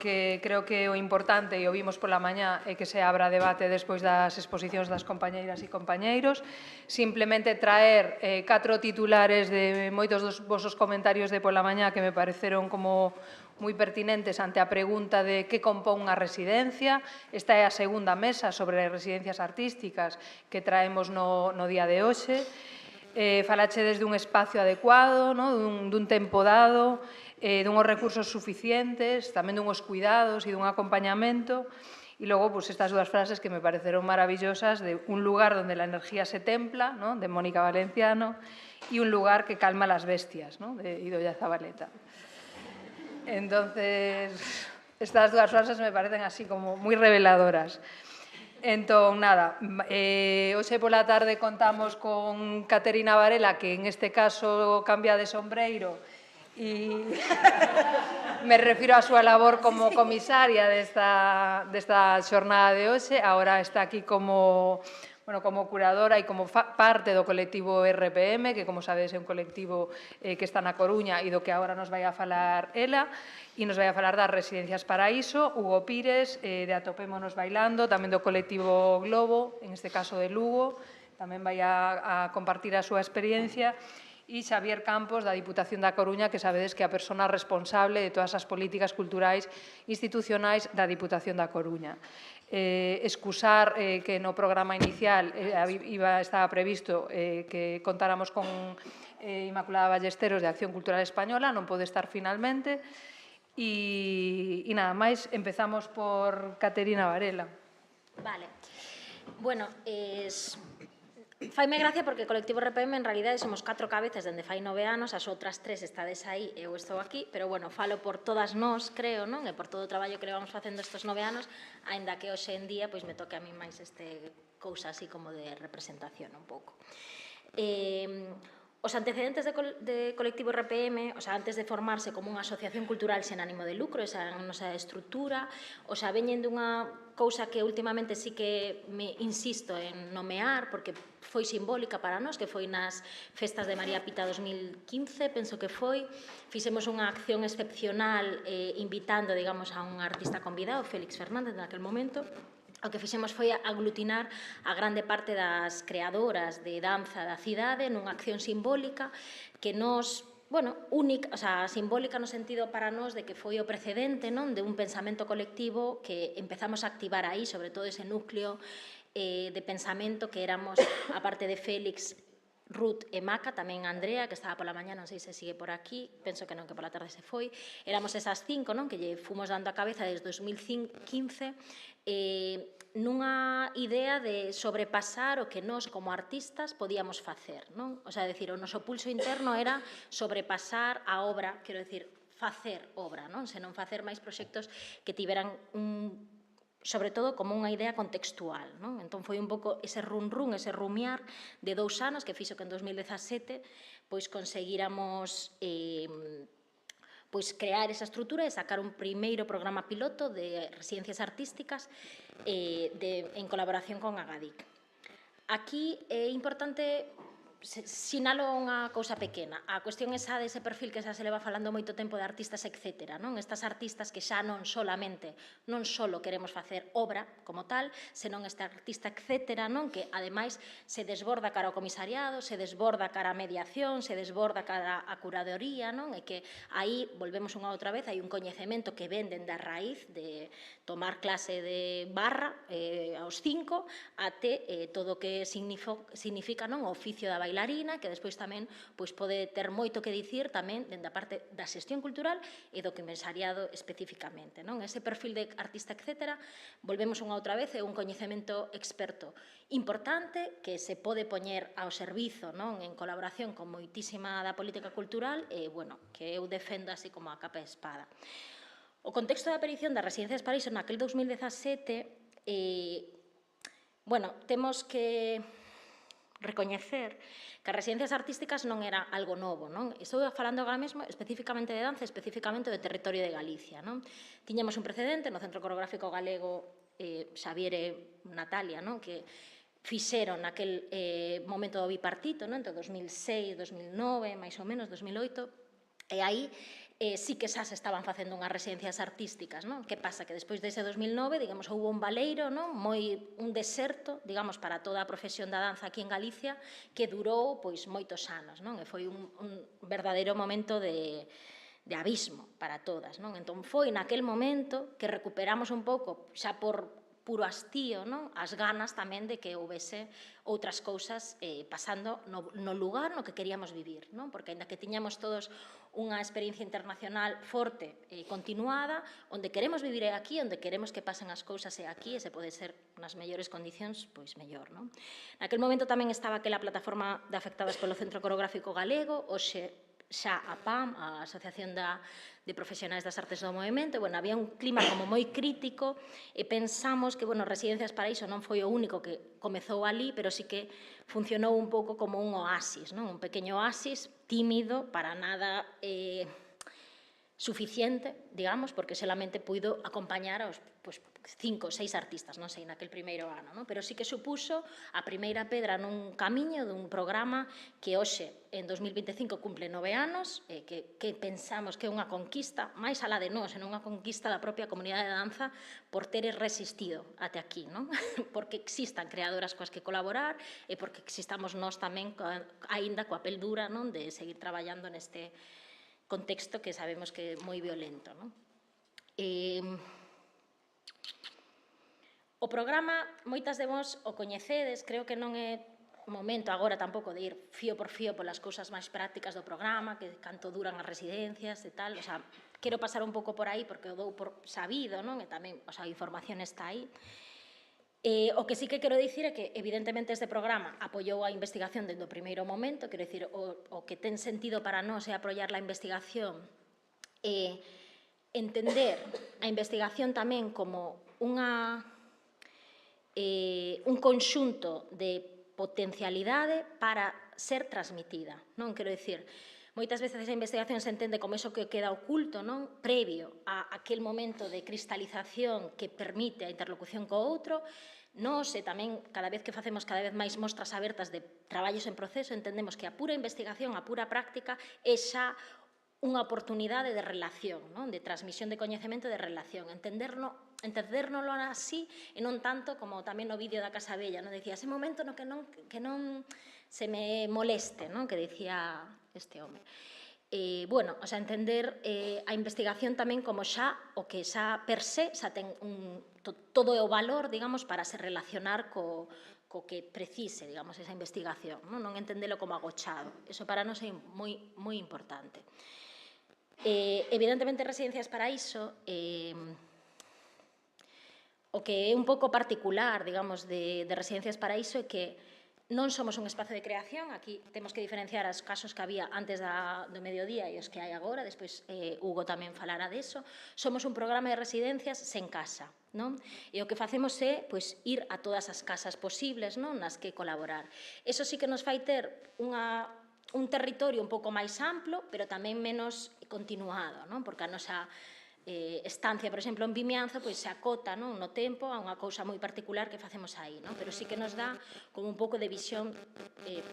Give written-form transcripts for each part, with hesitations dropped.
que creo que o importante, e o vimos pola mañá, é que se abra debate despois das exposicións das compañeiras e compañeiros. Simplemente traer 4 titulares de moitos dos vosos comentarios de pola mañá que me pareceron como moi pertinentes ante a pregunta de que compón unha residencia. Esta é a segunda mesa sobre residencias artísticas que traemos no día de hoxe. Falachedes dun espacio adecuado, dun tempo dado, dunhos recursos suficientes, tamén dunhos cuidados e dun acompañamento. E logo, estas dúas frases que me pareceron maravillosas de un lugar donde la energía se templa, de Mónica Valenciano, e un lugar que calma las bestias, de Idoia Zabaleta. Entonces, estas dúas frases me parecen así como moi reveladoras. Entón, nada, hoxe pola tarde contamos con Caterina Varela, que en este caso cambia de sombreiro, e me refiro á súa labor como comisaria desta xornada de hoxe. Agora está aquí como curadora e como parte do colectivo RPM, que, como sabedes, é un colectivo que está na Coruña e do que agora nos vai a falar ela, e nos vai a falar das Residencias Paraíso. Hugo Pires, de Atopémonos Bailando, tamén do colectivo Globo, en este caso de Lugo, tamén vai a compartir a súa experiencia. E Xavier Campos, da Diputación da Coruña, que sabedes que é a persona responsable de todas as políticas culturais institucionais da Diputación da Coruña. Excusar que no programa inicial estaba previsto que contáramos con Inmaculada Ballesteros, de Acción Cultural Española, non pode estar finalmente. E nada máis, empezamos por Caterina Varela. Vale. Bueno, faime gracia porque o colectivo RPM en realidade somos 4 cabezas dende fai 9 anos, as outras 3 estades aí e eu estou aquí, pero bueno, falo por todas nós, creo, non? E por todo o traballo que levamos facendo estes 9 anos, aínda que hoxe en día pois me toque a mí máis cousa así como de representación un pouco. Os antecedentes de colectivo RPM, o sea, antes de formarse como unha asociación cultural sen ánimo de lucro, esa é a nosa estrutura, o sea, veñen dunha cousa que últimamente sí que me insisto en nomear, porque foi simbólica para nós, que foi nas festas de María Pita 2015, penso que foi, fixemos unha acción excepcional invitando, digamos, a un artista convidado, Félix Fernández, naquel momento. O que fixemos foi aglutinar a grande parte das creadoras de danza da cidade nunha acción simbólica que nos, única, o sea, simbólica no sentido para nós de que foi o precedente, non, de un pensamento colectivo que empezamos a activar aí, sobre todo ese núcleo de pensamento que éramos, aparte de Félix, Ruth e Maca, tamén Andrea, que estaba pola mañá, non sei se sigue por aquí, penso que non, que pola tarde se foi. Éramos esas 5, non, que lle fomos dando a cabeza desde 2015, nunha idea de sobrepasar o que nós, como artistas, podíamos facer, non? O sea, decir, o noso pulso interno era sobrepasar a obra, quero decir, facer obra, non? Senón facer máis proxectos que tiveran sobre todo como unha idea contextual, non? Entón foi un pouco ese run, ese rumiar de 2 anos que fixo que en 2017 pois conseguíramos pois crear esa estrutura e sacar un primeiro programa piloto de residencias artísticas en colaboración con Agadic. Aquí é importante sinalo unha cousa pequena. A cuestión esa dese perfil que xa se leva falando moito tempo de artistas, etcétera, non? Estas artistas que xa non só queremos facer obra como tal, senón este artista, etcétera, non? Que, ademais, se desborda cara ao comisariado, se desborda cara á mediación, se desborda cara á curadoría, non? E que aí, volvemos unha outra vez, hai un coñecemento que ven dende a raíz de tomar clase de barra aos 5 até todo o que significa o oficio da bailarina, que despois tamén pode ter moito que dicir tamén dende a parte da xestión cultural e do comisariado especificamente. Ese perfil de artista, etcétera, volvemos unha outra vez, é un coñecemento experto importante que se pode poñer ao servizo en colaboración con moitísima da política cultural e, que eu defendo así como a capa e espada. O contexto da aparición das Residencias Paraíso naquel 2017, temos que recoñecer que as residencias artísticas non era algo novo, non? Estou falando agora mesmo especificamente de danza, especificamente do territorio de Galicia, non? Tiñamos un precedente no Centro Coreográfico Galego, Xavier e Natalia, non? Que fixeron naquel momento do bipartito, non? Entre 2006 e 2009, máis ou menos, 2008, e aí sí que xa se estaban facendo unhas residencias artísticas, non? Que pasa? Que despois dese 2009, digamos, houve un baleiro, non? Un deserto, digamos, para toda a profesión da danza aquí en Galicia, que durou, pois, moitos anos, non? E foi un verdadeiro momento de abismo para todas, non? Entón, foi naquel momento que recuperamos un pouco, xa por puro hastío, non? As ganas tamén de que houvese outras cousas pasando no lugar no que queríamos vivir, non? Porque, aínda que tiñamos todos unha experiencia internacional forte e continuada, onde queremos vivir é aquí, onde queremos que pasen as cousas é aquí, e se pode ser nas mellores condicións, pois mellor, non? Naquel momento tamén estaba aquela plataforma de afectadas polo Centro Coreográfico Galego, hoxe xa a PAM, a Asociación de Profesionais das Artes do Movemento. Bueno, había un clima como moi crítico e pensamos que, bueno, Residencias Paraíso non foi o único que comezou ali, pero sí que funcionou un pouco como un oasis, non? Un pequeño oasis tímido, para nada suficiente, digamos, porque solamente puido acompañar aos 5 ou 6 artistas, non sei, naquel primeiro ano, non? Pero sí que supuso a primeira pedra nun camiño dun programa que hoxe, en 2025, cumple 9 anos, que pensamos que é unha conquista, máis alá de nós, en unha conquista da propia comunidade de danza por teres resistido até aquí, non? Porque existan creadoras coas que colaborar e porque existamos nós tamén, aínda coa pel dura, non? De seguir traballando neste contexto que sabemos que é moi violento, non? O programa, moitas de vos o coñecedes, creo que non é momento agora tampouco de ir fío por fío polas cousas máis prácticas do programa, que canto duran as residencias e tal, o sea, quero pasar un pouco por aí porque o dou por sabido, non? E tamén, o sea, a información está aí. O que sí que quero dicir é que, evidentemente, este programa apoiou a investigación desde o primeiro momento, quero dicir, o que ten sentido para nós é apoiar a investigación e entender a investigación tamén como un conxunto de potencialidade para ser transmitida, non? Quero dicir, moitas veces a investigación se entende como eso que queda oculto, non? Previo a aquel momento de cristalización que permite a interlocución co outro. Nós, e tamén, cada vez que facemos cada vez máis mostras abertas de traballos en proceso, entendemos que a pura investigación, a pura práctica, é xa unha oportunidade de relación, non? De transmisión de coñecemento e de relación. Entendérnolo así e non tanto como tamén no vídeo da Casa Bella, non? Decía, ese momento no que non se me moleste, non? Que dicía este home. Bueno, o sea, entender a investigación tamén como xa o que xa per se xa ten todo o valor, digamos, para se relacionar co que precise, digamos, esa investigación, non entendelo como agochado. Eso para nós é moi importante. Evidentemente, Residencias Paraíso, o que é un pouco particular, digamos, de Residencias Paraíso é que non somos un espazo de creación, aquí temos que diferenciar os casos que había antes do mediodía e os que hai agora, despois Hugo tamén falará deso. Somos un programa de residencias sen casa, non? E o que facemos é ir a todas as casas posibles, non? Nas que colaborar. Eso sí que nos fai ter un territorio un pouco máis amplo, pero tamén menos continuado, non? Porque a nosa estancia, por exemplo, en Vimianzo, se acota no tempo a unha cousa moi particular que facemos aí, pero sí que nos dá como un pouco de visión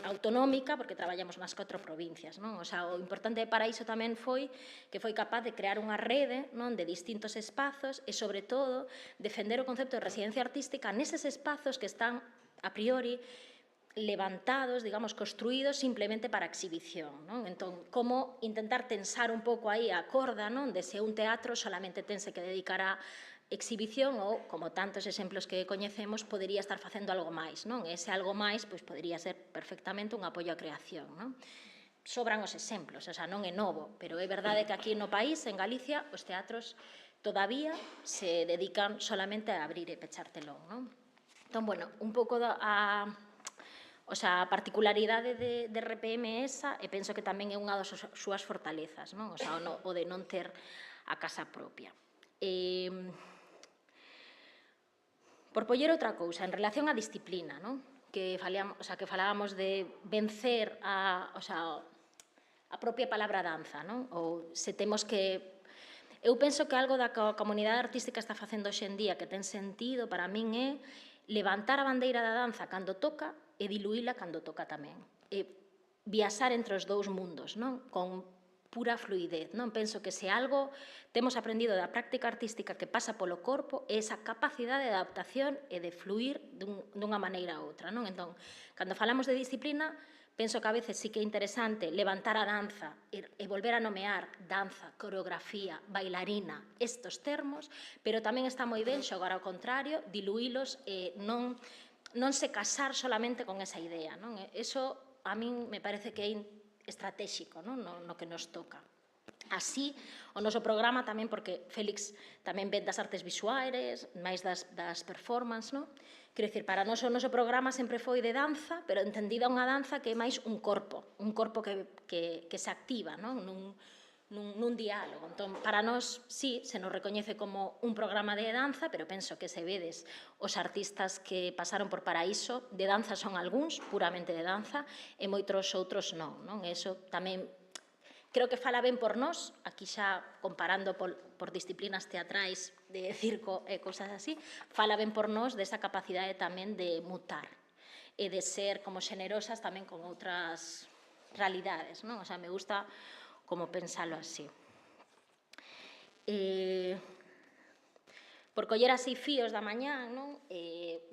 autonómica, porque traballamos nas 4 provincias. O sea, o importante para iso tamén foi que foi capaz de crear unha rede de distintos espazos e, sobre todo, defender o concepto de residencia artística neses espazos que están, a priori, levantados, digamos, construídos simplemente para exhibición, non? Entón, como intentar tensar un pouco aí a corda, non? De se un teatro solamente tense que dedicar a exhibición ou, como tantos exemplos que coñecemos, podería estar facendo algo máis, non? Ese algo máis, podería ser perfectamente un apoio á creación, non? Sobran os exemplos, o sea, non é novo, pero é verdade que aquí no país, en Galicia, os teatros todavía se dedican solamente a abrir e pechar telón, non? Entón, bueno, un pouco o sea, a particularidade de RPM é esa, e penso que tamén é unha das súas fortalezas, non? O sea, o de non ter a casa propia. Por poñer outra cousa, en relación á disciplina, non? Que falábamos de vencer a propia palabra danza, non? Ou se temos que... Eu penso que algo da comunidade artística está facendo hoxe en día que ten sentido para min é levantar a bandeira da danza cando toca e diluíla cando toca tamén. E viaxar entre os dous mundos, non? Con pura fluidez, non? Penso que se algo temos aprendido da práctica artística que pasa polo corpo é esa capacidade de adaptación e de fluir dunha maneira a outra, non? Entón, cando falamos de disciplina, penso que a veces sí que é interesante levantar a danza e volver a nomear danza, coreografía, bailarina, estos termos, pero tamén está moi ben xogar ao contrario, diluílos e non se casar solamente con esa idea, non? Eso a min me parece que é estratégico, non? No que nos toca. Así, o noso programa tamén, porque Félix tamén ven das artes visuais, máis das performance, non? Quero dicir, para nós o noso programa sempre foi de danza, pero entendida unha danza que é máis un corpo que se activa, non? Nun diálogo. Entón, para nós, sí, se nos recoñece como un programa de danza, pero penso que se vedes os artistas que pasaron por Paraíso, de danza son algúns, puramente de danza, e moitos outros non. Eso tamén creo que fala ben por nós, aquí xa comparando por disciplinas teatrais de circo e cousas así, fala ben por nós desa capacidade tamén de mutar e de ser como xenerosas tamén con outras realidades, non? O sea, me gusta como pensalo así. Por coller así fíos da mañán, non?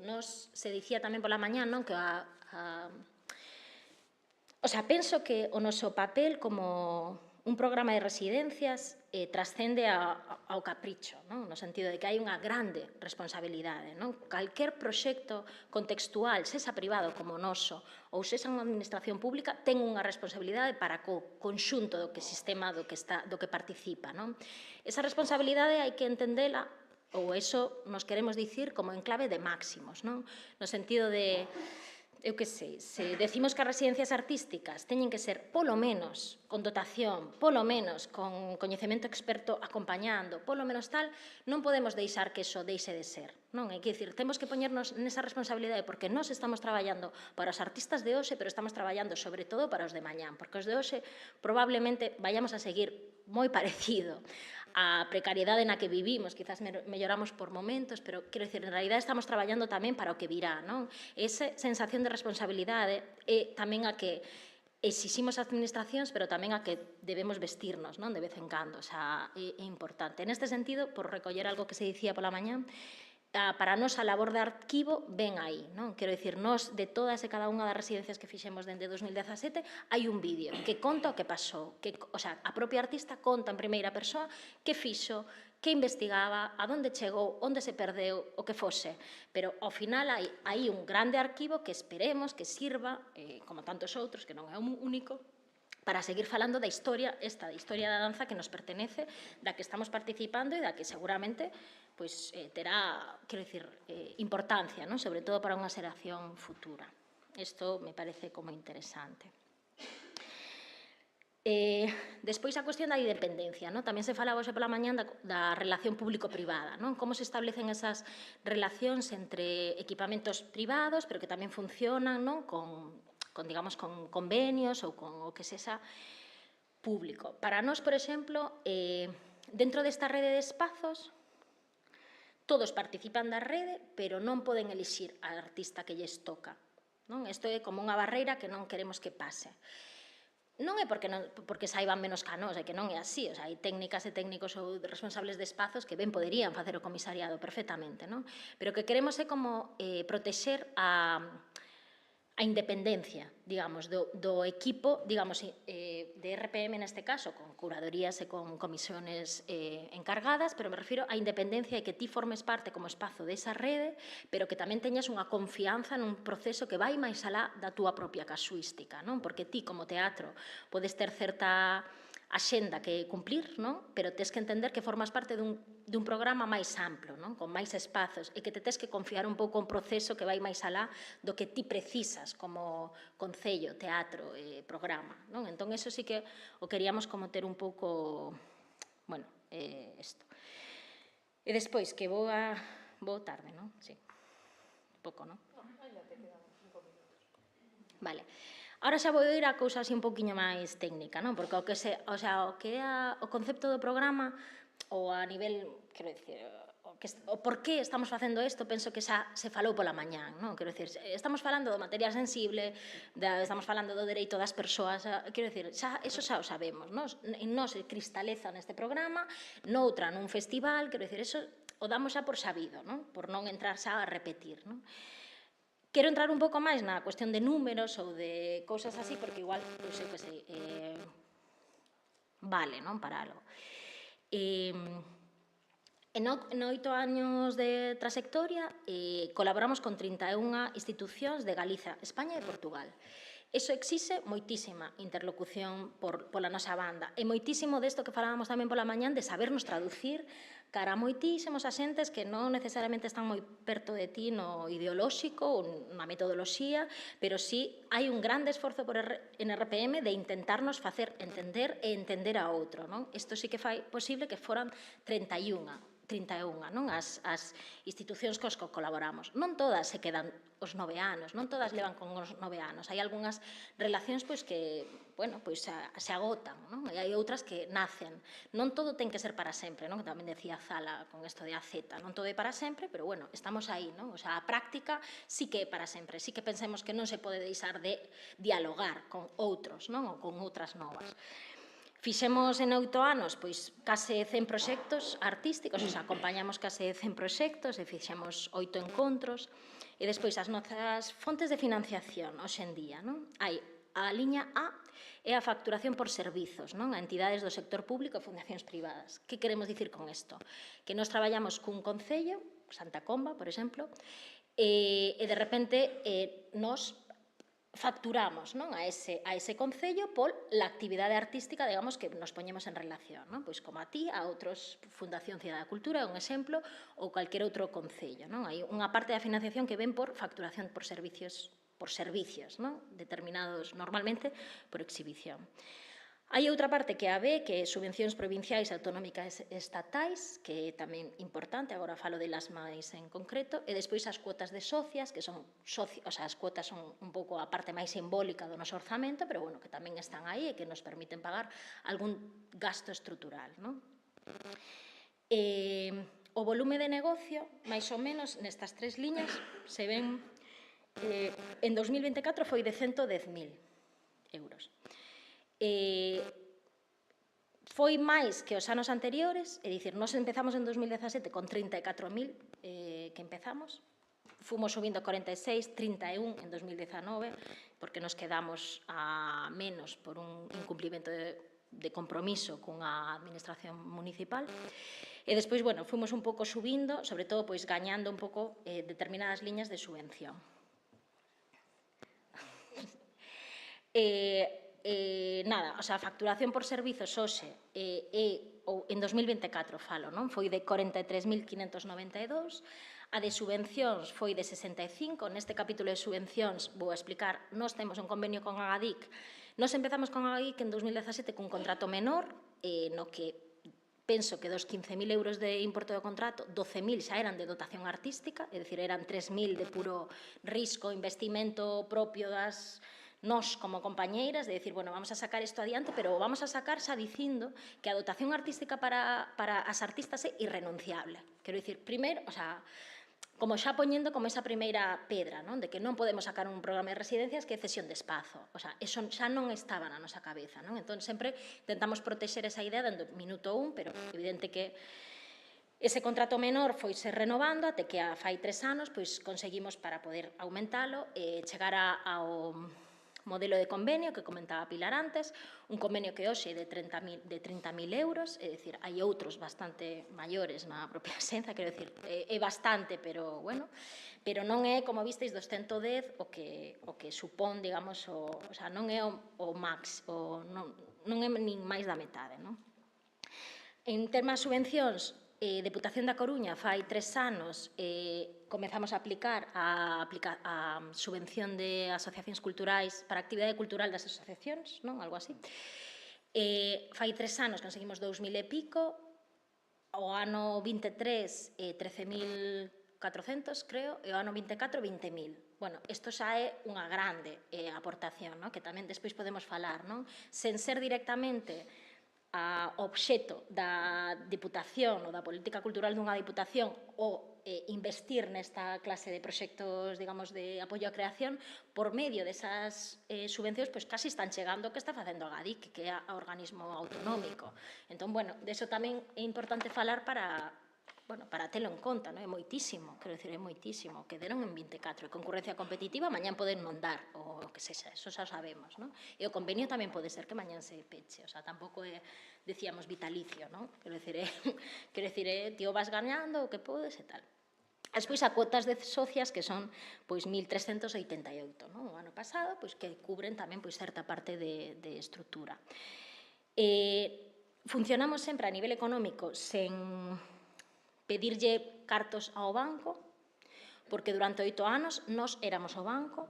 Nos se dicía tamén pola mañán, non? Que o sea, penso que o noso papel como un programa de residencias trascende ao capricho, non? No sentido de que hai unha grande responsabilidade, non? Calquer proxecto contextual, sexa privado como o noso, ou sexa unha administración pública, ten unha responsabilidade para co conxunto do que sistema do que participa, non? Esa responsabilidade hai que entendela, ou eso nos queremos dicir como en clave de máximos, non? No sentido de eu que sei, se decimos que as residencias artísticas teñen que ser polo menos con dotación, polo menos con coñecemento experto acompañando, polo menos tal, non podemos deixar que iso deixe de ser, non? É dicir, temos que poñernos nesa responsabilidade porque nós estamos traballando para os artistas de hoxe, pero estamos traballando sobre todo para os de mañán, porque os de hoxe probablemente vayamos a seguir moi parecido a precariedade na que vivimos, quizás melloramos por momentos, pero, quero dicir, en realidad estamos traballando tamén para o que virá, non? Esa sensación de responsabilidade é tamén a que exiximos administracións, pero tamén a que debemos vestirnos, non? De vez en cando, o sea, é importante. Neste sentido, por recoller algo que se dicía pola mañán, para nós a labor de arquivo ven aí, non? Quero dicir, nós de todas e cada unha das residencias que fixemos dende 2017 hai un vídeo que conta o que pasou, o sea, a propia artista conta en primeira persoa que fixo, que investigaba, a onde chegou, onde se perdeu, o que fose. Pero ao final hai un grande arquivo que esperemos que sirva, como tantos outros, que non é un único, para seguir falando da historia, esta da historia da danza que nos pertenece, da que estamos participando e da que seguramente terá, quero dicir, importancia, non? Sobre todo para unha xeración futura. Isto me parece como interesante. Despois a cuestión da independencia, non? Tamén se falaba hoxe pola mañán da relación público-privada, non? Como se establecen esas relacións entre equipamentos privados, pero que tamén funcionan, non? Con digamos, con convenios ou con o que sexa público. Para nós, por exemplo, dentro desta rede de espazos, todos participan da rede, pero non poden elixir a artista que lles toca. Isto é como unha barreira que non queremos que pase. Non é porque saiban menos que a nós, é que non é así. O sea, hai técnicas e técnicos ou responsables de espazos que ben poderían facer o comisariado perfectamente, non? Pero o que queremos é como protexer a independencia, digamos, do equipo, digamos, de RPM neste caso, con curadorías e con comisións encargadas, pero me refiro á independencia e que ti formes parte como espazo desa rede, pero que tamén teñas unha confianza nun proceso que vai máis alá da túa propia casuística, non? Porque ti, como teatro, podes ter certa axenda que cumplir, non? Pero tes que entender que formas parte dun programa máis amplo, non? Con máis espazos, e que te tes que confiar un pouco un proceso que vai máis alá do que ti precisas como concello, teatro, programa, non? Entón, eso sí que o queríamos como ter un pouco, bueno, isto. E despois, que vou tarde, non? Sí. Pouco, non? Vale. Ahora xa vou ir a cousa así un poquinho máis técnica, non? Porque o que é o concepto do programa, ou a nivel, quero dicir, o por que estamos facendo isto, penso que xa se falou pola mañán, non? Quero dicir, estamos falando do material sensible, estamos falando do dereito das persoas, quero dicir, eso xa o sabemos, non se cristaliza neste programa, noutra nun festival, quero dicir, eso o damos xa por sabido, non? Por non entrar xa a repetir, non? Quero entrar un pouco máis na cuestión de números ou de cousas así, porque igual, pois eu que sei, vale, non, para algo. En 8 años de trayectoria colaboramos con 31 institucións de Galiza, España e Portugal. Iso exixe moitísima interlocución pola nosa banda e moitísimo desto que falábamos tamén pola mañán de sabernos traducir cara a moitísimos asentes que non necesariamente están moi perto de ti no ideolóxico ou na metodoloxía, pero sí hai un grande esforzo en RPM de intentarnos facer entender e entender a outro. Isto sí que fai posible que foran 31 non? As institucións cos que colaboramos. Non todas se quedan os 9 anos, non todas levan con os 9 anos. Hai algunhas relacións que se agotan, non? E hai outras que nacen. Non todo ten que ser para sempre, non? Que tamén decía Zala con isto de AZ. Non todo é para sempre, pero bueno, estamos aí, non? O sea, a práctica sí que é para sempre. Sí que pensemos que non se pode deixar de dialogar con outros, non? Ou con outras novas. Fixemos en 8 anos case 100 proxectos artísticos, acompañamos case 100 proxectos e fixemos 8 encontros. E despois as nosas fontes de financiación hoxe en día. Hai a liña A é a facturación por servizos a entidades do sector público e fundacións privadas. Que queremos dicir con isto? Que nós traballamos cun concello, Santa Comba, por exemplo, e de repente nós facturamos a ese concello pola actividade artística, digamos, que nos poñemos en relación, pois como a ti, a outros, Fundación Cidade da Cultura, é un exemplo, ou calquer outro concello. Hai unha parte da financiación que ven por facturación por servicios, determinados normalmente por exhibición. Hai outra parte que é a B, que é subvencións provinciais, autonómicas e estatais, que é tamén importante, agora falo delas máis en concreto, e despois as cuotas de socias, que son, as cuotas son un pouco a parte máis simbólica do noso orzamento, pero bueno, que tamén están aí e que nos permiten pagar algún gasto estrutural. O volume de negocio, máis ou menos, nestas tres liñas, se ven, en 2024 foi de 110.000 euros. Foi máis que os anos anteriores, é dicir, nós empezamos en 2017 con 34.000 que empezamos, fomos subindo a 46, 31 en 2019, porque nos quedamos a menos por un incumplimento de compromiso cunha administración municipal, e despois, bueno, fomos un pouco subindo, sobre todo, pois, gañando un pouco determinadas liñas de subvención. Nada, a facturación por servizos hoxe en 2024 falo, non? Foi de 43.592, a de subvencións foi de 65, neste capítulo de subvencións vou explicar, nós temos un convenio con Agadic, nós empezamos con Agadic en 2017 cun contrato menor, no que penso que dos 15.000 euros de importe do contrato, 12.000 xa eran de dotación artística, é dicir, eran 3.000 de puro risco, investimento propio das nós como compañeiras, de decir, bueno, vamos a sacar isto adiante, pero vamos a sacar xa dicindo que a dotación artística para as artistas é irrenunciable. Quero dicir, primeiro, como xa poñendo como esa primeira pedra, de que non podemos sacar un programa de residencias que é cesión de espazo. Eso xa non estaba na nosa cabeza. Entón, sempre intentamos protexer esa idea dentro do minuto 1, pero evidente que ese contrato menor foise renovando até que fai 3 anos conseguimos para poder aumentalo e chegar ao modelo de convenio que comentaba Pilar antes, un convenio que hoxe é de 30.000 euros, é dicir, hai outros bastante maiores na propia Xenza, quero dicir, é bastante, pero, bueno, pero non é, como visteis, dos 110 o que supón, digamos, non é o max, non é nin máis da metade, non? En termos de subvencións, Deputación da Coruña fai 3 anos comezamos a aplicar a subvención de asociacións culturais para a actividade cultural das asociacións, non? Algo así. Fai 3 anos conseguimos 2.000 e pico, o ano 23 13.400, creo, e o ano 24 20.000. Bueno, isto xa é unha grande aportación, que tamén despois podemos falar, non? Sen ser directamente obxecto da Diputación ou da política cultural dunha Diputación o investir nesta clase de proxectos, digamos, de apoio á creación, por medio desas subvencións, pois casi están chegando o que está facendo a GADIC, que é o organismo autonómico. Entón, bueno, deso tamén é importante falar para telo en conta, é moitísimo, quero dicir, é moitísimo, que deron en 24, e concurrencia competitiva, mañán poden non dar, o que sexa, eso xa sabemos, e o convenio tamén pode ser que mañán se peche, o sea, tampouco é, decíamos, vitalicio, quero dicir, ti o vas gañando o que podes e tal. Despois, a cuotas de socias, que son, pois, 1.388, o ano pasado, pois, que cubren tamén, pois, certa parte de estrutura. Funcionamos sempre a nivel económico sen pedirlle cartos ao banco, porque durante 8 anos nós éramos o banco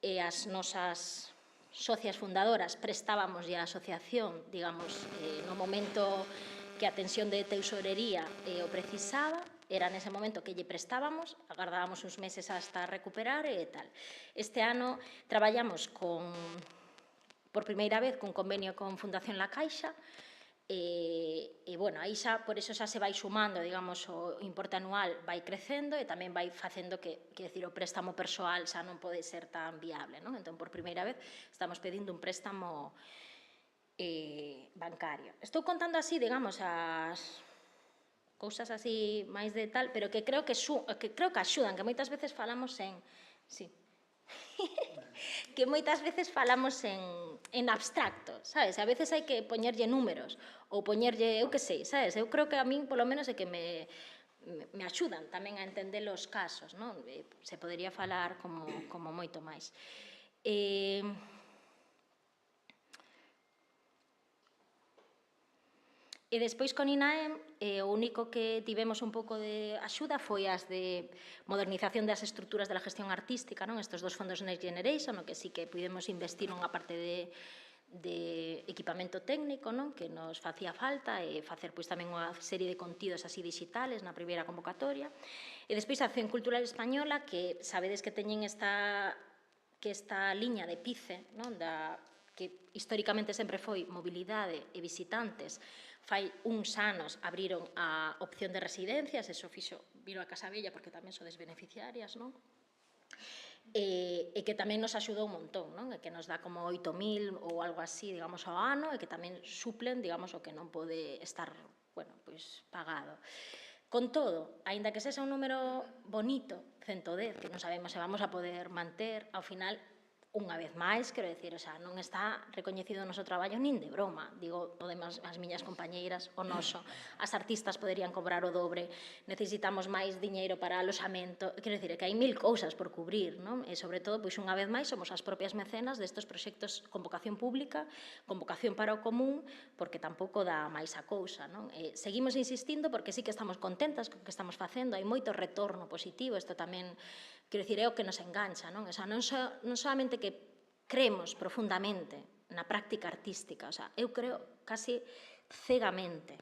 e as nosas socias fundadoras prestábamoslle a asociación, digamos, no momento que a tensión de tesourería o precisaba, era nese momento que lle prestábamos, agardábamos uns meses hasta recuperar e tal. Este ano traballamos por primeira vez cun convenio con Fundación La Caixa, e, bueno, aí xa, por eso xa se vai sumando, digamos, o importe anual vai crecendo e tamén vai facendo que, decir, o préstamo persoal xa non pode ser tan viable, Entón, por primeira vez, estamos pedindo un préstamo bancario. Estou contando así, digamos, as cousas así máis de tal, pero que creo que axudan, que moitas veces falamos en... Sí. Que moitas veces falamos en abstracto, sabes? A veces hai que poñerlle números ou poñerlle, eu que sei, sabes? Eu creo que a min, polo menos, é que me axudan tamén a entender os casos, se podería falar como moito máis. E despois con INAEM, o único que tivemos un pouco de axuda foi as de modernización das estruturas da gestión artística, estes dos fondos Next Generation, no que sí que pudemos investir unha parte de equipamento técnico, que nos facía falta, e facer pois tamén unha serie de contidos así digitales na primeira convocatoria. E despois a Acción Cultural Española, que sabedes que teñen esta liña de PICE, que históricamente sempre foi mobilidade e visitantes. Fai uns anos abriron a opción de residencias, eso vino a Casa Bella porque tamén sodes beneficiarias, e que tamén nos axudou un montón, e que nos dá como 8.000 ou algo así, digamos, ao ano, e que tamén suplen, digamos, o que non pode estar, pois, pagado. Con todo, aínda que sexa un número bonito, 110, que non sabemos se vamos a poder manter, ao final, unha vez máis, quero dicir, non está recoñecido o noso traballo nin de broma. Digo, podemos as miñas compañeiras, o noso, as artistas poderían cobrar o dobre, necesitamos máis diñeiro para aloxamento, quero dicir, que hai 1000 cousas por cubrir, e sobre todo, pois unha vez máis, somos as propias mecenas destes proxectos con vocación pública, con vocación para o común, porque tampouco dá máis a cousa, Seguimos insistindo porque sí que estamos contentas co que estamos facendo, hai moito retorno positivo, isto tamén, quero dicir, é o que nos engancha, non solamente que creemos profundamente na práctica artística, eu creo casi cegamente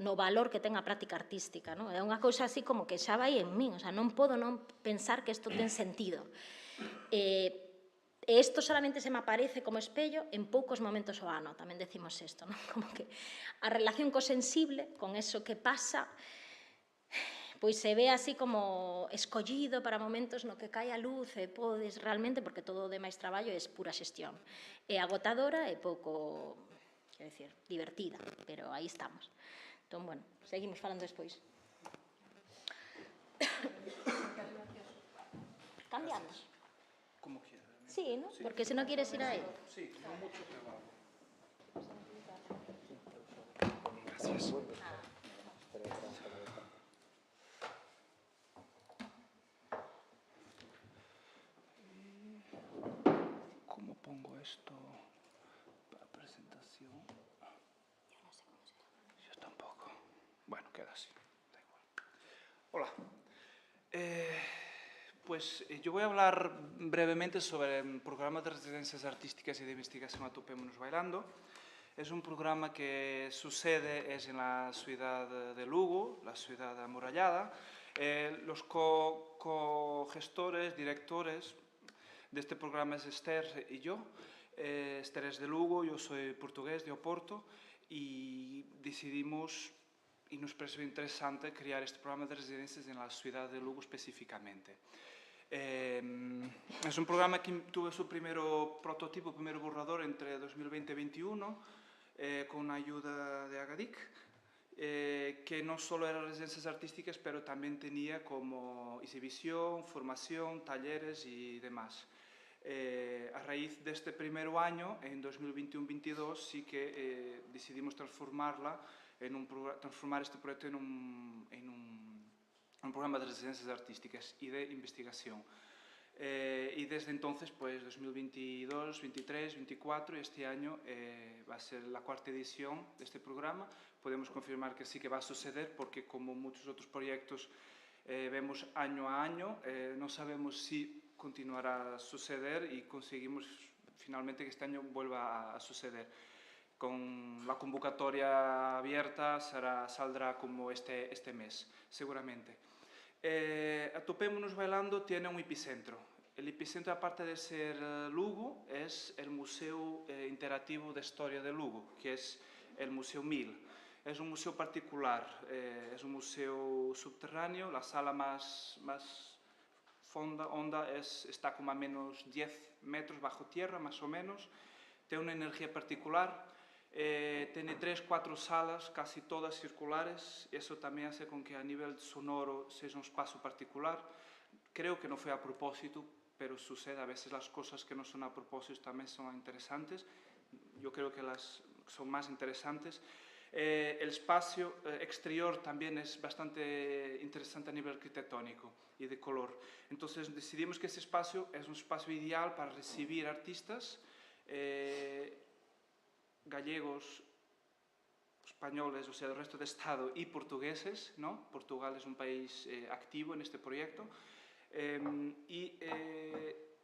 no valor que ten a práctica artística, é unha cousa así como que xa vai en min, non podo non pensar que isto ten sentido. E isto solamente se me aparece como espello en poucos momentos ao ano, tamén decimos isto, como que a relación co sensible, con eso que pasa, pois se ve así como escollido para momentos no que cae a luz e podes realmente, porque todo o demais traballo é pura xestión. É agotadora e pouco, quero dicir, divertida, pero aí estamos. Entón, bueno, seguimos falando despois. Cambiamos. Como quieras. Sí, ¿no? Porque si no quieres ir ahí. Sí, no mucho, pero vamos. Gracias. ¿Cómo pongo esto para presentación? Yo no sé cómo se llama. Yo tampoco. Bueno, queda así. Da igual. Hola. Pues yo voy a hablar brevemente sobre el programa de residencias artísticas y de investigación Atopémonos Bailando. Es un programa que su sede es en la ciudad de Lugo, la ciudad amurallada. Los co-gestores, directores de este programa es Esther y yo. Esther es de Lugo, yo soy portugués de Oporto. y decidimos, y nos pareció interesante, crear este programa de residencias en la ciudad de Lugo específicamente. Es un programa que tuvo su primer prototipo, primer borrador entre 2020 y 2021, con ayuda de Agadic, que no solo eran residencias artísticas, pero también tenía como exhibición, formación, talleres y demás. A raíz de este primer año, en 2021-22, sí que decidimos transformar este proyecto en un programa de residencias artísticas y de investigación. Y desde entonces, pues 2022, 23, 24 y este año va a ser la cuarta edición de este programa. Podemos confirmar que sí que va a suceder porque, como muchos otros proyectos vemos año a año, no sabemos si continuará a suceder y conseguimos finalmente que este año vuelva a suceder. Con la convocatoria abierta saldrá como este mes, seguramente. Atopémonos Bailando tiene un epicentro. El epicentro, aparte de ser Lugo, es el Museo Interactivo de Historia de Lugo, que es el Museo 1000. Es un museo particular, es un museo subterráneo, la sala más honda está como a menos 10 metros bajo tierra, más o menos. Tiene una energía particular. Tiene 3-4 salas, casi todas circulares. Eso también hace con que a nivel sonoro sea un espacio particular. Creo que no fue a propósito, pero sucede a veces las cosas que no son a propósito también son interesantes. Yo creo que las son más interesantes. El espacio exterior también es bastante interesante a nivel arquitectónico y de color. Entonces decidimos que ese espacio es un espacio ideal para recibir artistas gallegos, españoles, o sea, del resto del Estado, y portugueses, ¿no? Portugal es un país activo en este proyecto, y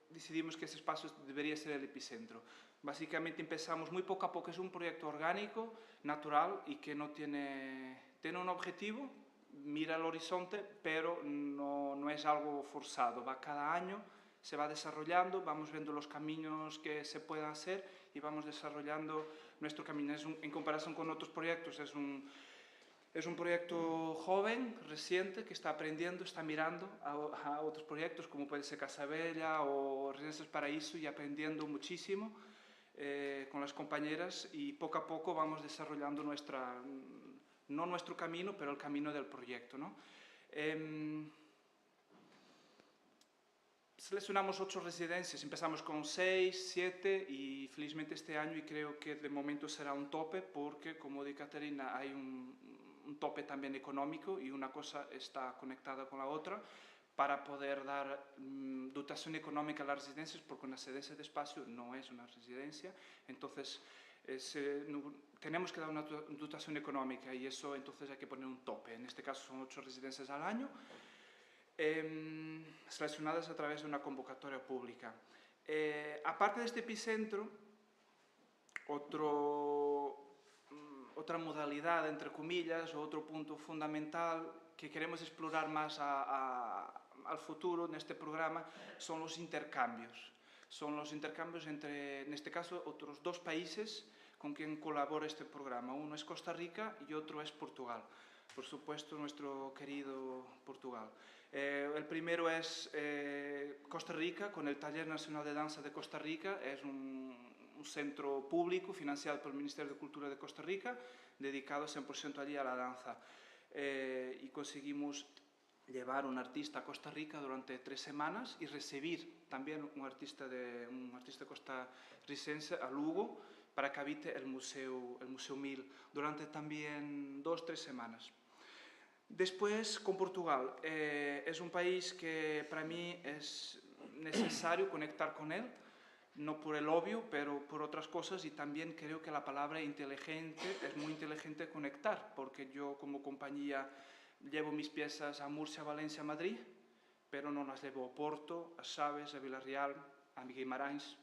decidimos que ese espacio debería ser el epicentro. Básicamente empezamos muy poco a poco, es un proyecto orgánico, natural, y que no tiene un objetivo, mira al horizonte, pero no es algo forzado, va cada año, se va desarrollando, vamos viendo los caminos que se puedan hacer y vamos desarrollando nuestro camino. En comparación con otros proyectos, es un proyecto joven, reciente, que está aprendiendo, está mirando a otros proyectos como puede ser Casabella o Residencias Paraíso y aprendiendo muchísimo con las compañeras, y poco a poco vamos desarrollando no nuestro camino, pero el camino del proyecto, ¿no? Seleccionamos 8 residencias, empezamos con 6, 7 y felizmente este año, y creo que de momento será un tope porque, como dice Caterina, hay un tope también económico y una cosa está conectada con la otra para poder dar dotación económica a las residencias, porque una residencia de espacio no es una residencia, entonces tenemos que dar una dotación económica y eso entonces hay que poner un tope. En este caso son 8 residencias al año, seleccionadas a través de una convocatoria pública. Aparte de este epicentro, otra modalidad, entre comillas, o otro punto fundamental que queremos explorar más al futuro en este programa son los intercambios. Son los intercambios entre, en este caso, otros 2 países con quien colabora este programa. Uno es Costa Rica y otro es Portugal. Por supuesto, nuestro querido Portugal. El primero es Costa Rica, con el Taller Nacional de Danza de Costa Rica. Es un centro público financiado por el Ministerio de Cultura de Costa Rica, dedicado 100% allí a la danza. Y conseguimos llevar un artista a Costa Rica durante 3 semanas y recibir también un artista costarricense a Lugo para que habite el Museo 1000 durante también 2-3 semanas. Después, con Portugal. Es un país que para mí es necesario conectar con él, no por el obvio, pero por otras cosas, y también creo que la palabra inteligente es muy inteligente conectar, porque yo como compañía llevo mis piezas a Murcia, Valencia, Madrid, pero no las llevo a Porto, a Chaves, a Villarreal, a Guimarães,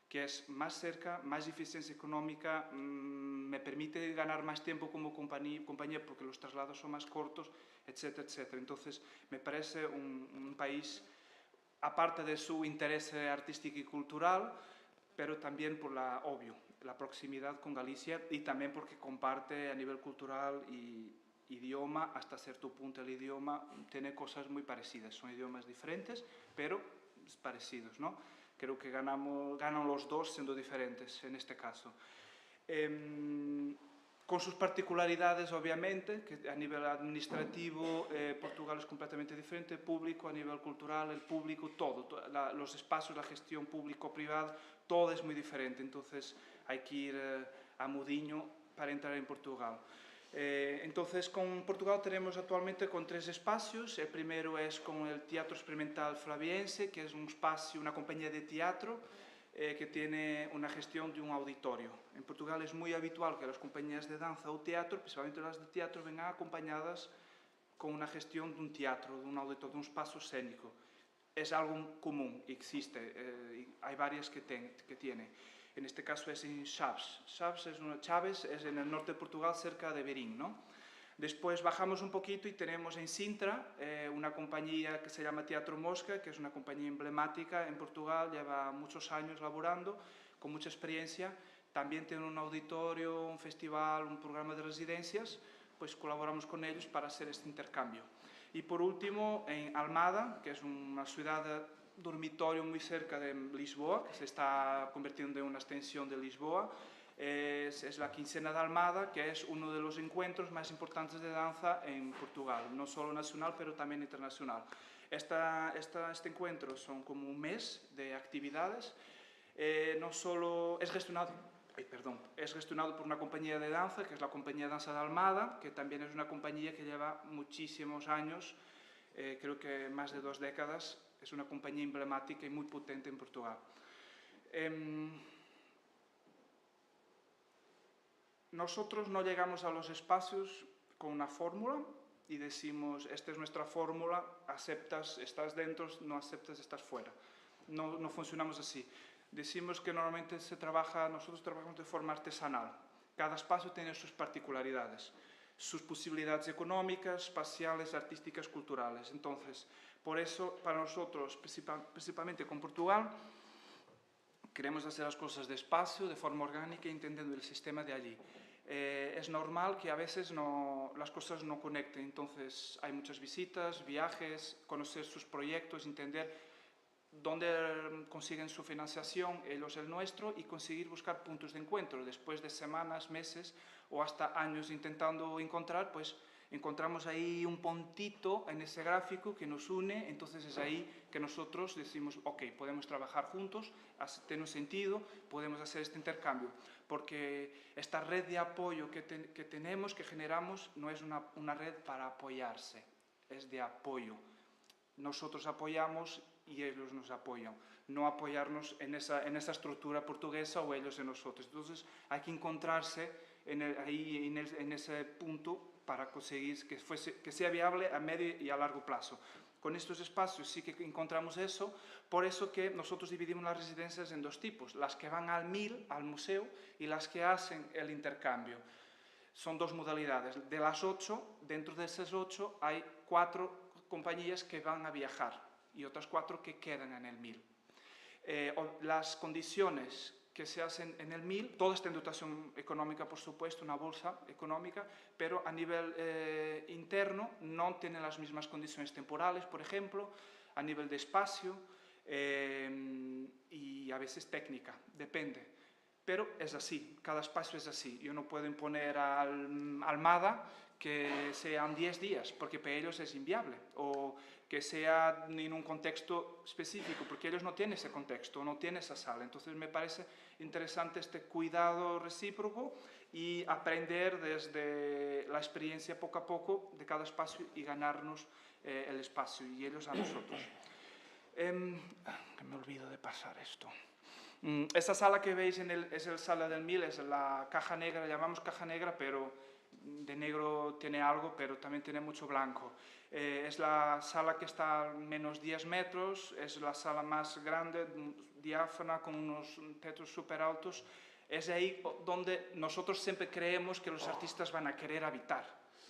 que es más cerca, más eficiencia económica, me permite ganar más tiempo como compañía porque los traslados son más cortos, etcétera, etcétera. Entonces, me parece un país, aparte de su interés artístico y cultural, pero también por obvio, la proximidad con Galicia y también porque comparte a nivel cultural y idioma, hasta cierto punto el idioma tiene cosas muy parecidas, son idiomas diferentes, pero parecidos, ¿no? Creo que ganan los dos siendo diferentes en este caso. Con sus particularidades, obviamente, que a nivel administrativo Portugal es completamente diferente, público, a nivel cultural, el público, todo, los espacios, la gestión público-privada, todo es muy diferente, entonces hay que ir a mudiño para entrar en Portugal. Entonces, con Portugal tenemos actualmente con 3 espacios. El primero es con el Teatro Experimental Flaviense, que es un espacio, una compañía de teatro que tiene una gestión de un auditorio. En Portugal es muy habitual que las compañías de danza o teatro, principalmente las de teatro, vengan acompañadas con una gestión de un teatro, de un auditorio, de un espacio escénico. Es algo común, existe, hay varias que tiene. En este caso es en Chaves. Chaves es en el norte de Portugal, cerca de Verín, ¿no? Después bajamos un poquito y tenemos en Sintra una compañía que se llama Teatro Mosca, que es una compañía emblemática en Portugal, lleva muchos años laborando, con mucha experiencia. También tiene un auditorio, un festival, un programa de residencias, pues colaboramos con ellos para hacer este intercambio. Y por último, en Almada, que es una ciudad dormitorio muy cerca de Lisboa, que se está convirtiendo en una extensión de Lisboa. Es la quincena de Almada, que es uno de los encuentros más importantes de danza en Portugal, no solo nacional, pero también internacional. Este encuentro son como un mes de actividades. No solo es gestionado por una compañía de danza, que es la Compañía de Danza de Almada, que también es una compañía que lleva muchísimos años, creo que más de 2 décadas, es una compañía emblemática y muy potente en Portugal. Nosotros no llegamos a los espacios con una fórmula y decimos, esta es nuestra fórmula, aceptas, estás dentro, no aceptas, estás fuera. No funcionamos así. Decimos que normalmente nosotros trabajamos de forma artesanal. Cada espacio tiene sus particularidades, sus posibilidades económicas, espaciales, artísticas, culturales. Entonces, por eso, para nosotros, principalmente con Portugal, queremos hacer las cosas despacio, de forma orgánica, entendiendo el sistema de allí. Es normal que a veces las cosas no conecten, entonces hay muchas visitas, viajes, conocer sus proyectos, entender dónde consiguen su financiación, ellos el nuestro, y conseguir buscar puntos de encuentro. Después de semanas, meses o hasta años intentando encontrar, pues encontramos ahí un puntito en ese gráfico que nos une, entonces es ahí que nosotros decimos, ok, podemos trabajar juntos, tiene un sentido, podemos hacer este intercambio, porque esta red de apoyo que tenemos, que generamos, no es una red para apoyarse, es de apoyo. Nosotros apoyamos y ellos nos apoyan, no apoyarnos en esa estructura portuguesa o ellos en nosotros. Entonces hay que encontrarse en ese punto para conseguir que sea viable a medio y a largo plazo. Con estos espacios sí que encontramos eso, por eso que nosotros dividimos las residencias en 2 tipos, las que van al MIL, al museo, y las que hacen el intercambio. Son 2 modalidades. De las 8, dentro de esas 8 hay 4 compañías que van a viajar y otras 4 que quedan en el MIL. Las condiciones que se hacen en el MIL, toda está en dotación económica, por supuesto, una bolsa económica, pero a nivel interno no tienen las mismas condiciones temporales, por ejemplo, a nivel de espacio y a veces técnica, depende. Pero es así, cada espacio es así. Yo no puedo imponer a Almada que sean 10 días, porque para ellos es inviable, o que sea en un contexto específico, porque ellos no tienen ese contexto, no tienen esa sala. Entonces me parece interesante este cuidado recíproco y aprender desde la experiencia poco a poco de cada espacio y ganarnos el espacio, y ellos a nosotros. Que me olvido de pasar esto. Esa sala que veis es la sala del MIL, es la caja negra, la llamamos caja negra, pero de negro tiene algo, pero también tiene mucho blanco. Es la sala que está a menos 10 metros, es la sala más grande, diáfana, con unos techos súper altos. Es ahí donde nosotros siempre creemos que los artistas van a querer habitar,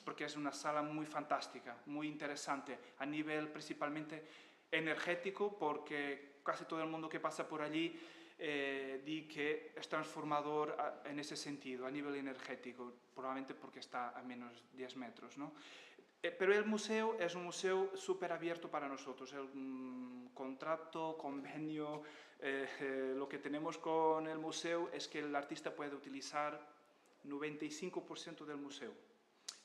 porque es una sala muy fantástica, muy interesante, a nivel principalmente energético, porque casi todo el mundo que pasa por allí di que es transformador en ese sentido, a nivel energético, probablemente porque está a menos 10 metros, ¿no? Pero el museo es un museo súper abierto para nosotros. El contrato, convenio, lo que tenemos con el museo es que el artista puede utilizar 95% del museo.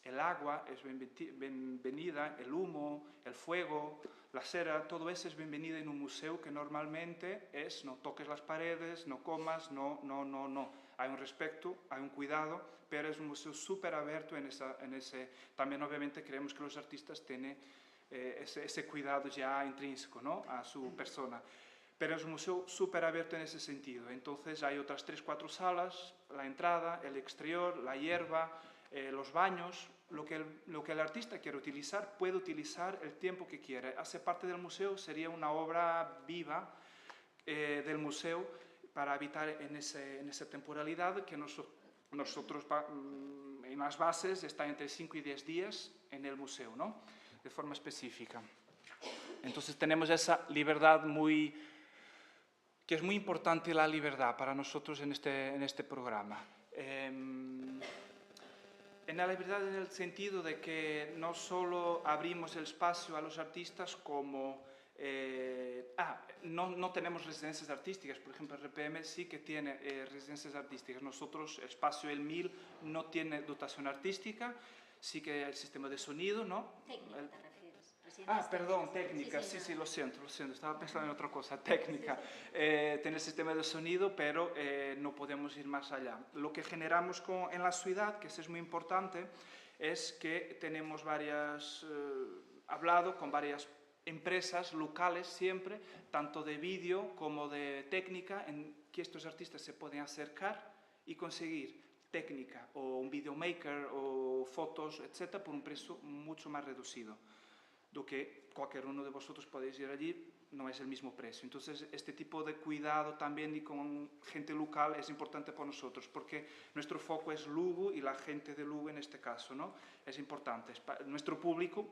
El agua es bienvenida, el humo, el fuego, la cera, todo eso es bienvenido en un museo que normalmente es no toques las paredes, no comas, no. Hay un respeto, hay un cuidado, pero es un museo súper abierto en ese... También obviamente creemos que los artistas tienen ese cuidado ya intrínseco, ¿no?, a su persona. Pero es un museo súper abierto en ese sentido. Entonces hay otras 3 o 4 salas, la entrada, el exterior, la hierba, los baños. Lo que el artista quiere utilizar, puede utilizar el tiempo que quiere. Hace parte del museo, sería una obra viva del museo para evitar en esa temporalidad que nosotros en las bases está entre 5 y 10 días en el museo, ¿no?, de forma específica. Entonces tenemos esa libertad que es muy importante, la libertad para nosotros en este programa. En la libertad en el sentido de que no solo abrimos el espacio a los artistas como... no tenemos residencias artísticas. Por ejemplo, el RPM sí que tiene residencias artísticas. Nosotros, Espacio El 1000, no tiene dotación artística. Sí que el sistema de sonido, ¿no? Técnica, te refieres. Perdón, técnica, sí, lo siento, estaba pensando en otra cosa, técnica. Tiene el sistema de sonido, pero no podemos ir más allá. Lo que generamos en la ciudad, que eso es muy importante, es que tenemos hablado con varias empresas locales siempre, tanto de vídeo como de técnica, en que estos artistas se pueden acercar y conseguir técnica o un videomaker o fotos, etcétera, por un precio mucho más reducido. Lo que cualquier uno de vosotros podéis ir allí, no es el mismo precio. Entonces, este tipo de cuidado también y con gente local es importante para nosotros, porque nuestro foco es Lugo y la gente de Lugo en este caso, ¿no? Es importante. Nuestro público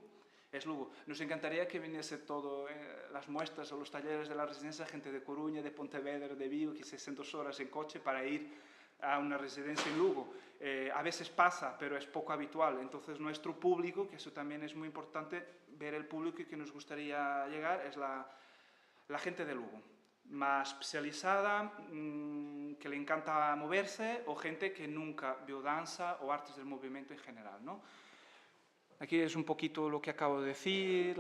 es Lugo. Nos encantaría que viniese todo, las muestras o los talleres de la residencia, gente de Coruña, de Pontevedra, de Vigo, que se hacen 2 horas en coche para ir a una residencia en Lugo. A veces pasa, pero es poco habitual. Entonces, nuestro público, que eso también es muy importante, ver el público que nos gustaría llegar, es la gente de Lugo. Más especializada, que le encanta moverse, o gente que nunca vio danza o artes del movimiento en general, ¿no? Aquí es un poquito lo que acabo de decir,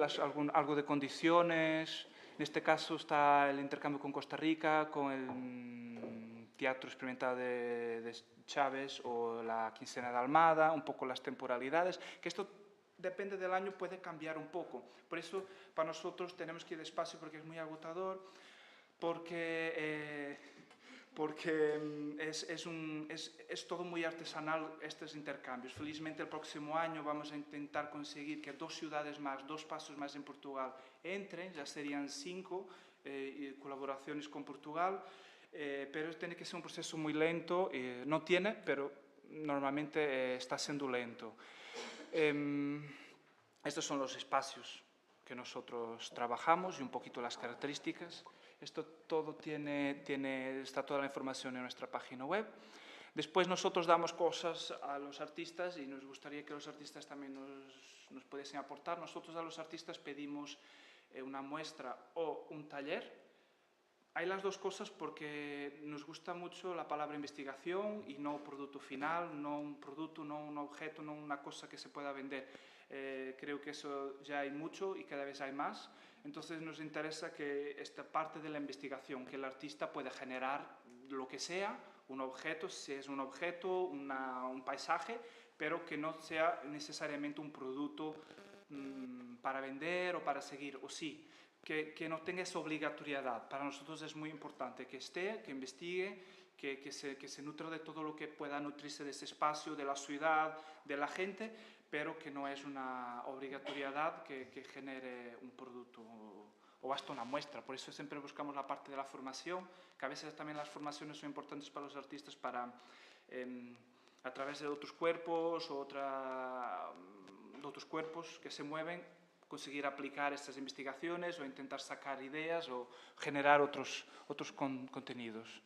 algo de condiciones. En este caso está el intercambio con Costa Rica, con el Teatro Experimental de Chávez o la Quincena de Almada, un poco las temporalidades, que esto depende del año, puede cambiar un poco. Por eso, para nosotros tenemos que ir despacio porque es muy agotador, porque es todo muy artesanal estos intercambios. Felizmente el próximo año vamos a intentar conseguir que 2 ciudades más, 2 pasos más en Portugal entren, ya serían 5 colaboraciones con Portugal, pero tiene que ser un proceso muy lento, no tiene, pero normalmente está siendo lento. Estos son los espacios que nosotros trabajamos y un poquito las características. Esto todo está toda la información en nuestra página web. Después nosotros damos cosas a los artistas y nos gustaría que los artistas también nos pudiesen aportar. Nosotros a los artistas pedimos una muestra o un taller. Hay las 2 cosas porque nos gusta mucho la palabra investigación y no producto final, no un producto, no un objeto, no una cosa que se pueda vender. Creo que eso ya hay mucho y cada vez hay más. Entonces nos interesa que esta parte de la investigación, que el artista pueda generar lo que sea, un objeto, si es un objeto, un paisaje, pero que no sea necesariamente un producto para vender o para seguir, o sí. Que no tenga esa obligatoriedad. Para nosotros es muy importante que esté, que investigue, que se nutra de todo lo que pueda nutrirse de ese espacio, de la ciudad, de la gente, pero que no es una obligatoriedad que genere un producto o hasta una muestra. Por eso siempre buscamos la parte de la formación, que a veces también las formaciones son importantes para los artistas para, a través de otros cuerpos, otros cuerpos que se mueven, conseguir aplicar estas investigaciones o intentar sacar ideas o generar otros contenidos.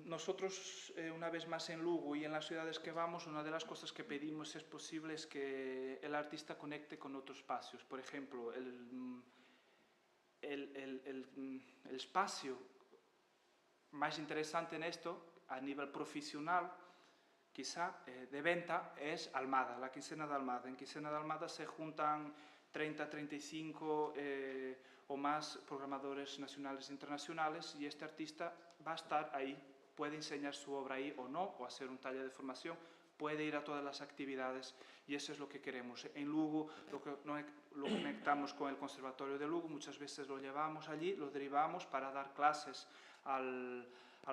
Nosotros, una vez más en Lugo y en las ciudades que vamos, una de las cosas que pedimos, si es posible, es que el artista conecte con otros espacios. Por ejemplo, el espacio más interesante en esto, a nivel profesional, quizá, de venta, es Almada, la Quincena de Almada. En Quincena de Almada se juntan 30, 35 o más programadores nacionales e internacionales, y este artista va a estar ahí. Puede enseñar su obra ahí o no, o hacer un taller de formación, puede ir a todas las actividades, y eso es lo que queremos. En Lugo lo conectamos con el Conservatorio de Lugo, muchas veces lo llevamos allí, lo derivamos para dar clases al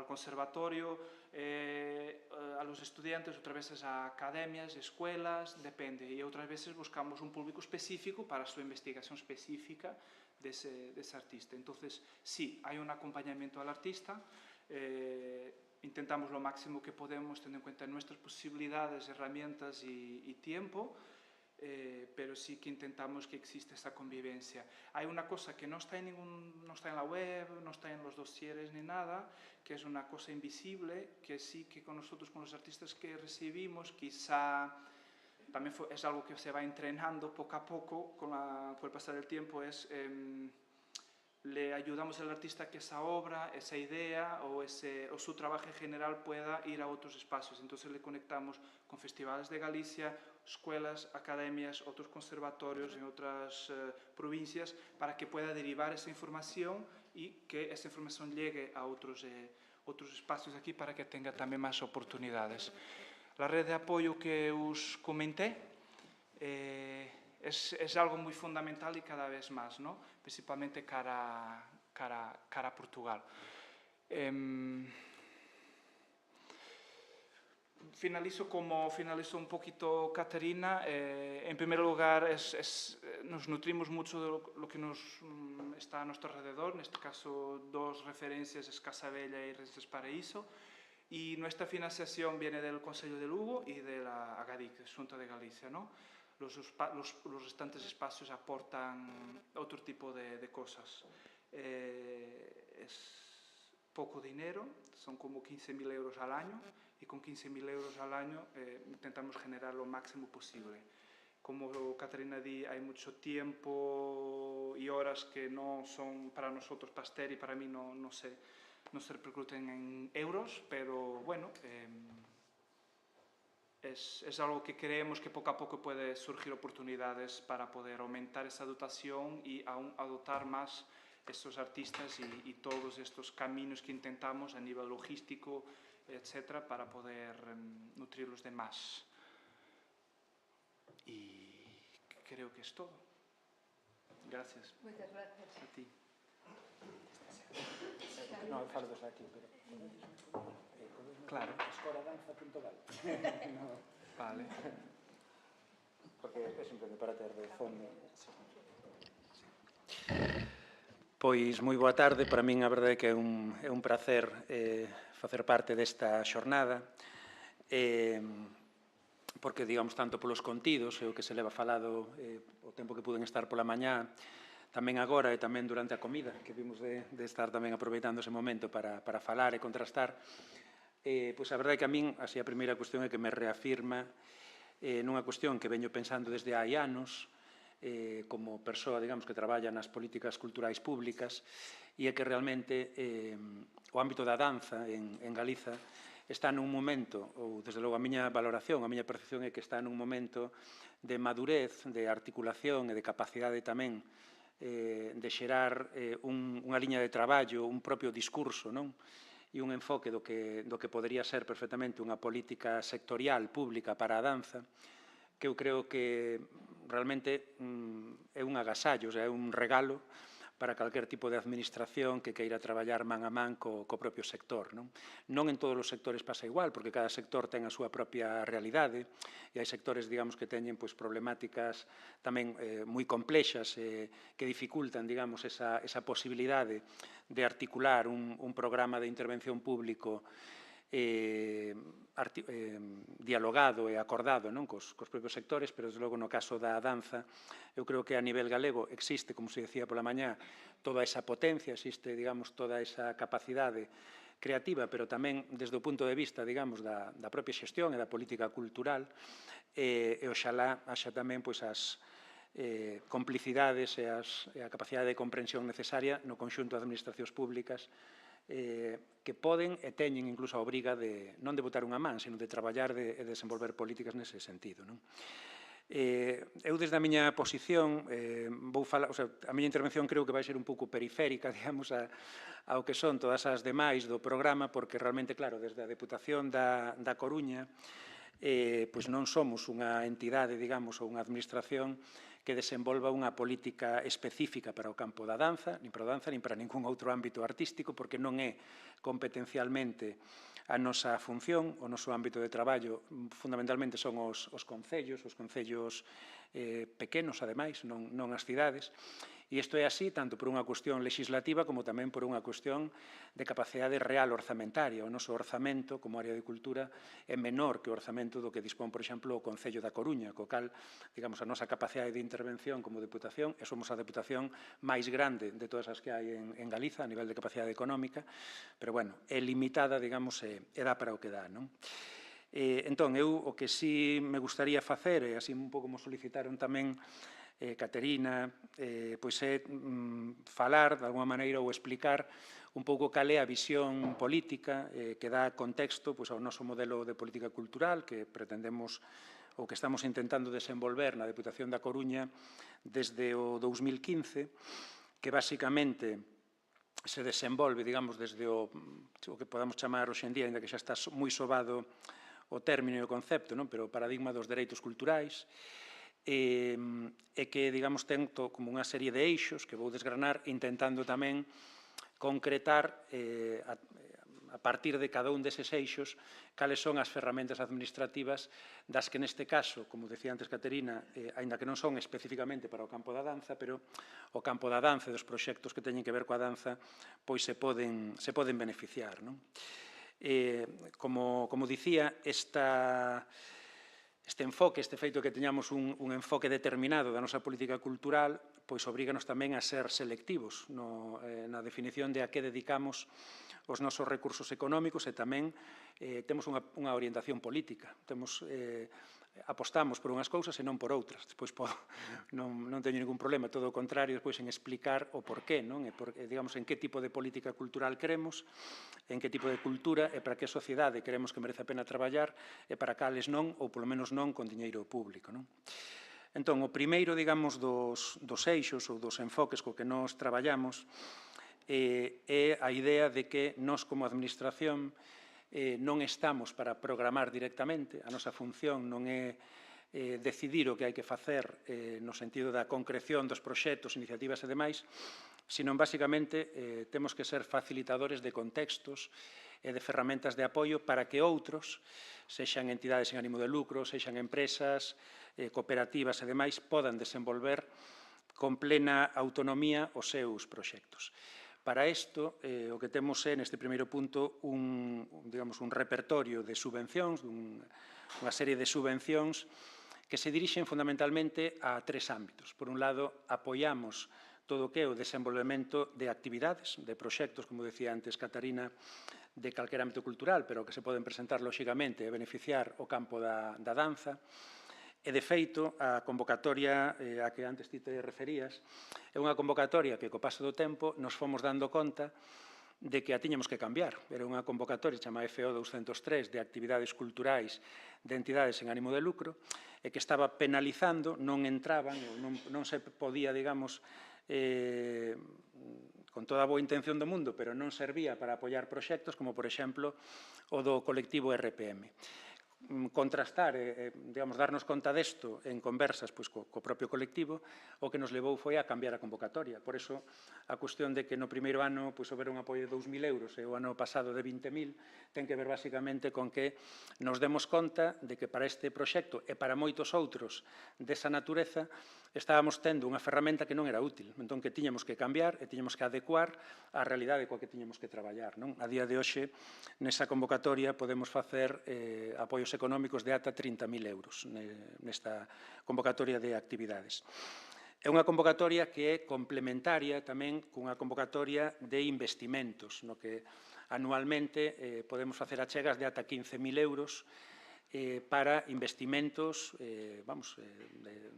conservatorio, a los estudiantes, otras veces a academias, escuelas, depende, y otras veces buscamos un público específico para su investigación específica de ese artista. Entonces, sí, hay un acompañamiento al artista, intentamos lo máximo que podemos, teniendo en cuenta nuestras posibilidades, herramientas y tiempo, pero sí que intentamos que exista esta convivencia. Hay una cosa que no está en la web, no está en los dosieres ni nada, que es una cosa invisible, que sí que con nosotros, con los artistas que recibimos, quizá también es algo que se va entrenando poco a poco con el pasar del tiempo, es le ayudamos al artista a que esa obra, esa idea o su trabajo en general pueda ir a otros espacios. Entonces le conectamos con festivales de Galicia, escuelas, academias, otros conservatorios en otras provincias, para que pueda derivar esa información y que esa información llegue a otros espacios aquí para que tenga también más oportunidades. La red de apoyo que os comenté es algo muy fundamental y cada vez más, ¿no? Principalmente cara a Portugal. Finalizo como finalizó un poquito Caterina. En primer lugar, nos nutrimos mucho de lo que está a nuestro alrededor. En este caso, dos referencias, es Casabella y Residencias Paraíso. Y nuestra financiación viene del Concello de Lugo y de la Agadic, Xunta de Galicia, ¿no? Los restantes espacios aportan otro tipo de cosas. Es poco dinero, son como 15.000 euros al año, y con 15.000 euros al año intentamos generar lo máximo posible. Como Caterina di, hay mucho tiempo y horas que no son para nosotros pastel, y para mí no se repercuten en euros, pero bueno, es algo que creemos que poco a poco puede surgir oportunidades para poder aumentar esa dotación y aún adoptar más estos artistas y todos estos caminos que intentamos a nivel logístico, etcétera, para poder nutrirlos de más. Y creo que es todo. Gracias. Muchas gracias. A ti. No, falo desde aquí, pero... Claro. Escoradanza.gal. Vale. Porque é simplemente para ter de fondo. Pois moi boa tarde, para min a verdade é que é un prazer facer parte desta xornada, porque, digamos, tanto polos contidos, e o que se leva falado o tempo que puden estar pola mañá, tamén agora e tamén durante a comida, que vimos de estar tamén aproveitando ese momento para falar e contrastar, pois a verdade é que a min, así a primeira cuestión é que me reafirma nunha cuestión que veño pensando desde hai anos, como persoa, digamos, que traballa nas políticas culturais públicas, e é que realmente o ámbito da danza en Galiza está nun momento, ou desde logo a miña valoración, a miña percepción é que está nun momento de madurez, de articulación e de capacidade tamén de xerar unha liña de traballo, un propio discurso, non? E un enfoque do que podería ser perfectamente unha política sectorial pública para a danza, que eu creo que realmente é un agasallo, é un regalo para calquer tipo de administración que queira traballar man a man co propio sector. Non en todos os sectores pasa igual, porque cada sector ten a súa propia realidade, e hai sectores, digamos, que teñen problemáticas tamén moi complexas que dificultan, digamos, esa posibilidade de articular un programa de intervención público dialogado e acordado cos propios sectores, pero desde logo no caso da danza, eu creo que a nivel galego existe, como se decía pola mañá, toda esa potencia, existe, digamos, toda esa capacidade creativa, pero tamén desde o punto de vista, digamos, da propia xestión e da política cultural, e oxalá haxa tamén as complicidades e a capacidade de comprensión necesaria no conxunto das administracións públicas que poden e teñen incluso a obriga non de botar unha man, sino de traballar e desenvolver políticas nese sentido. Eu, desde a miña posición, vou falar, a miña intervención creo que vai ser un pouco periférica, digamos, ao que son todas as demais do programa, porque realmente, claro, desde a Deputación da Coruña, pois non somos unha entidade, digamos, ou unha administración que desenvolva unha política específica para o campo da danza, nin para a danza, nin para ningún outro ámbito artístico, porque non é competencialmente a nosa función, o noso ámbito de traballo, fundamentalmente son os concellos pequenos, ademais, non as cidades, e isto é así tanto por unha cuestión legislativa como tamén por unha cuestión de capacidade real orzamentaria. O noso orzamento, como área de cultura, é menor que o orzamento do que dispón, por exemplo, o Concello da Coruña, co cal, digamos, a nosa capacidade de intervención como Deputación, e somos a Deputación máis grande de todas as que hai en Galiza a nivel de capacidade económica, pero, bueno, é limitada, digamos, e dá para o que dá, non? Entón, eu o que sí me gustaría facer, e así un pouco como solicitaron tamén Caterina, pois é falar, de alguma maneira, ou explicar un pouco cal é a visión política que dá contexto ao noso modelo de política cultural que pretendemos ou que estamos intentando desenvolver na Deputación da Coruña desde o 2015, que basicamente se desenvolve, digamos, desde o que podamos chamar hoxe en día, ainda que xa está moi sobado o término e o concepto, pero o paradigma dos dereitos culturais, e que, digamos, ten como unha serie de eixos que vou desgranar intentando tamén concretar a partir de cada un deses eixos cales son as ferramentas administrativas das que neste caso, como decía antes Caterina, aínda que non son especificamente para o campo da danza, pero o campo da danza e dos proxectos que teñen que ver coa danza pois se poden beneficiar. Como dicía, este enfoque, este feito que teñamos un enfoque determinado da nosa política cultural, pois obríganos tamén a ser selectivos na definición de a que dedicamos os nosos recursos económicos e tamén temos unha orientación política. Apostamos por unhas cousas e non por outras. Despois non teño ningún problema, todo o contrario, despois en explicar o porqué, digamos, en que tipo de política cultural queremos, en que tipo de cultura e para que sociedade queremos que merece a pena traballar e para cales non, ou polo menos non con diñeiro público. Entón, o primeiro, digamos, dos eixos ou dos enfoques co que nos traballamos é a idea de que nós como administración non estamos para programar directamente, a nosa función non é decidir o que hai que facer no sentido da concreción dos proxectos, iniciativas e demais, sino basicamente temos que ser facilitadores de contextos e de ferramentas de apoio para que outros, sexan entidades sen ánimo de lucro, sexan empresas, cooperativas e demais, podan desenvolver con plena autonomía os seus proxectos. Para isto, o que temos é, neste primeiro punto, un repertorio de subvencións, unha serie de subvencións que se dirixen fundamentalmente a tres ámbitos. Por un lado, apoiamos todo o que é o desenvolvemento de actividades, de proxectos, como decía antes Catarina, de calquer ámbito cultural, pero que se poden presentar, lóxicamente, e beneficiar o campo da danza. E, de feito, a convocatoria a que antes ti te referías é unha convocatoria que, co paso do tempo, nos fomos dando conta de que a tiñamos que cambiar. Era unha convocatoria chamada FO 203 de actividades culturais de entidades sen ánimo de lucro e que estaba penalizando, non entraban, non se podía, digamos, con toda a boa intención do mundo, pero non servía para apoiar proxectos como, por exemplo, o do colectivo RPM. contrastar, digamos, darnos conta desto en conversas co propio colectivo, o que nos levou foi a cambiar a convocatoria. Por iso, a cuestión de que no primeiro ano houbera un apoio de 2.000 euros e o ano pasado de 20.000 ten que ver basicamente con que nos demos conta de que para este proxecto e para moitos outros desa natureza estábamos tendo unha ferramenta que non era útil, entón que tiñamos que cambiar e tiñamos que adecuar á realidade coa que tiñamos que traballar. A día de hoxe, nesa convocatoria, podemos facer apoios económicos de ata 30.000 euros nesta convocatoria de actividades. É unha convocatoria que é complementaria tamén cunha convocatoria de investimentos, no que anualmente podemos facer achegas de ata 15.000 euros para investimentos,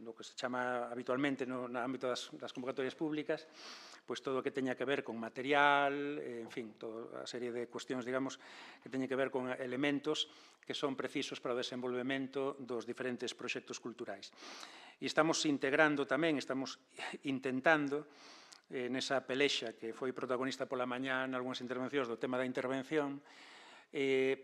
no que se chama habitualmente no ámbito das convocatorias públicas, pois todo o que teña que ver con material, en fin, toda a serie de cuestións, digamos, que teñen que ver con elementos que son precisos para o desenvolvemento dos diferentes proxectos culturais. E estamos integrando tamén, estamos intentando, nesa pelexa que foi protagonista pola mañá en algunhas intervencións do tema da intervención,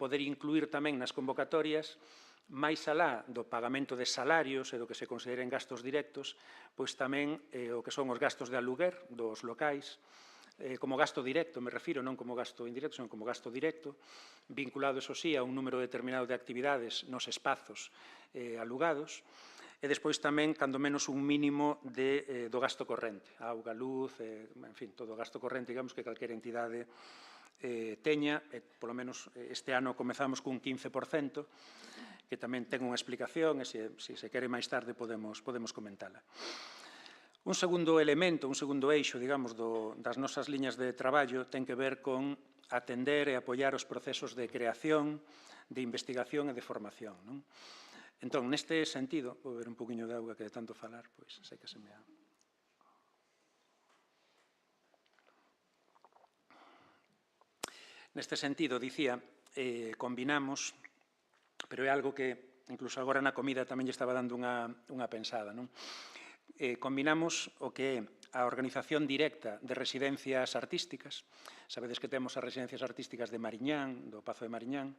poder incluir tamén nas convocatorias, máis alá do pagamento de salarios e do que se consideren gastos directos, pois tamén o que son os gastos de aluguer dos locais, como gasto directo, me refiro, non como gasto indirecto, senón como gasto directo, vinculado, eso sí, a un número determinado de actividades nos espazos alugados, e despois tamén, cando menos, un mínimo do gasto corrente, auga, luz, en fin, todo o gasto corrente, digamos, que calquera entidade teña, polo menos este ano comezamos cun 15%, que tamén ten unha explicación e se se quere máis tarde podemos comentala. Un segundo elemento, un segundo eixo, digamos, das nosas liñas de traballo ten que ver con atender e apoiar os procesos de creación, de investigación e de formación. Entón, neste sentido, vou ver un poquinho de auga que de tanto falar, pois sei que se me ha... Neste sentido, dicía, combinamos, pero é algo que incluso agora na comida tamén lle estaba dando unha pensada, non? Combinamos o que é a organización directa de residencias artísticas. Sabedes que temos as residencias artísticas de Mariñán, do Pazo de Mariñán,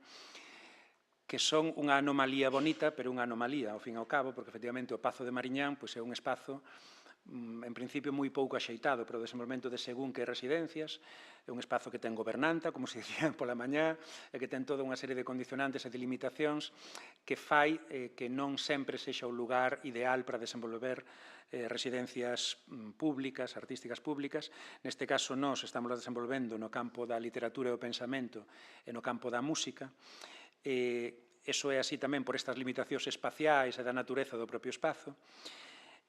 que son unha anomalía bonita, pero unha anomalía, ao fin e ao cabo, porque efectivamente o Pazo de Mariñán é un espazo en principio moi pouco axeitado para o desenvolvemento de según que residencias, é un espazo que ten gobernanta, como se dicía pola mañá, e que ten toda unha serie de condicionantes e de limitacións que fai que non sempre sexa o lugar ideal para desenvolver residencias públicas, artísticas públicas. Neste caso, nós estamos desenvolvendo no campo da literatura e o pensamento e no campo da música. Iso é así tamén por estas limitacións espaciais e da natureza do propio espazo.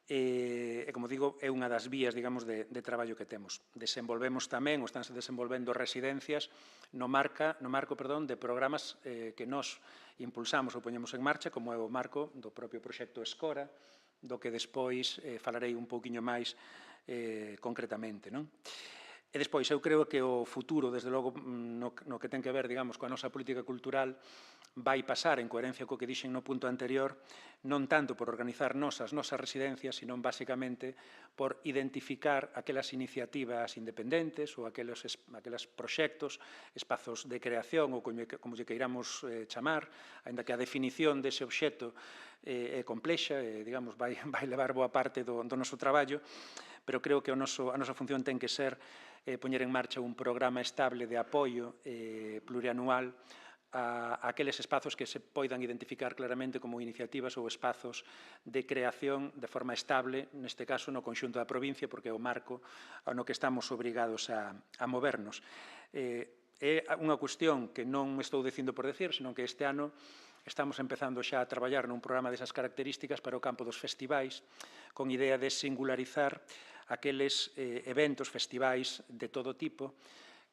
E, como digo, é unha das vías, digamos, de traballo que temos. Desenvolvemos tamén, ou estánse desenvolvendo residencias no marco de programas que nós impulsamos ou poñemos en marcha, como é o marco do propio proxecto Escora, do que despois falarei un pouquiño máis concretamente, non? E despois, eu creo que o futuro, desde logo, no que ten que ver, digamos, coa nosa política cultural, vai pasar, en coherencia co que dixen no punto anterior, non tanto por organizar as nosas residencias, sino basicamente por identificar aquelas iniciativas independentes ou aqueles proxectos, espazos de creación ou como lle queiramos chamar, aínda que a definición dese obxecto é complexa, digamos, vai levar boa parte do noso traballo, pero creo que a nosa función ten que ser poñer en marcha un programa estable de apoio plurianual a aqueles espazos que se poidan identificar claramente como iniciativas ou espazos de creación de forma estable, neste caso no conxunto da provincia, porque é o marco no que estamos obrigados a movernos. É unha cuestión que non estou dicindo por decir, senón que este ano estamos empezando xa a traballar nun programa desas características para o campo dos festivais, con idea de singularizar aqueles eventos, festivais de todo tipo,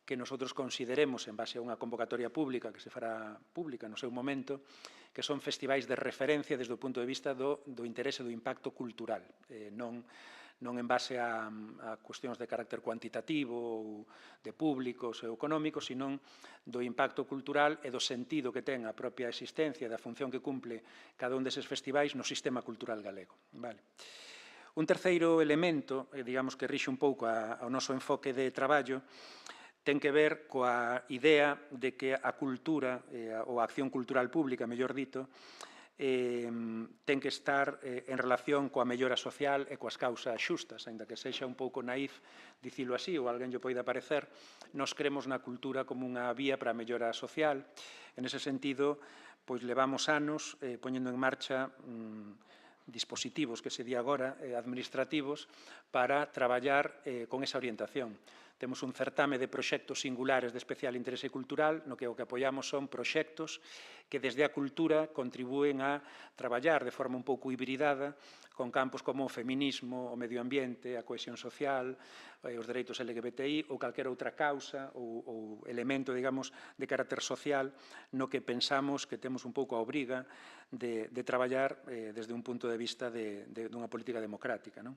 que nosotros consideremos, en base a unha convocatoria pública, que se fará pública no seu momento, que son festivais de referencia desde o punto de vista do interese do impacto cultural, non en base a cuestións de carácter cuantitativo ou de públicos ou económicos, sino do impacto cultural e do sentido que ten a propia existencia, da función que cumple cada un deses festivais no sistema cultural galego. Un terceiro elemento, digamos que rixe un pouco ao noso enfoque de traballo, ten que ver coa idea de que a cultura, ou a acción cultural pública, mellor dito, ten que estar en relación coa mellora social e coas causas xustas, aínda que sexa un pouco naif dicilo así, ou alguén lle poida parecer, nos cremos na cultura como unha vía para a mellora social. En ese sentido, pois levamos anos poñendo en marcha dispositivos que se di agora, administrativos, para traballar con esa orientación. Temos un certame de proxectos singulares de especial interese cultural, no que o que apoiamos son proxectos que desde a cultura contribúen a traballar de forma un pouco hibridada con campos como o feminismo, o medio ambiente, a cohesión social, os dereitos LGBTI ou calquera outra causa ou elemento, digamos, de carácter social no que pensamos que temos un pouco a obriga de traballar desde un punto de vista dunha política democrática, non?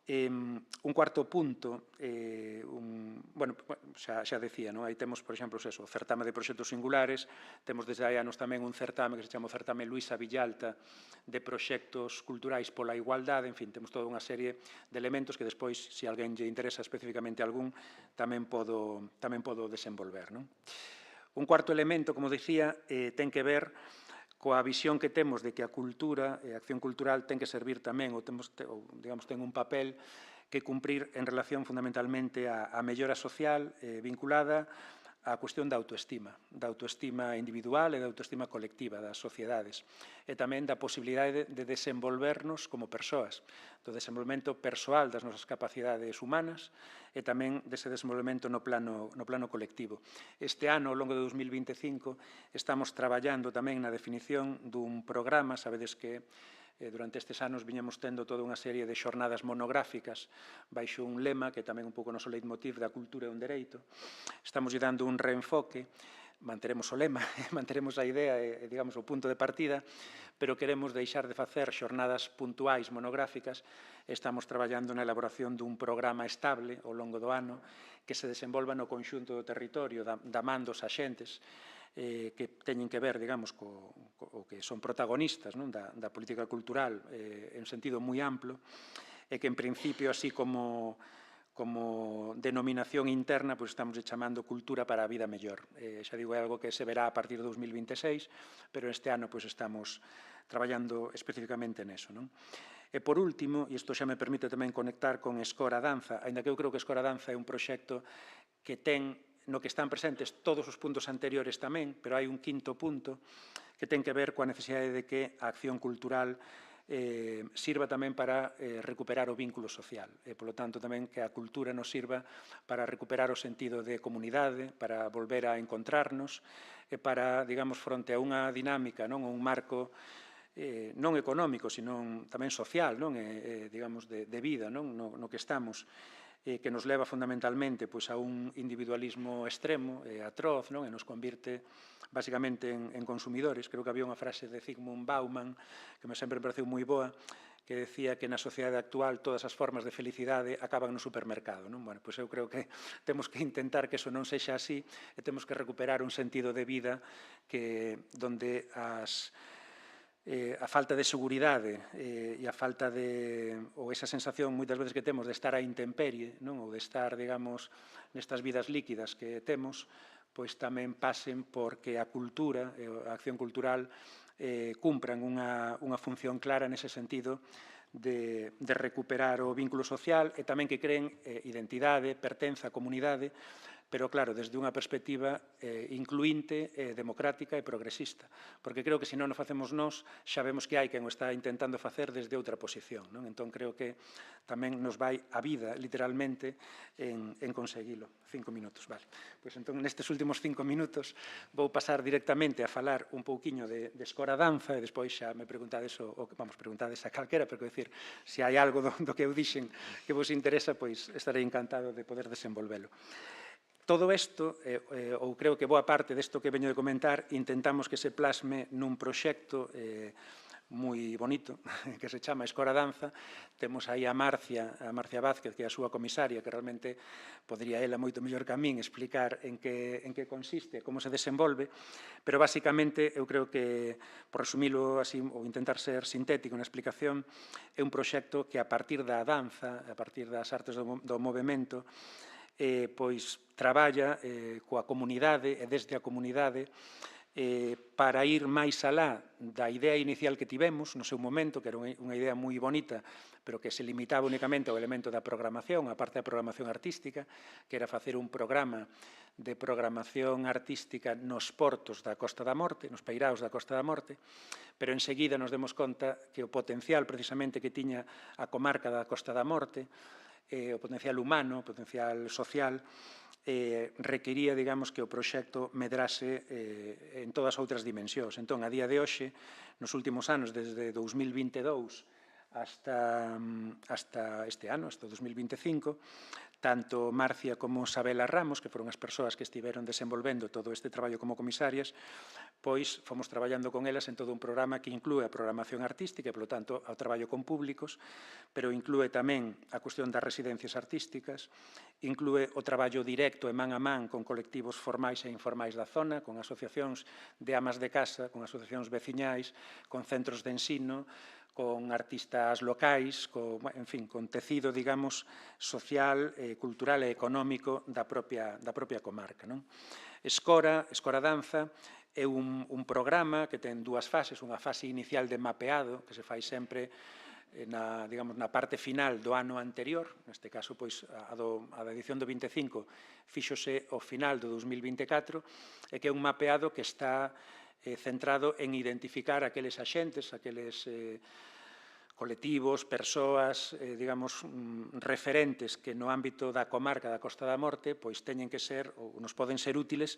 Un cuarto punto, bueno, xa decía, non? Aí temos, por exemplo, o certame de proxectos singulares, temos desde hai anos tamén un certame que se chama o certame Luisa Villalta de proxectos culturais pola igualdade, en fin, temos toda unha serie de elementos que despois, se alguén lle interesa especificamente algún, tamén podo desenvolver, non? Un cuarto elemento, como dicía, ten que ver coa visión que temos de que a cultura e a acción cultural ten que servir tamén, ou digamos, ten un papel que cumprir en relación fundamentalmente á mellora social vinculada á cuestión da autoestima individual e da autoestima colectiva das sociedades, e tamén da posibilidade de desenvolvernos como persoas, do desenvolvemento persoal das nosas capacidades humanas e tamén dese desenvolvemento no plano colectivo. Este ano, ao longo de 2025, estamos traballando tamén na definición dun programa, sabedes que durante estes anos viñamos tendo toda unha serie de xornadas monográficas baixo un lema que tamén un pouco noso leitmotiv da cultura é un dereito. Estamos lle dando un reenfoque, manteremos o lema, manteremos a idea e, digamos, o punto de partida, pero queremos deixar de facer xornadas puntuais monográficas. Estamos traballando na elaboración dun programa estable ao longo do ano que se desenvolva no conxunto do territorio, da man dos axentes, que teñen que ver, digamos, co que son protagonistas da política cultural en sentido moi amplo, e que en principio, así como denominación interna, pois estamos chamando cultura para a vida mellor. Xa digo, é algo que se verá a partir de 2026, pero este ano pois estamos traballando especificamente neso, non? E por último, e isto xa me permite tamén conectar con Escora Danza, aínda que eu creo que Escora Danza é un proxecto que ten no que están presentes todos os puntos anteriores tamén, pero hai un quinto punto que ten que ver coa necesidade de que a acción cultural sirva tamén para recuperar o vínculo social. E, polo tanto, tamén que a cultura nos sirva para recuperar o sentido de comunidade, para volver a encontrarnos, e para, digamos, fronte a unha dinámica, non, un marco non económico, sino tamén social, non, digamos, de vida, non, no que estamos, que nos leva fundamentalmente pois, a un individualismo extremo, atroz, non? E nos convirte basicamente en consumidores. Creo que había unha frase de Zygmunt Bauman que me sempre pareceu moi boa, que decía que na sociedade actual todas as formas de felicidade acaban no supermercado, non? Bueno, pois eu creo que temos que intentar que eso non sexa así e temos que recuperar un sentido de vida que donde a falta de seguridade e a falta ou esa sensación moitas veces que temos de estar a intemperie, non? Ou de estar, digamos, nestas vidas líquidas que temos, pois tamén pasen porque a cultura, a acción cultural, cumpran unha función clara nese sentido de recuperar o vínculo social e tamén que creen identidade, pertenza, comunidade, pero claro, desde unha perspectiva incluinte, democrática e progresista. Porque creo que se non o facemos nós, xa vemos que hai quen o está intentando facer desde outra posición, non? Entón, creo que tamén nos vai a vida, literalmente, en conseguilo. 5 minutos, vale. Pois entón, nestes últimos 5 minutos, vou pasar directamente a falar un pouquiño de Escora Danza e despois xa me preguntades, preguntades a calquera, pero, decir, se hai algo do que eu dixen que vos interesa, pois estarei encantado de poder desenvolvelo. Todo isto, ou creo que boa parte desto que veño de comentar, intentamos que se plasme nun proxecto moi bonito, que se chama Escora Danza. Temos aí a Marcia Vázquez, que é a súa comisaria, que realmente podría ela moito mellor que a min explicar en que consiste, como se desenvolve, pero basicamente eu creo que, por resumilo así, ou intentar ser sintético na explicación, é un proxecto que a partir da danza, a partir das artes do movemento, pois traballa coa comunidade e desde a comunidade para ir máis alá da idea inicial que tivemos no seu momento, que era unha idea moi bonita, pero que se limitaba únicamente ao elemento da programación, a parte da programación artística, que era facer un programa de programación artística nos portos da Costa da Morte, nos peiraos da Costa da Morte, pero enseguida nos demos conta que o potencial precisamente que tiña a comarca da Costa da Morte, o potencial humano, o potencial social, requería, digamos, que o proxecto medrase en todas as outras dimensións. Entón, a día de hoxe, nos últimos anos, desde 2022 hasta este ano, hasta 2025, tanto Marcia como Sabela Ramos, que foron as persoas que estiveron desenvolvendo todo este traballo como comisarias, pois fomos traballando con elas en todo un programa que inclúe a programación artística e, polo tanto, ao traballo con públicos, pero inclúe tamén a cuestión das residencias artísticas, inclúe o traballo directo e man a man con colectivos formais e informais da zona, con asociacións de amas de casa, con asociacións veciñais, con centros de ensino, con artistas locais, en fin, con tecido, digamos, social, cultural e económico da propia comarca. Escora Danza, é un programa que ten dúas fases, unha fase inicial de mapeado, que se fai sempre na parte final do ano anterior, neste caso, pois, a da edición do 25 fíxose ao final do 2024, e que é un mapeado que está centrado en identificar aqueles axentes, aqueles colectivos, persoas, digamos, referentes que no ámbito da comarca da Costa da Morte pois teñen que ser, ou nos poden ser útiles,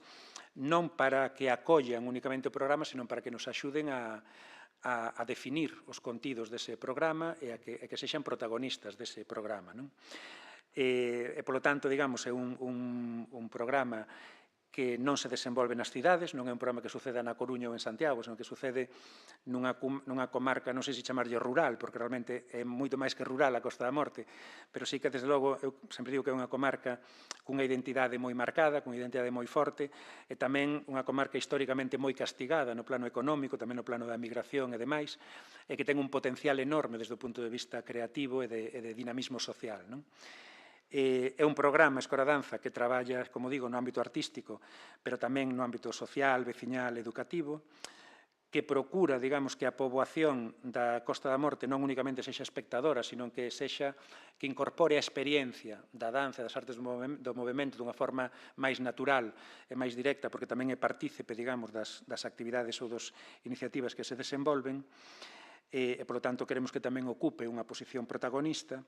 non para que acollan únicamente o programa, senón para que nos axuden a definir os contidos dese programa e a que sexan protagonistas dese programa. E, polo tanto, digamos, é un programa que non se desenvolve nas cidades, non é un programa que suceda na Coruña ou en Santiago, senón que sucede nunha comarca, non sei se chamarlle rural, porque realmente é moito máis que rural a Costa da Morte, pero sí que, desde logo, eu sempre digo que é unha comarca cunha identidade moi marcada, cunha identidade moi forte, e tamén unha comarca históricamente moi castigada no plano económico, tamén no plano da migración e demais, e que ten un potencial enorme desde o punto de vista creativo e de dinamismo social. É un programa, Escora Danza, que traballa, como digo, no ámbito artístico, pero tamén no ámbito social, veciñal, educativo, que procura, digamos, que a poboación da Costa da Morte non únicamente sexa espectadora, sino que incorpore a experiencia da danza e das artes do movimento dunha forma máis natural e máis directa, porque tamén é partícipe, digamos, das actividades ou das iniciativas que se desenvolven, e, polo tanto, queremos que tamén ocupe unha posición protagonista.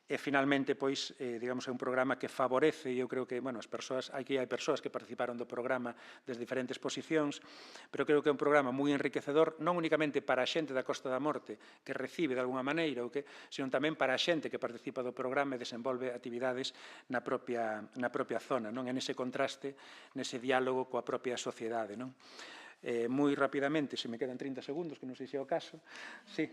E, finalmente, pois, digamos, é un programa que favorece, e eu creo que, bueno, hai persoas que participaron do programa desde diferentes posicións, pero creo que é un programa moi enriquecedor, non únicamente para a xente da Costa da Morte, que recibe de alguna maneira, sino tamén para a xente que participa do programa e desenvolve actividades na propia zona, en ese contraste, nese diálogo coa propia sociedade. Moi rapidamente, se me quedan 30 segundos, que non sei se é o caso. Sí.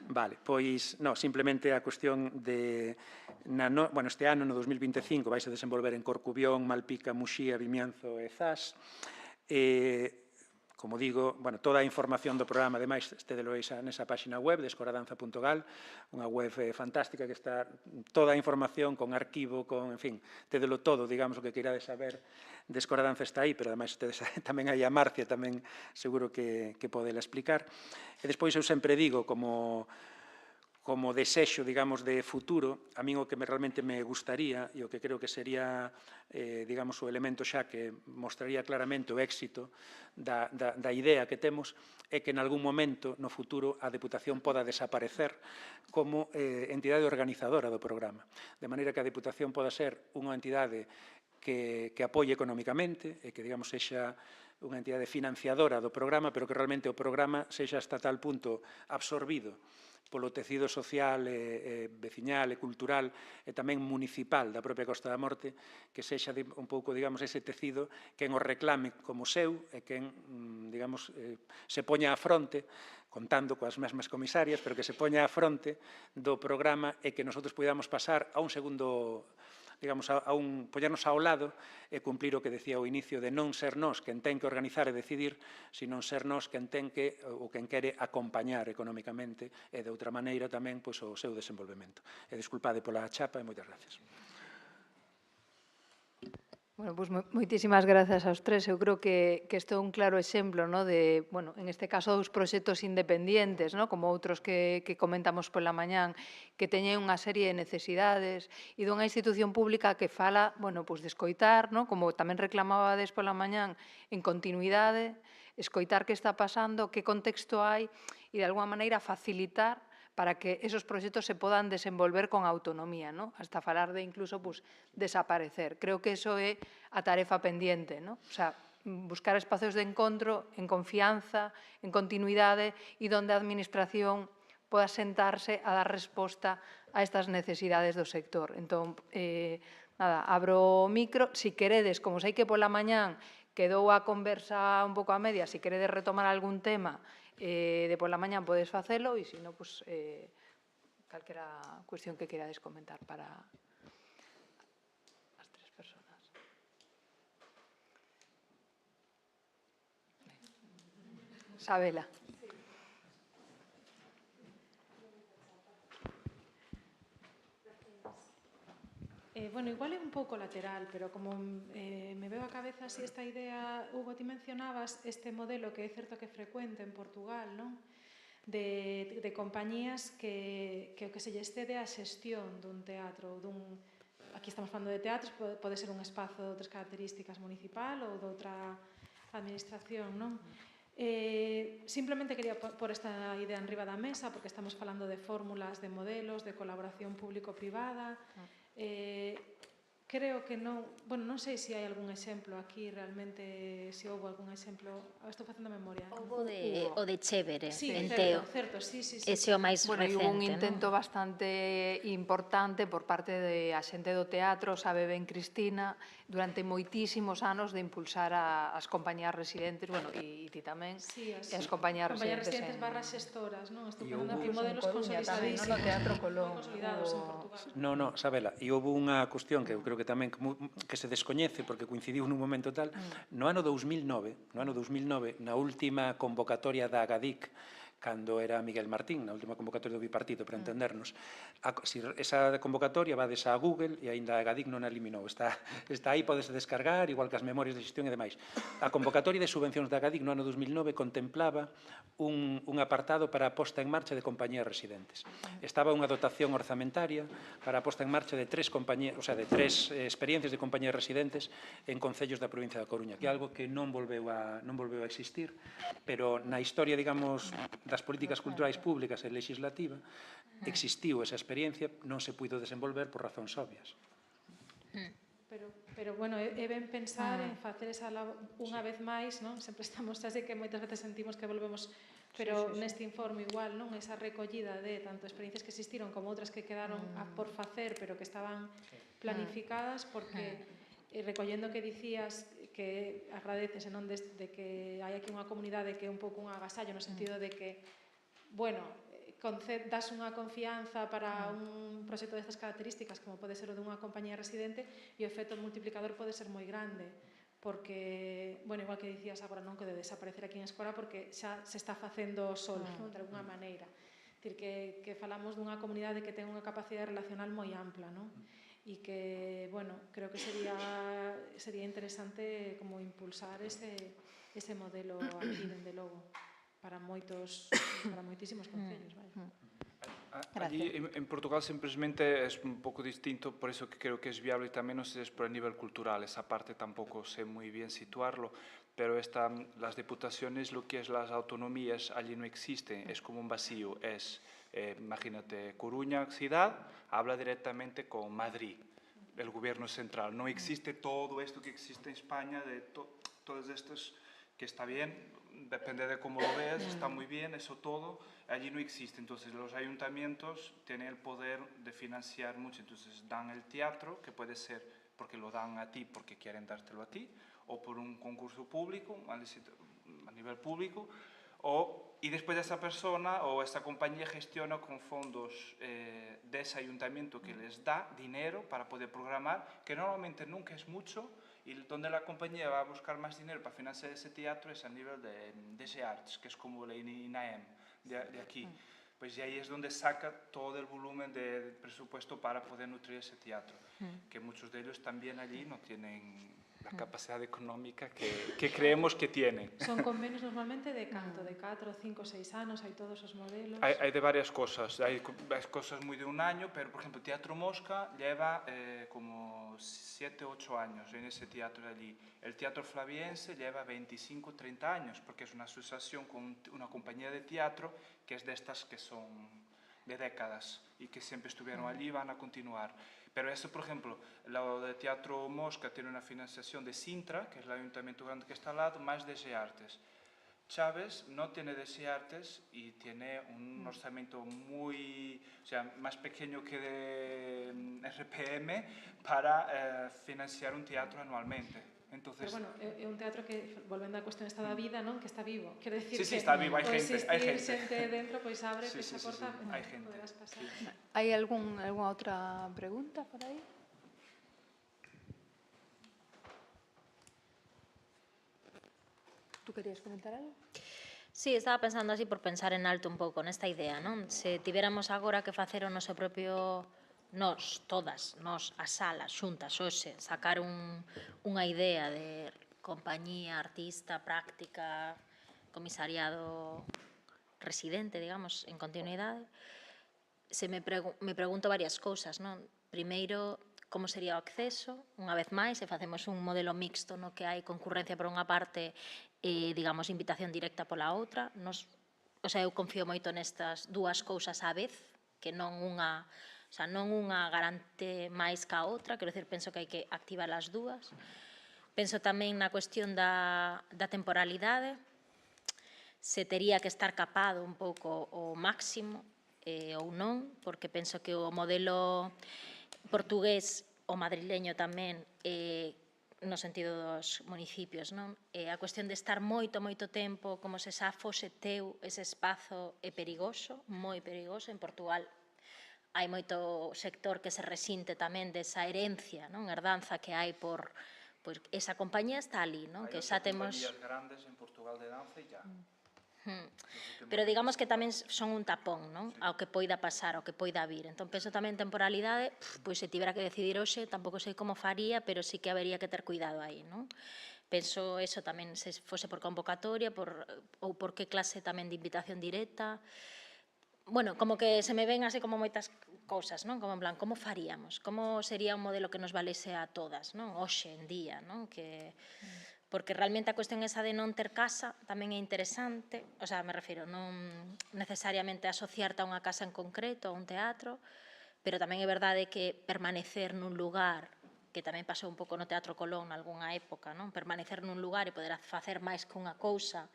Vale, pois, simplemente a cuestión de, este ano, no 2025, vais a desenvolver en Corcubión, Malpica, Muxía, Vimianzo e Zas. Como digo, toda a información do programa, ademais, estédelo nesa páxina web de escoradanza.gal, unha web fantástica que está toda a información con arquivo, en fin, tédelo todo, digamos, o que queirades saber de Escora Danza está aí, pero ademais tamén hai a Marcia, tamén seguro que podela explicar. E despois eu sempre digo, como desexo, digamos, de futuro, a min o que realmente me gustaría e o que creo que sería, digamos, o elemento xa que mostraría claramente o éxito da idea que temos é que en algún momento no futuro a Deputación poda desaparecer como entidade organizadora do programa. De maneira que a Deputación poda ser unha entidade que apoie económicamente e que, digamos, sexa unha entidade financiadora do programa, pero que realmente o programa sexa hasta tal punto absorbido polo tecido social, veciñal e cultural e tamén municipal da propia Costa da Morte, que sexa un pouco, digamos, ese tecido quen o reclame como seu e quen, digamos, se poña á fronte, contando coas mesmas comisarias, pero que se poña á fronte do programa e que nosotros podamos pasar a un segundo digamos, poñernos ao lado e cumplir o que decía ao inicio de non ser nós quen ten que organizar e decidir, sino ser nós quen ten que ou quen quere acompañar económicamente e de outra maneira tamén pois, o seu desenvolvemento. E desculpade pola chapa e moitas gracias. Bueno, pues moitísimas grazas aos tres. Eu creo que isto é un claro exemplo, ¿no? De, bueno, en este caso, dos proxectos independientes, ¿no? Como outros que comentamos pola mañán, que teñen unha serie de necesidades e dunha institución pública que fala, bueno, pues de escoitar, ¿no? Como tamén reclamabades pola mañán, en continuidade, escoitar que está pasando, que contexto hai e, de alguma maneira, facilitar para que esos proxectos se podan desenvolver con autonomía, ¿no? Hasta falar de incluso pues, desaparecer. Creo que eso é a tarefa pendiente, ¿no? O sea, buscar espacios de encontro en confianza, en continuidade e donde a Administración poda sentarse a dar resposta a estas necesidades do sector. Entón, nada, abro o micro. Si queredes, como sei que pola mañán quedou a conversa un pouco a media, si queredes retomar algún tema de pola mañán podes facelo e, se non, pues, calquera cuestión que querades comentar para as tres personas. Sabela. Bueno, igual é un pouco lateral, pero como me veo a cabeza así esta idea, Hugo, ti mencionabas este modelo que é certo que é frecuente en Portugal, non? De compañías que o que se lle excede a xestión dun teatro, aquí estamos falando de teatros, pode ser un espazo de outras características municipal ou de outra administración, non? Simplemente quería pôr esta idea enriba da mesa porque estamos falando de fórmulas, de modelos, de colaboración público-privada. Creo que non, bueno, non sei se hai algún exemplo aquí realmente, se houve algún exemplo, estou facendo memoria. Houve o de Chévere, sí, en certo, Teo. Certo, sí. Ese é o máis Bueno, recente, hubo un intento bastante importante por parte de a xente do teatro, sabe ben Cristina, durante moitísimos anos de impulsar as compañías residentes, bueno, e ti tamén, Sí, e as compañías residentes barra xestoras, non? Estou E falando aquí houve- modelos no consolisadísimos, Teatro Colón. moi consolidados en Portugal. No, Sabela, e houve unha cuestión que eu creo que tamén que se descoñece porque coincidiu nun momento tal, no ano 2009, na última convocatoria da Agadic, cando era Miguel Martín, na última convocatoria do bipartito, para entendernos, esa convocatoria vades a Google e aínda a Agadic non a eliminou, está aí, podese descargar, igual que as memorias de xestión e demais. A convocatoria de subvencións da Agadic no ano 2009 contemplaba un apartado para a posta en marcha de compañías residentes. Estaba unha dotación orzamentaria para a posta en marcha de tres experiencias de compañías residentes en concellos da provincia da Coruña, que é algo que non volveu a existir, pero na historia, digamos, das políticas culturais públicas e legislativa existiu esa experiencia, non se puido desenvolver por razóns obvias. Pero bueno, é ben pensar en facer esa unha vez máis, non? Sempre estamos así que moitas veces sentimos que volvemos, pero neste informe igual, non? Esa recollida de tanto experiencias que existiron como outras que quedaron por facer, pero que estaban planificadas, porque recollendo que dicías que agradeces, non? De que hai aquí unha comunidade que é un pouco un agasallo no sentido de que, bueno, das unha confianza para un proxecto destas características como pode ser o dunha compañía residente e o efecto multiplicador pode ser moi grande porque, bueno, igual que dicías agora non que de desaparecer aquí en Escora porque xa se está facendo solo, non? De alguna maneira. Dicir que falamos dunha comunidade que ten unha capacidade relacional moi ampla, non? E que, bueno, creo que sería interesante como impulsar ese modelo aquí, dende logo, para moitísimos concellos, vaya. Allí en Portugal simplemente es un poco distinto, por eso que creo que es viable también, no sé si es por el nivel cultural, esa parte tampoco sé muy bien situarlo, pero las diputaciones, lo que es las autonomías, allí no existen, es como un vacío, imagínate, Coruña, ciudad, habla directamente con Madrid, el gobierno central, no existe todo esto que existe en España, de todos estos, que está bien, depende de cómo lo veas, está muy bien, eso todo, allí no existe. Entonces los ayuntamientos tienen el poder de financiar mucho, entonces dan el teatro, que puede ser porque lo dan a ti, porque quieren dártelo a ti, o por un concurso público, a nivel público, o y después esa persona o esa compañía gestiona con fondos de ese ayuntamiento que les da dinero para poder programar, que normalmente nunca es mucho, y donde la compañía va a buscar más dinero para financiar ese teatro es a nivel de DG Arts, que es como la INAEM de aquí. Pues y ahí es donde saca todo el volumen de presupuesto para poder nutrir ese teatro, que muchos de ellos también allí no tienen la capacidad económica que creemos que tienen. Son convenios normalmente de canto, de 4, 5, 6 anos, hai todos os modelos. Hay de varias cosas, hay cosas muy de un año, pero por ejemplo Teatro Mosca lleva como 7, 8 años en ese teatro de allí. El Teatro Flaviense lleva 25, 30 años, porque es una asociación con una compañía de teatro que es de estas que son de décadas y que siempre estuvieron allí y van a continuar. Pero eso, por ejemplo, lo de Teatro Mosca tiene una financiación de Sintra, que es el ayuntamiento grande que está al lado, más DG Artes. Chávez no tiene DG Artes y tiene un orçamento muy, o sea, más pequeño que de RPM para financiar un teatro anualmente. Entonces, pero bueno, é un teatro que, volvendo á cuestión esta da vida, non? Que está vivo. Quero decir sí, que está vivo, hai ao gente, existir xente dentro, pois abre esa porta, hai gente. poderás pasar. Hai algunha outra pregunta por aí? ¿Tú querías comentar algo? Sí, estaba pensando así por pensar en alto un pouco nesta idea, non? Se tivéramos agora que facer o noso propio nós, todas, nós, a sala, xuntas, hoxe, sacar unha idea de compañía, artista, práctica, comisariado residente, digamos, en continuidade, me pregunto varias cousas, non? Primeiro, como sería o acceso, unha vez máis, se facemos un modelo mixto no que hai concurrencia por unha parte e, digamos, invitación directa pola outra. O sea, eu confío moito nestas dúas cousas á vez, que non unha garante máis ca outra, quero dicir, penso que hai que activar as dúas. Penso tamén na cuestión da temporalidade, se tería que estar capado un pouco o máximo ou non, porque penso que o modelo portugués, o madrileño tamén, no sentido dos municipios, non? A cuestión de estar moito, moito tempo, como se xa fose teu ese espazo, é perigoso, moi perigoso. En Portugal hai moito sector que se resinte tamén desa herencia, non? Herdanza que hai por esa compañía está ali, non? Que xa temos compañías grandes en Portugal de danza e ya. Pero digamos que tamén son un tapón, non? Ao que poida pasar, ao que poida vir. Entón, penso tamén en temporalidade, pois se tivera que decidir hoxe, tampouco sei como faría, pero sí que habería que ter cuidado aí, non? Penso eso tamén, se fose por convocatoria, ou por que clase tamén de invitación directa. Bueno, como que se me ven así como moitas cousas, non? Como en plan, como faríamos? Como sería un modelo que nos valese a todas, non? Hoxe en día, non? Porque realmente a cuestión esa de non ter casa tamén é interesante, o sea, me refiro, non necesariamente asociarte a unha casa en concreto, a un teatro, pero tamén é verdade que permanecer nun lugar, que tamén pasou un pouco no Teatro Colón nalgúnha época, non? Permanecer nun lugar e poder facer máis que unha cousa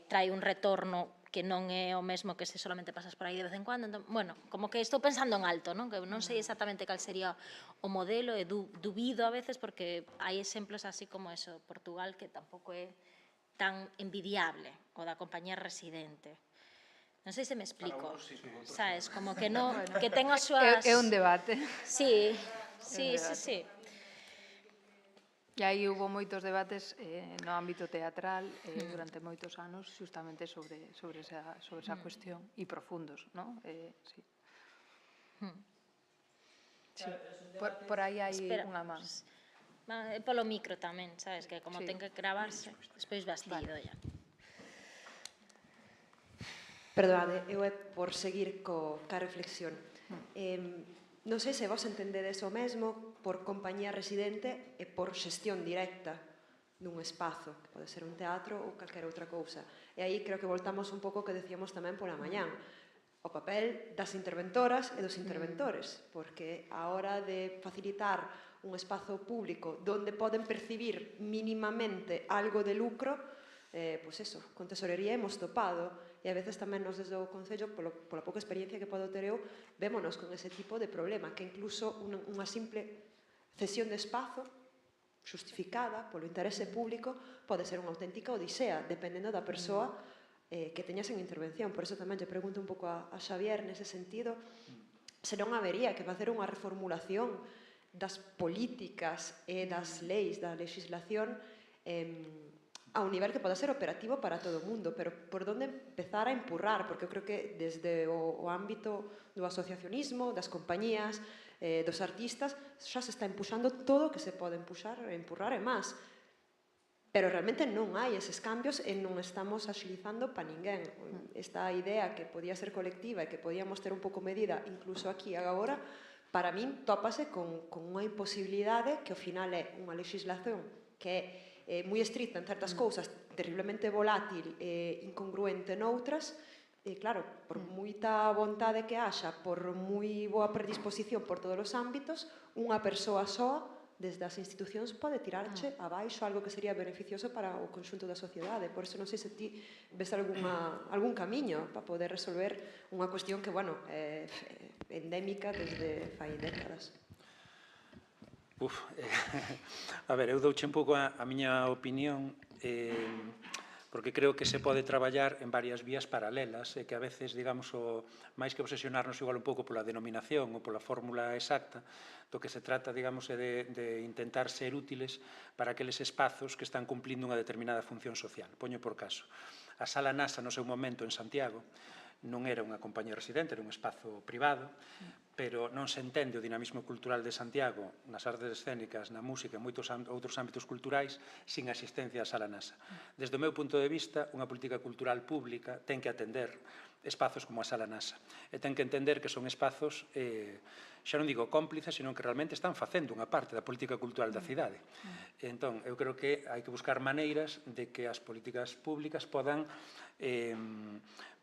trae un retorno que non é o mesmo que se solamente pasas por aí de vez en cuando. Entón, bueno, como que estou pensando en alto, non? Que non sei exactamente cal sería o modelo e dubido a veces porque hai exemplos así como eso, Portugal, que tampouco é tan envidiable o da compañía residente. Non sei se me explico. Sabes, como que non, que ten as súas... É un debate. Sí. E aí hubo moitos debates no ámbito teatral durante moitos anos justamente sobre esa cuestión e profundos, non? Sí. Por aí hai unha man. É polo micro tamén, sabes, que como ten que gravarse, despois bastido ya. Perdóade, eu é por seguir ca reflexión. Non sei se vos entendedes o mesmo por compañía residente e por xestión directa dun espazo, que pode ser un teatro ou calquera outra cousa. E aí creo que voltamos un pouco que decíamos tamén pola mañán, o papel das interventoras e dos interventores, porque a hora de facilitar un espazo público donde poden percibir mínimamente algo de lucro, pois eso, con tesorería hemos topado, e a veces tamén nos desde o Concello, pola pouca experiencia que podo ter eu, vémonos con ese tipo de problema, que incluso unha simple cesión de espazo xustificada polo interese público pode ser unha auténtica odisea, dependendo da persoa que teñasen intervención. Por eso tamén lle pregunto un pouco a Xavier nese sentido, se non habería que facer unha reformulación das políticas e das leis, da legislación, a un nivel que poda ser operativo para todo o mundo, pero por onde empezar a empurrar, porque eu creo que desde o ámbito do asociacionismo, das compañías, dos artistas, xa se está empuxando todo o que se pode empuxar e empurrar e máis. Pero realmente non hai eses cambios e non estamos axilizando para ninguén. Esta idea que podía ser colectiva e que podíamos ter un pouco medida, incluso aquí agora, para min tópase con unha imposibilidade que ao final é unha legislación que é moi estricta en certas cousas, terriblemente volátil e incongruente noutras, e claro, por moita vontade que haxa, por moi boa predisposición por todos os ámbitos, unha persoa soa desde as institucións pode tirarche abaixo algo que sería beneficioso para o conxunto da sociedade. Por eso non sei se ti ves algún camiño para poder resolver unha cuestión que, bueno, é endémica desde fai décadas. A ver, eu douche un pouco a miña opinión, porque creo que se pode traballar en varias vías paralelas e que a veces, digamos, máis que obsesionarnos igual un pouco pola denominación ou pola fórmula exacta, do que se trata, digamos, é de intentar ser útiles para aqueles espazos que están cumplindo unha determinada función social. Poño por caso, a Sala NASA no seu momento en Santiago non era unha compañía residente, era un espazo privado, pero non se entende o dinamismo cultural de Santiago nas artes escénicas, na música e moitos outros ámbitos culturais sin a existencia da Sala NASA. Desde o meu punto de vista, unha política cultural pública ten que atender espazos como a Sala NASA e ten que entender que son espazos, xa non digo cómplices, sino que realmente están facendo unha parte da política cultural da cidade. Entón, eu creo que hai que buscar maneiras de que as políticas públicas podan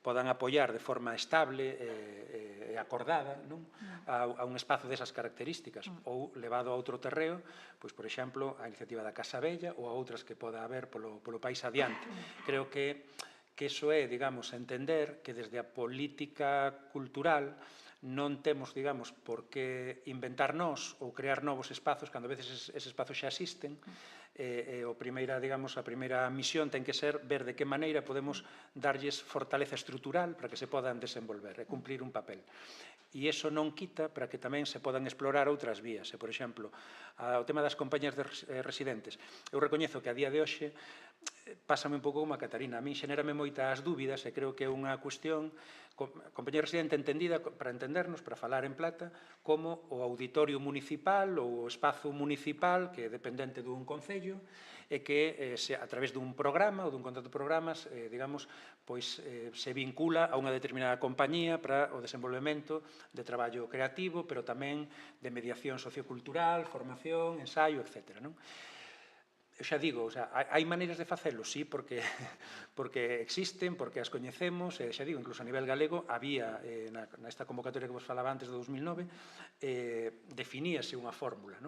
apoiar de forma estable e acordada a un espazo desas características ou levado a outro terreo, pois, por exemplo, a iniciativa da Casa Bella ou a outras que poda haber polo país adiante. Creo que iso é, digamos, entender que desde a política cultural non temos, digamos, por que inventar nós ou crear novos espazos cando a veces eses espazos xa existen. A primeira misión ten que ser ver de que maneira podemos darlles fortaleza estrutural para que se podan desenvolver e cumplir un papel. E iso non quita para que tamén se podan explorar outras vías. Por exemplo, o tema das compañías residentes. Eu recoñezo que a día de hoxe pásame un pouco como a Catarina. A min xenérame moitas dúbidas e creo que é unha cuestión, compañía residente entendida, para entendernos, para falar en plata, como o auditorio municipal ou o espazo municipal que é dependente dun concello e que a través dun programa ou dun contrato de programas, digamos, pois se vincula a unha determinada compañía para o desenvolvemento de traballo creativo, pero tamén de mediación sociocultural, formación, ensaio, etc. Eu xa digo, hai maneiras de facelo, sí, porque existen, porque as coñecemos, e xa digo, incluso a nivel galego, había, nesta convocatoria que vos falaba antes do 2009, definíase unha fórmula,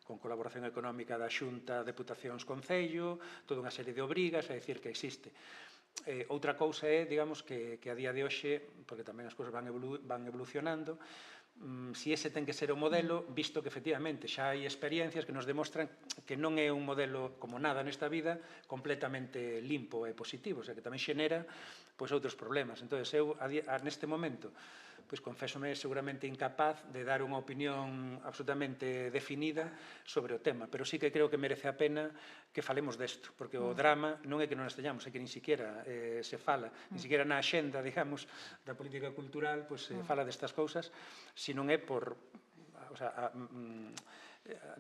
con colaboración económica da Xunta, Deputacións, Concello, toda unha serie de obrigas, é dicir, que existe. Outra cousa é, digamos, que a día de hoxe, porque tamén as cousas van evolucionando, si ese ten que ser o modelo, visto que efectivamente xa hai experiencias que nos demostran que non é un modelo, como nada nesta vida, completamente limpo e positivo, o sea, que tamén xenera outros problemas. Entón, eu, neste momento, confésome seguramente incapaz de dar unha opinión absolutamente definida sobre o tema, pero sí que creo que merece a pena que falemos desto, porque o drama non é que non esteñamos, é que nin siquiera se fala, nin siquiera na axenda, digamos, da política cultural, fala destas cousas, se non é por,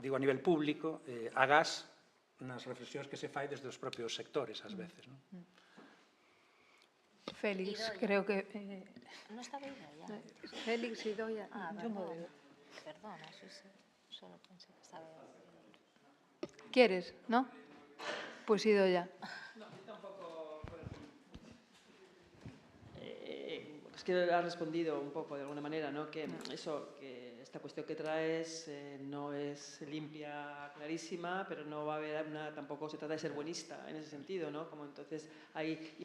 digo, a nivel público, agás nas reflexións que se fai desde os propios sectores, ás veces, non? Félix, creo que... ¿No estaba Idoia? Félix, Idoia... Perdona, solo pensé que estaba... ¿Quieres? ¿No? Pues Idoia. No, tampoco... Es que has respondido un poco de alguna manera, ¿no? Que eso, que esta cuestión que traes no es limpia, clarísima, pero no va a haber tampoco se trata de ser buenista en ese sentido, ¿no? Como entonces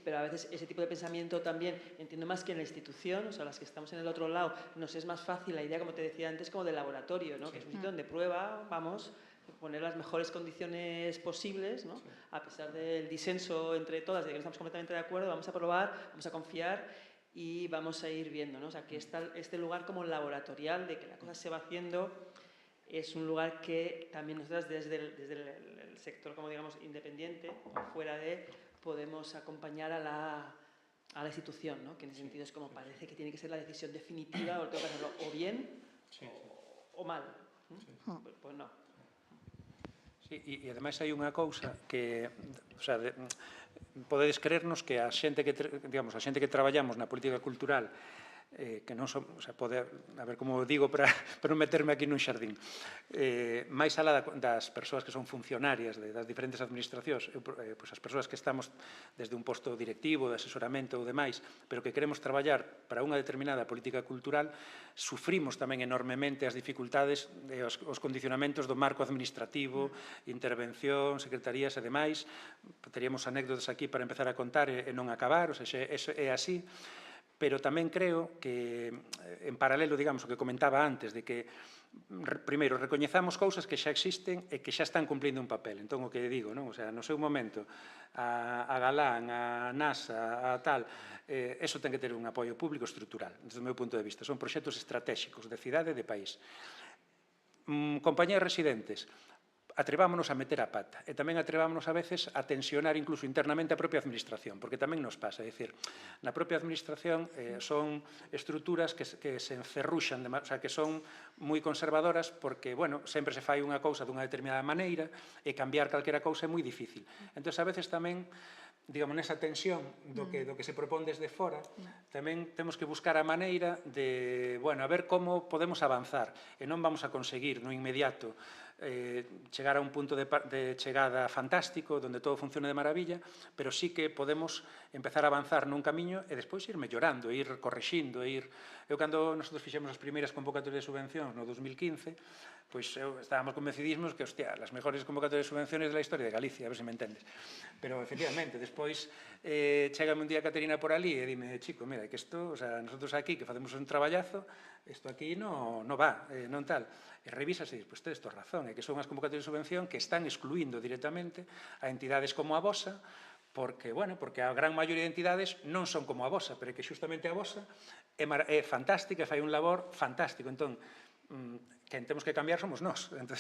pero a veces ese tipo de pensamiento también entiendo más que en la institución, o sea, las que estamos en el otro lado, nos es más fácil la idea, como te decía antes, como de laboratorio, ¿no? Que es un sitio donde prueba, vamos, poner las mejores condiciones posibles, ¿no? A pesar del disenso entre todas, de que no estamos completamente de acuerdo, vamos a probar, vamos a confiar y vamos a ir viendo, ¿no? O sea, que este lugar como laboratorial de que la cosa se va haciendo es un lugar que también nosotras desde el sector, como digamos, independiente, fuera de, podemos acompañar a la institución, ¿no? Que en ese sentido es como parece que tiene que ser la decisión definitiva o tengo que hacerlo o bien o mal. Pues no. Sí, e ademais hai unha cousa que, o sea, podedes creernos que a xente que, digamos, a xente que traballamos na política cultural que non son, o sea, poder, a ver como digo para non meterme aquí nun xardín, máis alá das persoas que son funcionarias das diferentes administracións, pois as persoas que estamos desde un posto directivo, de asesoramento ou demais, pero que queremos traballar para unha determinada política cultural, sufrimos tamén enormemente as dificultades e os condicionamentos do marco administrativo, intervención, secretarías e demais. Teríamos anécdotas aquí para empezar a contar e non acabar, o sea, é así. Pero tamén creo que, en paralelo, digamos, o que comentaba antes, de que, primeiro, recoñezamos cousas que xa existen e que xa están cumplindo un papel. Entón, o que digo, non? O sea, no seu momento, a Galán, a NASA, a tal, eso ten que ter un apoio público estrutural, desde o meu punto de vista. Son proxectos estratégicos de cidade e de país. Compañías residentes, atrevámonos a meter a pata e tamén atrevámonos a veces a tensionar incluso internamente a propia administración, porque tamén nos pasa, é dicir, na propia administración son estruturas que se encerruxan, o sea, que son moi conservadoras porque, bueno, sempre se fai unha cousa dunha determinada maneira e cambiar calquera cousa é moi difícil. Entón, a veces tamén, digamos, nesa tensión do que se propón desde fora, tamén temos que buscar a maneira de, bueno, a ver como podemos avanzar e non vamos a conseguir no inmediato chegar a un punto de chegada fantástico, donde todo funcione de maravilla, pero sí que podemos empezar a avanzar nun camiño e despois ir mellorando, ir correxindo, ir... Eu, cando nosotros fixemos as primeiras convocatorias de subvencións no 2015, pois estábamos convencidísimos que, hostia, as mejores convocatorias de subvenciones de la historia de Galicia, a ver se me entendes. Pero, efectivamente, despois chégame un día Caterina por ali e dime, chico, mira, que isto, o sea, nosotros aquí que facemos un traballazo, isto aquí non va, non tal. E revisas e dices, pois tedes toda razón, é que son as convocatorias de subvención que están excluindo directamente a entidades como a vosa, porque, bueno, porque a gran maioría de entidades non son como a vosa, pero é que xustamente a vosa é fantástica, fai un labor fantástico. Entón, quen temos que cambiar somos nós, entón,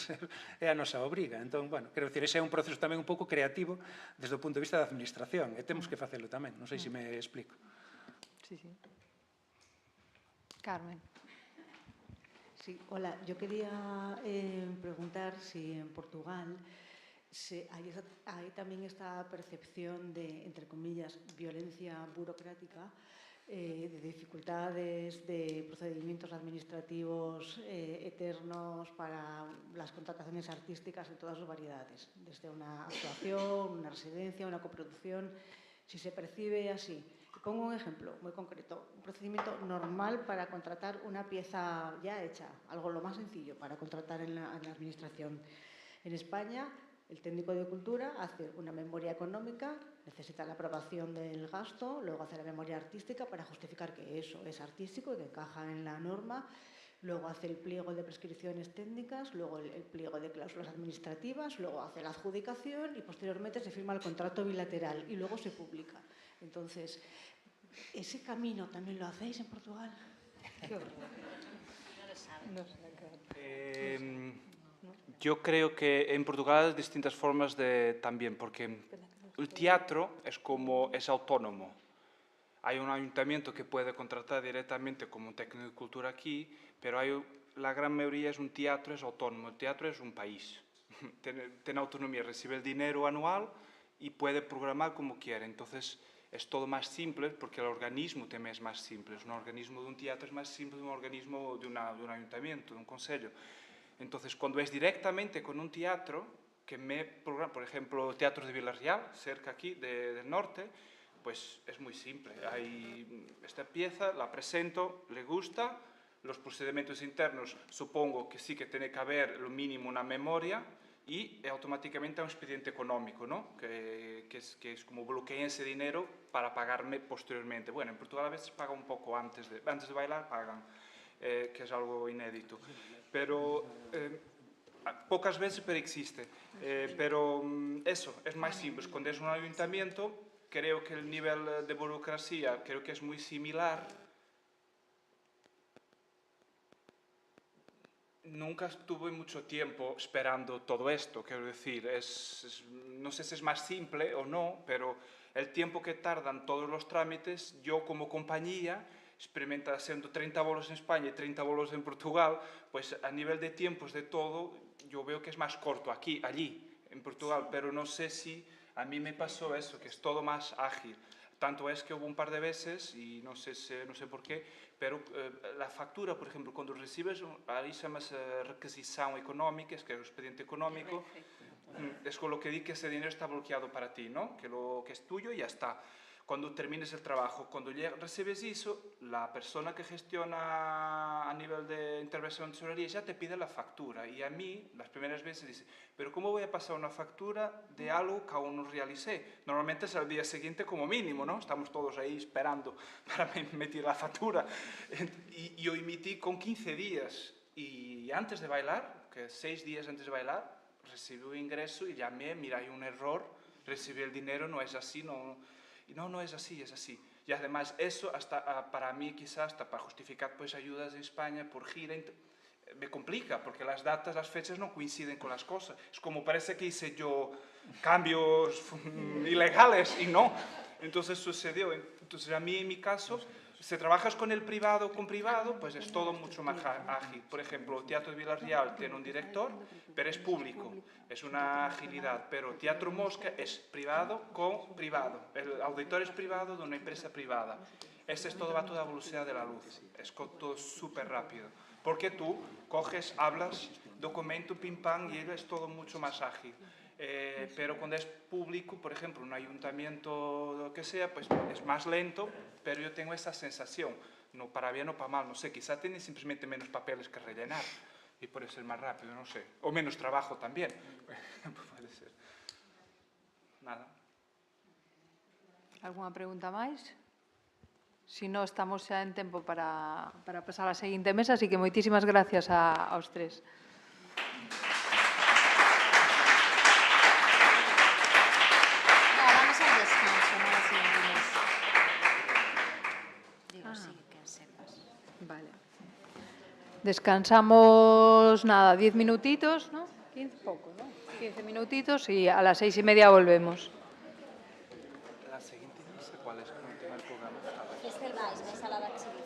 é a nosa obriga. Entón, bueno, quero dicir, ese é un proceso tamén un pouco creativo desde o punto de vista da administración, e temos que facelo tamén, non sei se me explico. Sí, sí. Carmen. Sí, hola, yo quería preguntar si en Portugal hay también esta percepción de, entre comillas, violencia burocrática, de dificultades, de procedimientos administrativos eternos para las contrataciones artísticas de todas sus variedades, desde una actuación, una residencia, una coproducción, si se percibe así. Pongo un ejemplo muy concreto, un procedimiento normal para contratar una pieza ya hecha, algo lo más sencillo para contratar en la administración. En España, el técnico de cultura hace una memoria económica, necesita la aprobación del gasto, luego hace la memoria artística para justificar que eso es artístico y que encaja en la norma, luego hace el pliego de prescripciones técnicas, luego el pliego de cláusulas administrativas, luego hace la adjudicación y posteriormente se firma el contrato bilateral y luego se publica. Entonces, ¿ese camino también lo hacéis en Portugal? Qué horror. Yo creo que en Portugal hay distintas formas de también, porque el teatro es autónomo. Hay un ayuntamiento que puede contratar directamente como un técnico de cultura aquí, pero la gran mayoría es un teatro, es autónomo. El teatro es un país. Tiene autonomía, recibe el dinero anual y puede programar como quiere. Entonces, es todo más simple porque el organismo también es más simple. Un organismo de un teatro es más simple que un organismo de un ayuntamiento, de un concello. Entonces, cuando es directamente con un teatro, que me programa, por ejemplo, Teatros de Villarreal, cerca aquí del norte, pues es muy simple. Hay esta pieza, la presento, le gusta, los procedimientos internos supongo que sí que tiene que haber lo mínimo una memoria, y automáticamente hay un expediente económico, ¿no? que es como bloquear ese dinero para pagarme posteriormente. Bueno, en Portugal a veces pagan un poco antes de bailar, pagan, que es algo inédito. Pero Pocas veces, pero existe. Pero eso, es más simple. Cuando es un ayuntamiento, creo que el nivel de burocracia creo que es muy similar. Nunca estuve mucho tiempo esperando todo esto, quiero decir, no sé si es más simple o no, pero el tiempo que tardan todos los trámites, yo como compañía, experimenta haciendo 30 bolos en España y 30 bolos en Portugal, pues a nivel de tiempos de todo, yo veo que es más corto allí, en Portugal, pero no sé si a mí me pasó eso, que es todo más ágil. Tanto es que hubo un par de veces, y no sé por qué, pero la factura, por ejemplo, cuando recibes, ahí se llama requisición económica, es que es el expediente económico, es con lo que di que ese dinero está bloqueado para ti, ¿no? Que lo que es tuyo y ya está. Cuando termines el trabajo, cuando recibes eso, la persona que gestiona a nivel de intervención de tesorería ya te pide la factura. Y a mí, las primeras veces, dice, pero ¿cómo voy a pasar una factura de algo que aún no realicé? Normalmente es al día siguiente como mínimo, ¿no? Estamos todos ahí esperando para emitir la factura. Y yo emití con 15 días. Y antes de bailar, que 6 días antes de bailar, recibí un ingreso y llamé, mira, hay un error, recibí el dinero, no es así, no... Y no es así, es así. Y además eso, hasta para mí quizás, hasta para justificar pues ayudas en España por gira, me complica, porque las datas, las fechas no coinciden con las cosas. Es como parece que hice yo cambios ilegales y no. Entonces sucedió. Entonces a mí en mi caso, si trabajas con el privado, con privado, pues es todo mucho más ágil. Por ejemplo, Teatro de Vila-Real tiene un director, pero es público. Es una agilidad, pero Teatro Mosca es privado con privado. El auditor es privado de una empresa privada. Este es todo, va a toda velocidad de la luz. Es todo súper rápido. Porque tú coges, hablas, documento, pim pam, y es todo mucho más ágil. Pero cuando es público, por ejemplo, un ayuntamiento, lo que sea, pues es más lento, pero yo tengo esa sensación, no para bien o para mal, no sé, quizá tiene simplemente menos papeles que rellenar y por eso es más rápido, no sé, o menos trabajo también, puede ser. Nada. Alguna pregunta máis? Si non, estamos xa en tempo para pasar á seguinte mesa, así que moitísimas gracias aos tres. Vamos al descanso, no a la siguiente mesa. Digo, sí, que sepas. Vale. Descansamos, nada, 10 minutitos, ¿no? 15 poco, ¿no? 15 minutitos y a las 6:30 volvemos. La siguiente misa, ¿cuál es? Que no tengo el programa. Este el vais, vais a la de exhibición.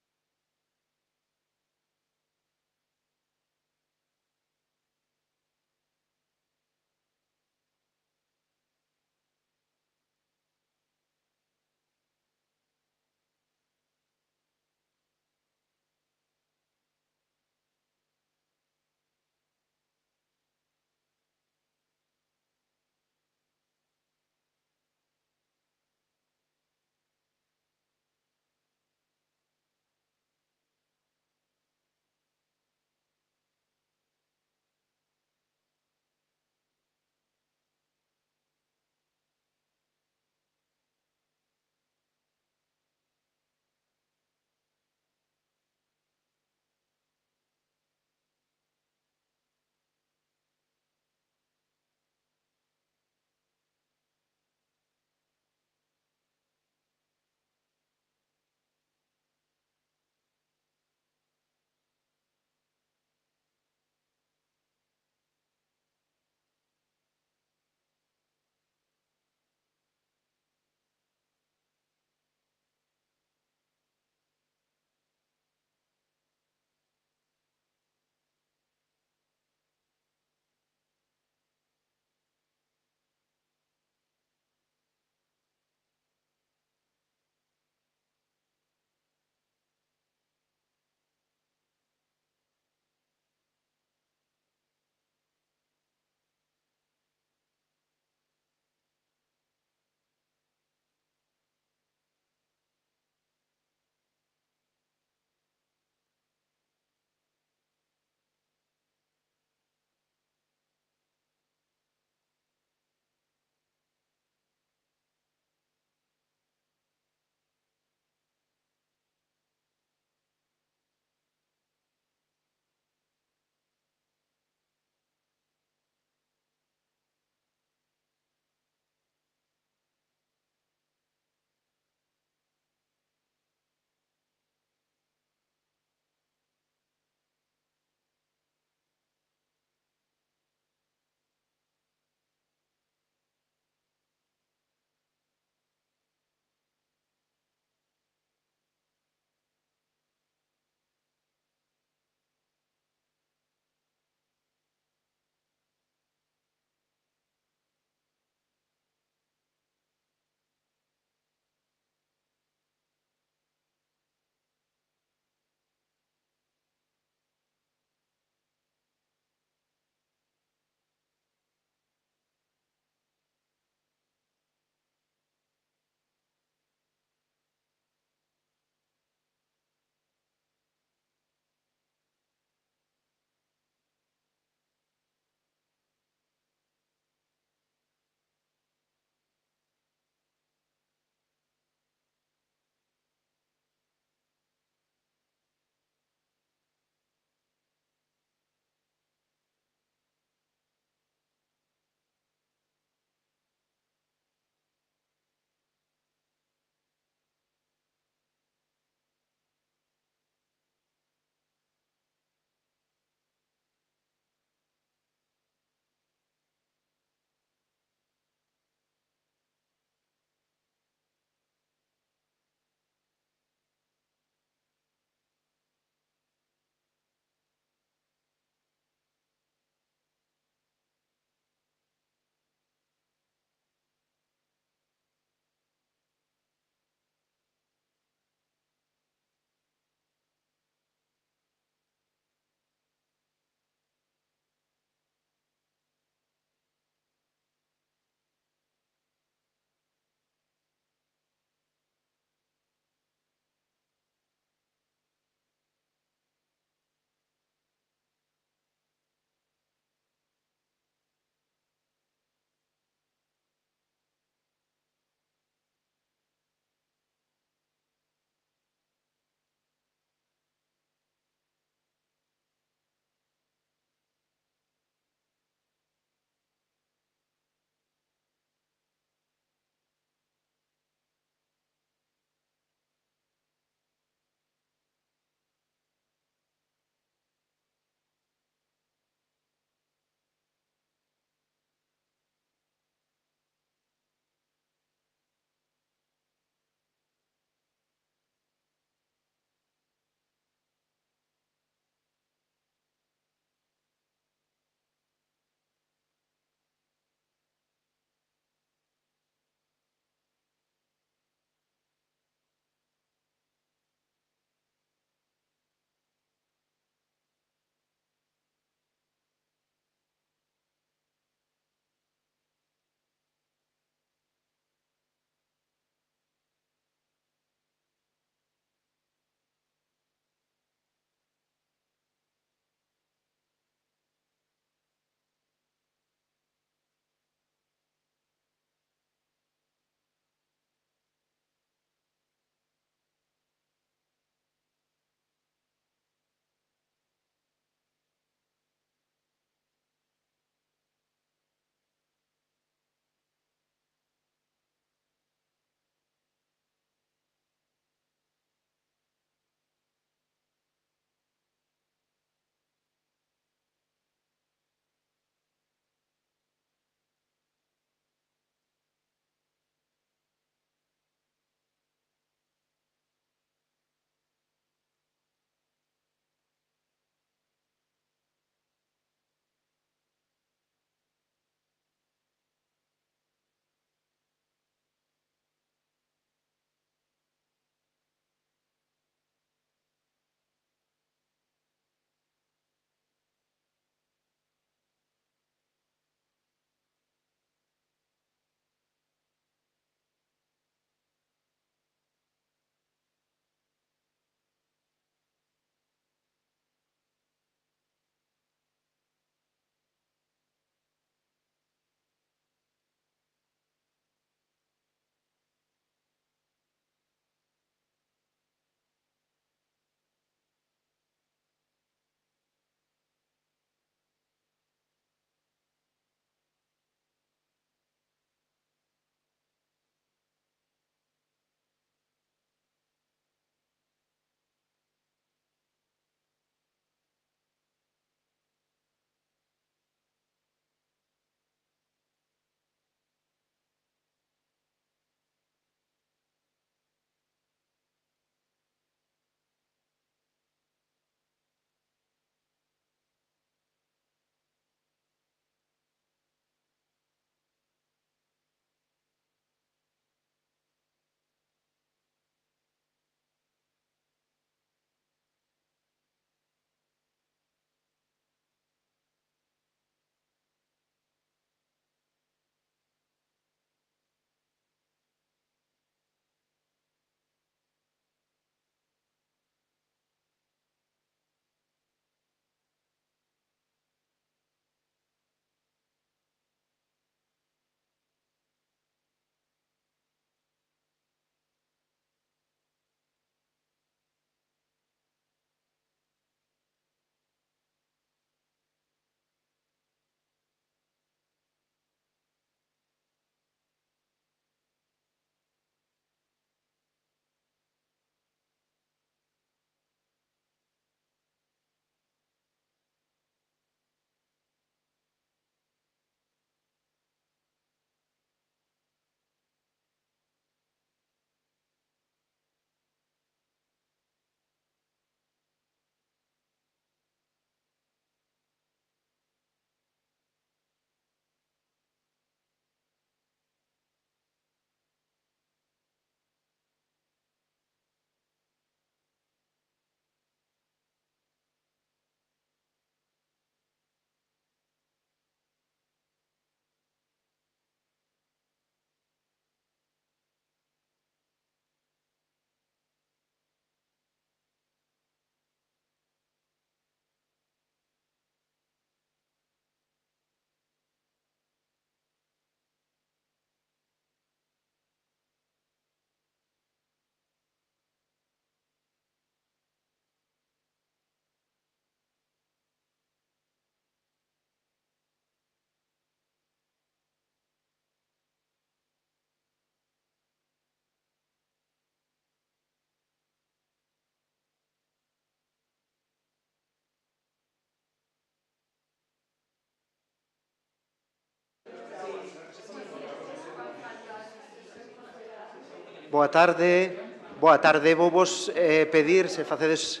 Boa tarde. Vou vos pedir, se facedes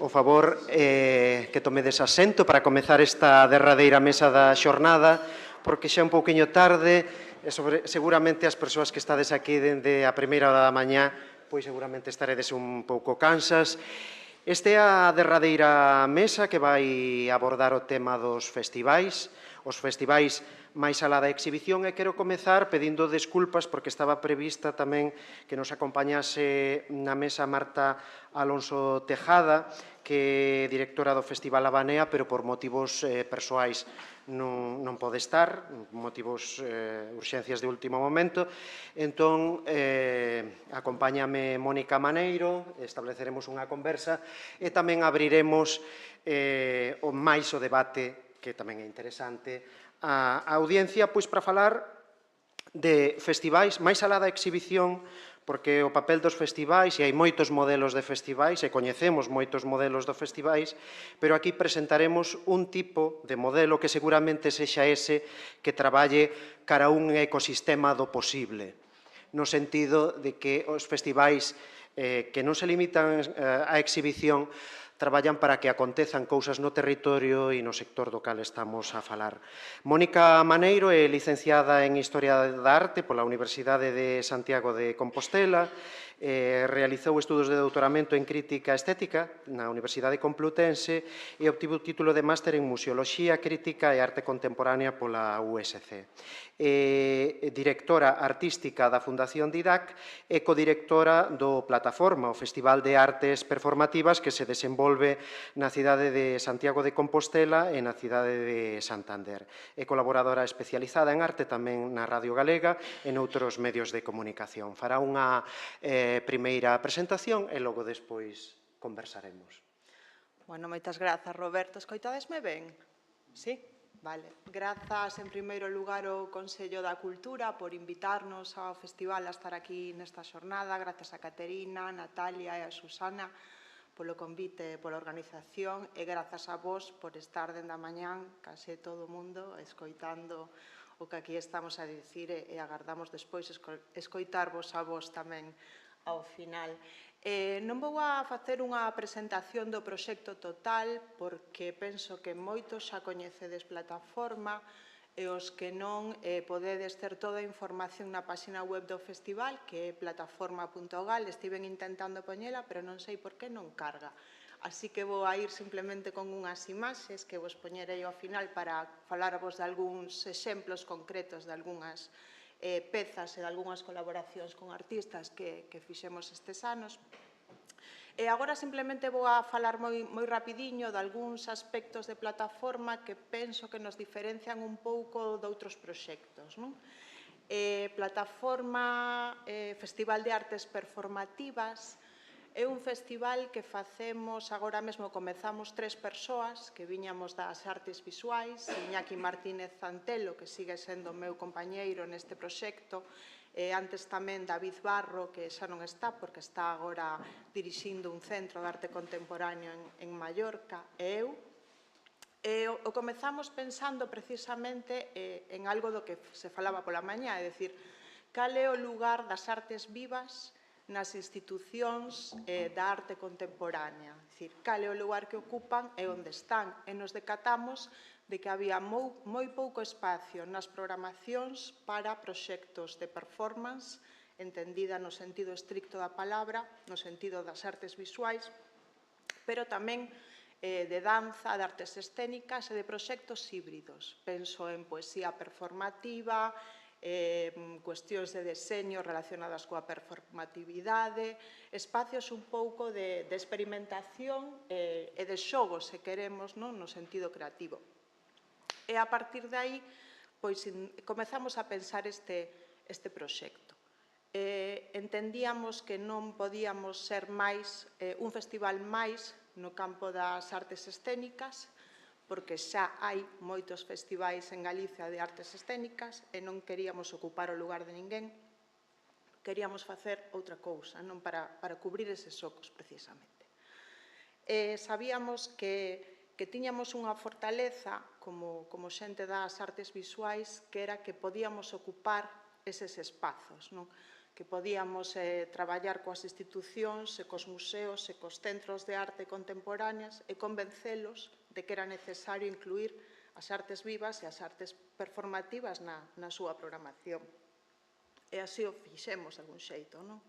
o favor, que tomedes asento para comezar esta derradeira mesa da xornada, porque xa é un pouquiño tarde, e seguramente as persoas que estades aquí dende a primeira hora da mañá, pois seguramente estaredes un pouco cansas. Esta é a derradeira mesa que vai abordar o tema dos festivais, os festivais máis alá da exhibición, e quero comezar pedindo desculpas porque estaba prevista tamén que nos acompañase na mesa Marta Alonso Tejada, que é directora do Festival Habanea, pero por motivos persoais non pode estar, motivos, urxencias de último momento. Entón, acompáñame Mónica Maneiro, estableceremos unha conversa e tamén abriremos máis o debate, que tamén é interesante, a audiencia, pois, para falar de festivais, máis alá da exhibición, porque o papel dos festivais, e hai moitos modelos de festivais, e coñecemos moitos modelos de festivais, pero aquí presentaremos un tipo de modelo que seguramente sexa ese que traballe cara a un ecosistema do posible, no sentido de que os festivais que non se limitan á exhibición traballan para que acontezan cousas no territorio e no sector do cal estamos a falar. Mónica Maneiro é licenciada en Historia da Arte pola Universidade de Santiago de Compostela, realizou estudos de doutoramento en Crítica Estética na Universidade Complutense e obtivo o título de máster en Museoloxía, Crítica e Arte Contemporánea pola USC. Directora artística da Fundación Didac e codirectora do Plataforma, o Festival de Artes Performativas que se desenvolve na cidade de Santiago de Compostela e na cidade de Santander. É colaboradora especializada en arte tamén na Radio Galega e noutros medios de comunicación. Fará unha primeira presentación e logo despois conversaremos. Bueno, moitas grazas, Roberto. Escoitadesme ben? Sí? Vale. Grazas, en primeiro lugar, ao Consello da Cultura por invitarnos ao festival a estar aquí nesta xornada. Grazas a Caterina, a Natalia e a Susana polo convite, pola organización, e grazas a vos por estar dende a mañán, case todo o mundo, escoitando o que aquí estamos a dicir e agardamos despois escoitarvos a vos tamén ao final. Non vou a facer unha presentación do proxecto total porque penso que moitos xa coñecedes Plataforma e os que non podedes ter toda a información na página web do festival, que é plataforma.gal. Estiven intentando poñela, pero non sei por que non carga. Así que vou a ir simplemente con unhas imaxes que vos poñerei ao final para falarvos de algúns exemplos concretos de algunhas pezas e de algunhas colaboracións con artistas que fixemos estes anos. E agora simplemente vou a falar moi rapidiño de algúns aspectos de Plataforma que penso que nos diferencian un pouco de outros proxectos. Plataforma, Festival de Artes Performativas, é un festival que facemos, agora mesmo comezamos 3 persoas que viñamos das artes visuais, Iñaki Martínez Zantelo, que sigue sendo o meu compañeiro neste proxecto, e antes tamén David Barro, que xa non está porque está agora dirixindo un centro de arte contemporáneo en Mallorca, e eu. E o comezamos pensando precisamente en algo do que se falaba pola mañá, é dicir, cal é o lugar das artes vivas nas institucións da arte contemporánea. É dicir, cal é o lugar que ocupan e onde están. E nos decatamos de que había moi pouco espacio nas programacións para proxectos de performance, entendida no sentido estricto da palabra, no sentido das artes visuais, pero tamén de danza, de artes escénicas e de proxectos híbridos. Penso en poesía performativa, cuestións de deseño relacionadas coa performatividade, espacios un pouco de experimentación e de xogo, se queremos, no sentido creativo. E a partir de aí, pois, comezamos a pensar este proxecto. Entendíamos que non podíamos ser máis un festival máis no campo das artes escénicas, porque xa hai moitos festivais en Galicia de artes escénicas e non queríamos ocupar o lugar de ninguén, queríamos facer outra cousa, non para cubrir eses ocos, precisamente. Sabíamos que tiñamos unha fortaleza como xente das artes visuais, que era que podíamos ocupar eses espazos. que podíamos traballar coas institucións e cos museos e cos centros de arte contemporáneas e convencelos de que era necesario incluir as artes vivas e as artes performativas na súa programación. E así o fixemos de algún xeito, non?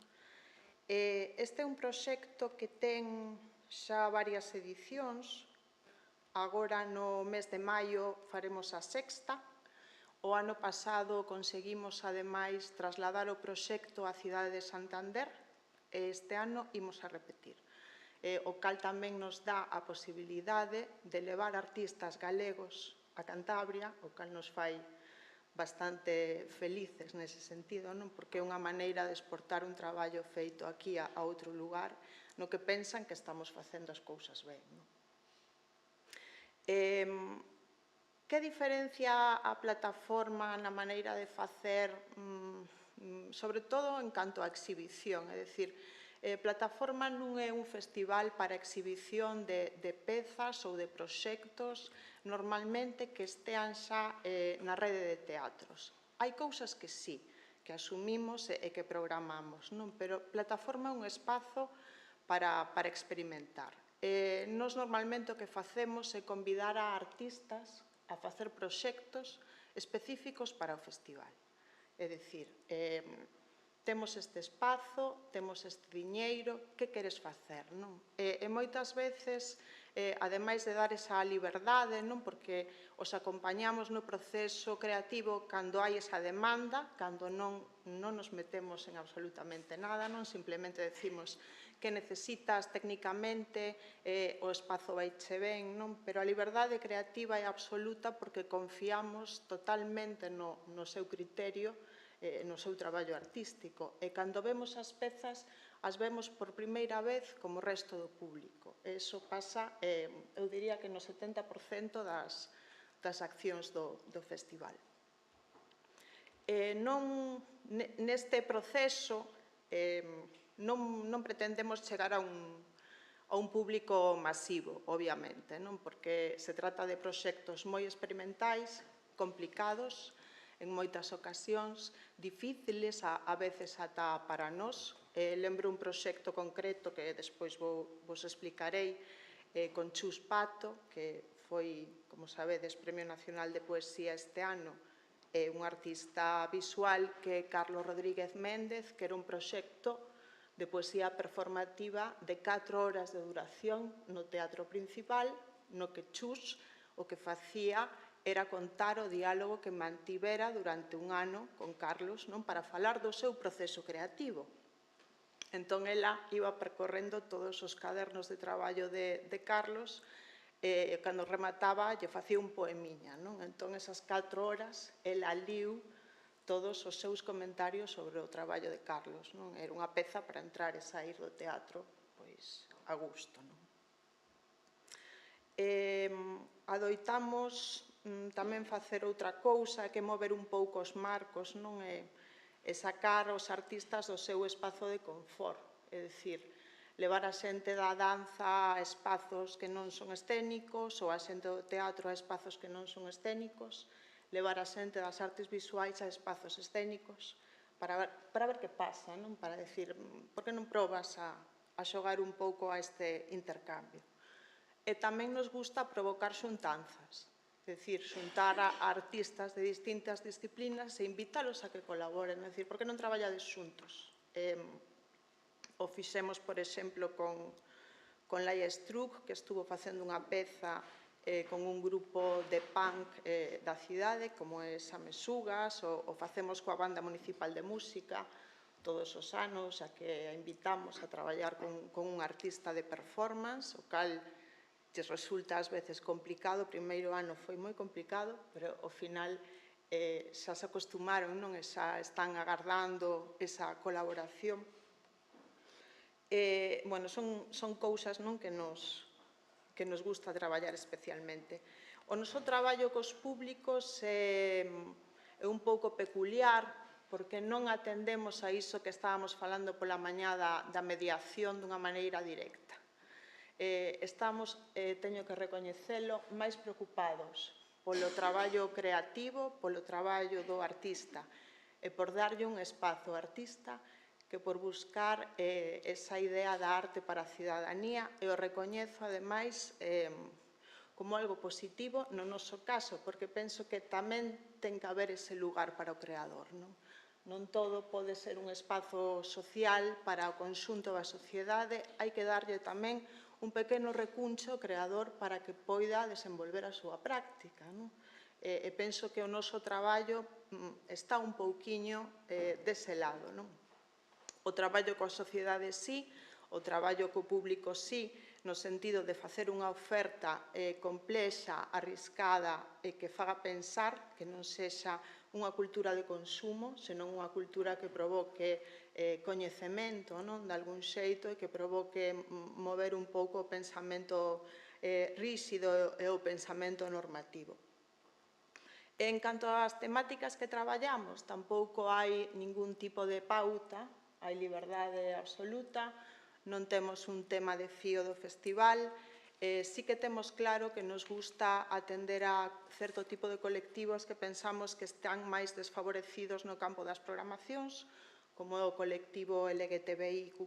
Este é un proxecto que ten xa varias edicións. Agora, no mes de maio, faremos a sexta. O ano pasado conseguimos, ademais, trasladar o proxecto á cidade de Santander e este ano imos a repetir. O cal tamén nos dá a posibilidade de levar artistas galegos a Cantabria, o cal nos fai bastante felices nese sentido, non? Porque é unha maneira de exportar un traballo feito aquí a outro lugar no que pensan que estamos facendo as cousas ben, non? Que diferencia a plataforma na maneira de facer, sobre todo en canto á exhibición? É dicir, plataforma non é un festival para exhibición de pezas ou de proxectos normalmente que estean xa na rede de teatros. Hai cousas que sí, que asumimos e que programamos, non? Pero plataforma é un espazo para experimentar. Nos normalmente o que facemos é convidar a artistas a facer proxectos específicos para o festival. É dicir, temos este espazo, temos este diñeiro, que queres facer, non? E moitas veces, ademais de dar esa liberdade, non? Porque os acompañamos no proceso creativo cando hai esa demanda, cando non nos metemos en absolutamente nada, non? Simplemente decimos que necesitas técnicamente, o espazo vaiche ben, non? Pero a liberdade creativa é absoluta porque confiamos totalmente no seu criterio, no seu traballo artístico. E cando vemos as pezas, as vemos por primeira vez como o resto do público. E iso pasa, eu diría que no 70% das accións do festival. Neste proceso, non pretendemos chegar a un público masivo, obviamente, non? Porque se trata de proxectos moi experimentais, complicados, en moitas ocasións, difíciles, a veces ata para nós. Lembro un proxecto concreto que despois vos explicarei, con Chus Pato, que foi, como sabedes, Premio Nacional de Poesía este ano, un artista visual que é Carlos Rodríguez Méndez, que era un proxecto de poesía performativa de 4 horas de duración no teatro principal, no que Chus o que facía era contar o diálogo que mantivera durante un ano con Carlos, non? Para falar do seu proceso creativo. Entón, ela iba percorrendo todos os cadernos de traballo de Carlos e, cando remataba, lle facía un poemiña, non? Entón, esas 4 horas, ela liu todos os seus comentarios sobre o traballo de Carlos, non? Era unha peza para entrar e sair do teatro, pois, a gusto, non? Adoitamos tamén facer outra cousa, que mover un pouco os marcos, non? E sacar os artistas do seu espazo de confort, é dicir, levar a xente da danza a espazos que non son escénicos ou a xente do teatro a espazos que non son escénicos, levar a xente das artes visuais a espazos escénicos para ver que pasa, non? Para decir, por que non probas a xogar un pouco a este intercambio? E tamén nos gusta provocar xuntanzas, é dicir, xuntar a artistas de distintas disciplinas e invítalos a que colaboren, é dicir, por que non traballades xuntos? O fixemos, por exemplo, con Laia Struck, que estuvo facendo unha peza con un grupo de punk da cidade, como é Samesugas, o facemos coa Banda Municipal de Música todos os anos, a que a invitamos a traballar con un artista de performance, o cal lles resulta ás veces complicado. O primeiro ano foi moi complicado, pero ao final xa se acostumaron, non? E xa están agardando esa colaboración. Bueno, son cousas, non? Que nos gusta traballar especialmente. O noso traballo cos públicos é un pouco peculiar, porque non atendemos a iso que estábamos falando pola mañá da mediación dunha maneira directa. Estamos, teño que recoñecelo, máis preocupados polo traballo creativo, polo traballo do artista e por darlle un espazo ao artista que por buscar esa idea da arte para a cidadanía, e o recoñezo, ademais, como algo positivo no noso caso, porque penso que tamén ten que haber ese lugar para o creador. Non todo pode ser un espazo social para o conxunto da sociedade, hai que darlle tamén un pequeno recuncho ao creador para que poida desenvolver a súa práctica. E penso que o noso traballo está un pouquiño dese lado. O traballo coa sociedade sí, o traballo co público sí, no sentido de facer unha oferta complexa, arriscada e que faga pensar, que non sexa unha cultura de consumo, senón unha cultura que provoque coñecemento de algún xeito e que provoque mover un pouco o pensamento ríxido e o pensamento normativo. En canto ás temáticas que traballamos, tampouco hai ningún tipo de pauta, hai liberdade absoluta, non temos un tema de fío do festival, sí que temos claro que nos gusta atender a certo tipo de colectivos que pensamos que están máis desfavorecidos no campo das programacións, como é o colectivo LGTBIQ+,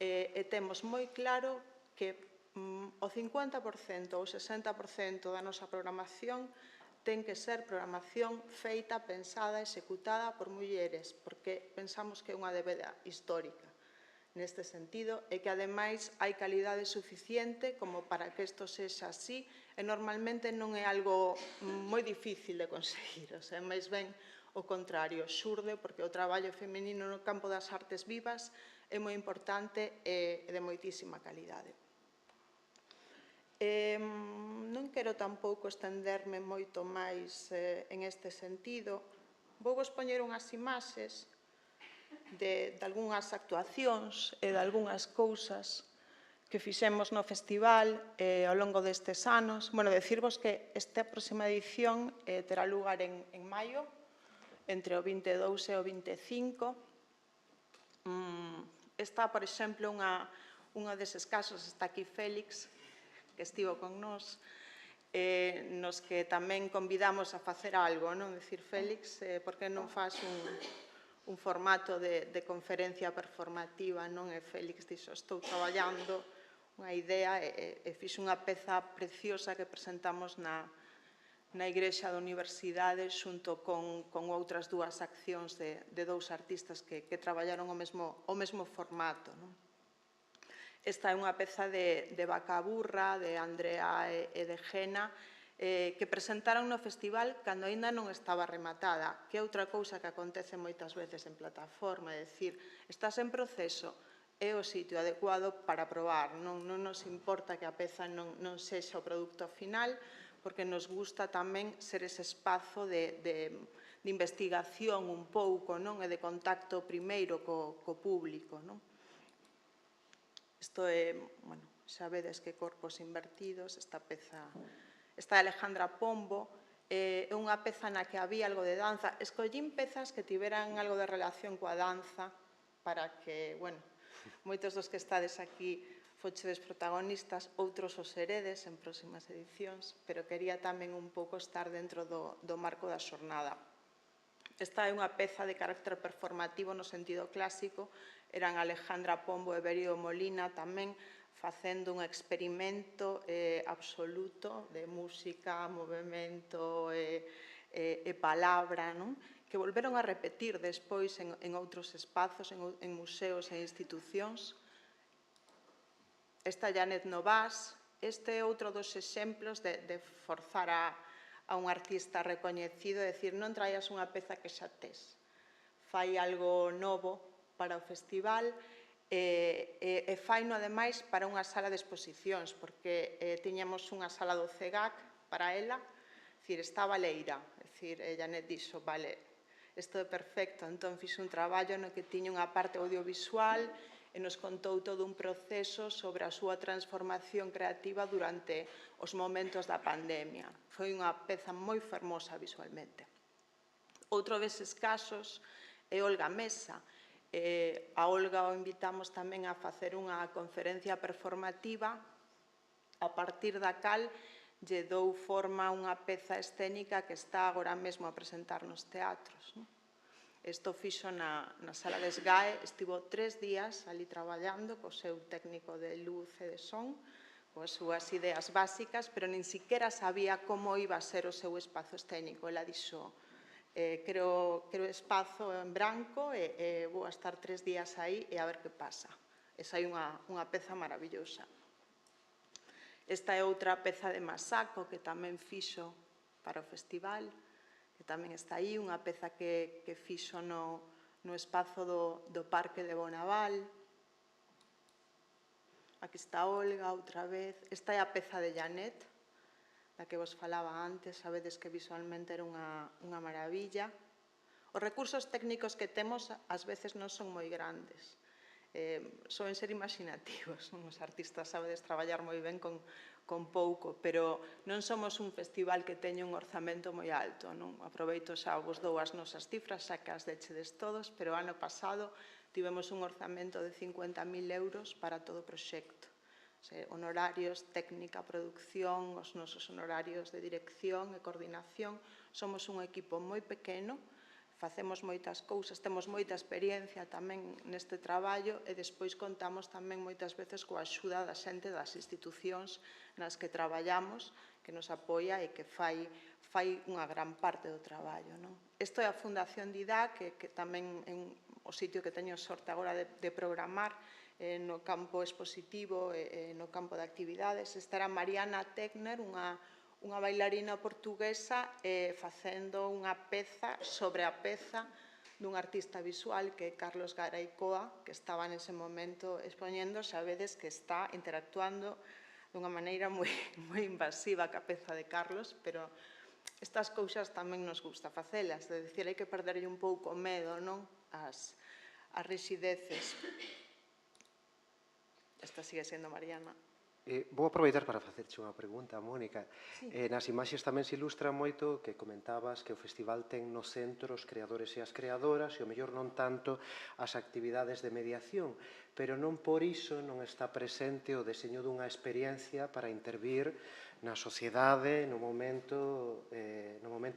e temos moi claro que o 50% ou 60% da nosa programación ten que ser programación feita, pensada, executada por mulleres, porque pensamos que é unha débeda histórica neste sentido, e que ademais hai calidade suficiente como para que isto sexa así, e normalmente non é algo moi difícil de conseguir, máis ben o contrario, xurde, porque o traballo feminino no campo das artes vivas é moi importante e de moitísima calidade. Non quero tampouco estenderme moito máis en este sentido. Vou vos poñer unhas imaxes de algunhas actuacións e de algunhas cousas que fixemos no festival ao longo destes anos. Decirvos que esta próxima edición terá lugar en maio, entre o 22 e o 25. Está, por exemplo, unha deses casos, está aquí Félix, que estivo con nós, nos que tamén convidamos a facer algo, Decir, Félix, por que non faz un formato de conferencia performativa, e Félix dixo, estou traballando unha idea e fixo unha peza preciosa que presentamos na Igrexa da Universidade xunto con outras dúas accións de dous artistas que traballaron o mesmo formato. Esta é unha peza de Vacaburra, de Andrea e de Gena, que presentaron no festival cando aínda non estaba rematada, que é outra cousa que acontece moitas veces en plataforma, é dicir, estás en proceso, é o sitio adecuado para probar, non nos importa que a peza non sexa o produto final, porque nos gusta tamén ser ese espazo de investigación un pouco, e de contacto primeiro co público. Isto é, xa vedes que corpos invertidos, esta peza, esta de Alejandra Pombo, é unha peza na que había algo de danza. Escollín pezas que tiveran algo de relación coa danza para que, moitos dos que estades aquí fochedes protagonistas, outros os heredes en próximas edicións, pero quería tamén un pouco estar dentro do marco da xornada. Esta é unha peza de carácter performativo no sentido clásico, eran Alejandra Pombo e Berio Molina tamén facendo un experimento absoluto de música, movimento e palabra, que volveron a repetir despois en outros espazos, en museos e institucións. Esta Janet Novas, este é outro dos exemplos de forzar a un artista recoñecido, é dicir, non traías unha peza que xa tes, fai algo novo para o festival e faino, ademais, para unha sala de exposicións, porque tiñamos unha sala do CEGAC para ela, é dicir, estaba leira, é dicir, Janet dixo, vale, isto é perfecto, entón fixe un traballo no que tiña unha parte audiovisual e nos contou todo un proceso sobre a súa transformación creativa durante os momentos da pandemia. Foi unha peza moi fermosa visualmente. Outro deses casos é Olga Mesa. A Olga o invitamos tamén a facer unha conferencia performativa a partir da cal lle dou forma a unha peza escénica que está agora mesmo a presentar nos teatros. Isto fixo na sala de SGAE, estivo 3 días ali traballando co seu técnico de luz e de son, coas súas ideas básicas, pero nin siquiera sabía como iba a ser o seu espazo escénico. Ela dixo, creo espazo en branco e vou a estar 3 días aí e a ver que pasa. Esa é unha peza maravillosa. Esta é outra peza de Masako que tamén fixo para o festival, que tamén está aí, unha peza que fixo no espazo do Parque de Bonaval. Aquí está Olga, outra vez. Esta é a peza de Janet, da que vos falaba antes, sabedes que visualmente era unha maravilla. Os recursos técnicos que temos ás veces non son moi grandes, soen ser imaginativos, os artistas sabedes traballar moi ben con pouco, pero non somos un festival que teña un orzamento moi alto. Aproveito xa, vos dou as nosas cifras, xa que as dechedes todos, pero ano pasado tivemos un orzamento de 50.000 euros para todo o proxecto. Honorarios, técnica, producción, os nosos honorarios de dirección e coordinación. Somos un equipo moi pequeno, facemos moitas cousas, temos moita experiencia tamén neste traballo e despois contamos tamén moitas veces coa axuda da xente das institucións nas que traballamos, que nos apoia e que fai unha gran parte do traballo. Isto é a Fundación Didá, que tamén é o sitio que teño sorte agora de programar no campo expositivo e no campo de actividades. Esta era Mariana Tegner, unha bailarina portuguesa facendo unha peza sobre a peza dun artista visual que é Carlos Garaycoa, que estaba nese momento expoñendo, sabedes que está interactuando dunha maneira moi invasiva ca peza de Carlos, pero estas cousas tamén nos gusta facelas, é dicir, hai que perderlle un pouco o medo, non? As rixideces. Esta sigue sendo Mariana. Vou aproveitar para facerche unha pregunta, Mónica. Nas imaxes tamén se ilustra moito que comentabas que o festival ten no centro os creadores e as creadoras e o mellor non tanto as actividades de mediación, pero non por iso non está presente o deseño dunha experiencia para intervir na sociedade no momento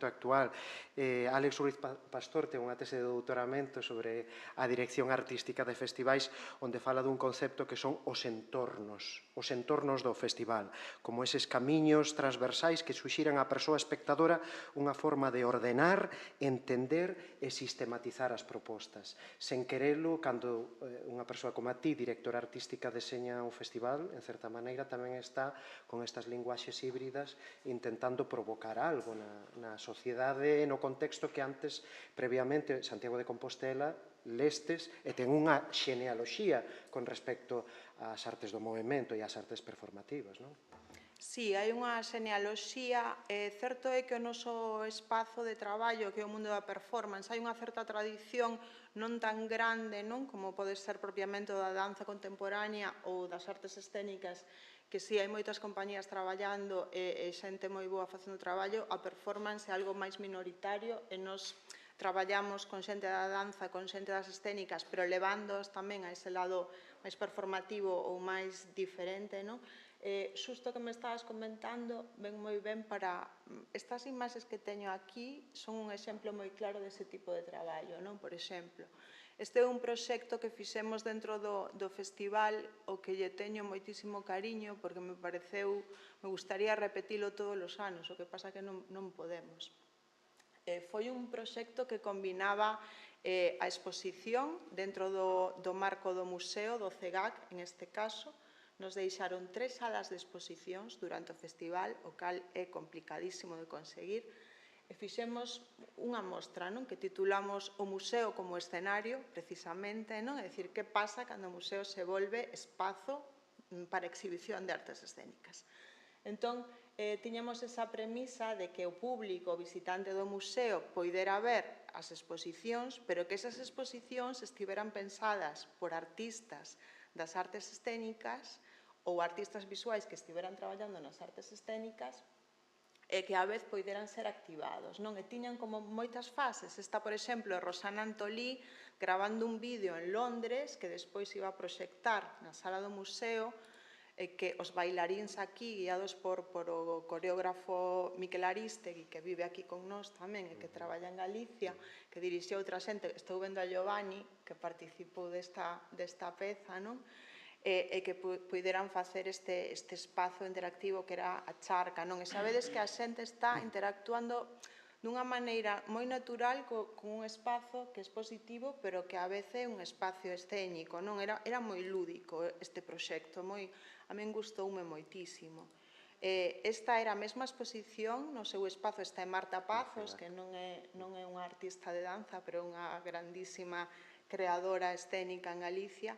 actual. Álex Ruiz Pastor ten unha tese de doutoramento sobre a dirección artística de festivais onde fala dun concepto que son os entornos do festival, como eses camiños transversais que suxiran á persoa espectadora unha forma de ordenar, entender e sistematizar as propostas. Sen querelo, cando unha persoa como a ti, directora artística, deseña un festival, en certa maneira tamén está con estas linguaxes híbridas intentando provocar algo na sociedade, no contexto que antes, previamente, Santiago de Compostela, lestes e ten unha xenealoxía con respecto ás artes do movimento e ás artes performativas, non? Sí, hai unha xenealoxía. Certo é que o noso espazo de traballo, que é o mundo da performance, hai unha certa tradición non tan grande, non, como pode ser propiamente da danza contemporánea ou das artes escénicas, que si hai moitas compañías traballando e xente moi boa facendo traballo. A performance é algo máis minoritario e nos traballamos con xente da danza, con xente das escénicas, pero levándoos tamén a ese lado máis performativo ou máis diferente, non? Xusto que me estabas comentando, ven moi ben para... Estas imaxes que teño aquí son un exemplo moi claro dese tipo de traballo, non? Por exemplo, este é un proxecto que fixemos dentro do festival, o que lle teño moitísimo cariño, porque me gustaría repetilo todos os anos, o que pasa que non podemos. Foi un proxecto que combinaba a exposición dentro do marco do museo, do CEGAC, en este caso. Nos deixaron 3 salas de exposicións durante o festival, o cal é complicadísimo de conseguir, e fixemos unha mostra que titulamos O museo como escenario, precisamente, é dicir, que pasa cando o museo se volve espazo para exhibición de artes escénicas. Entón, tiñamos esa premisa de que o público, o visitante do museo, poidera ver as exposicións, pero que esas exposicións estiveran pensadas por artistas das artes escénicas ou artistas visuais que estiveran traballando nas artes escénicas e que á vez poideran ser activados. E tiñan como moitas fases. Está, por exemplo, Rosana Antolí gravando un vídeo en Londres que despois iba a proxectar na sala do museo que os bailaríns aquí, guiados por o coreógrafo Miquel Arístegui, que vive aquí con nós tamén e que traballa en Galicia, que dirixeu outra xente, estou vendo a Giovanni, que participou desta peza, non? E que puderan facer este espazo interactivo que era a charca, non? E sabedes que a xente está interactuando dunha maneira moi natural con un espazo que é positivo, pero que a veces é un espacio escénico, non? Era moi lúdico este proxecto, a min gustoume moitísimo. Esta era a mesma exposición, no seu espazo está Marta Pazos, que non é unha artista de danza, pero unha grandísima creadora escénica en Galicia,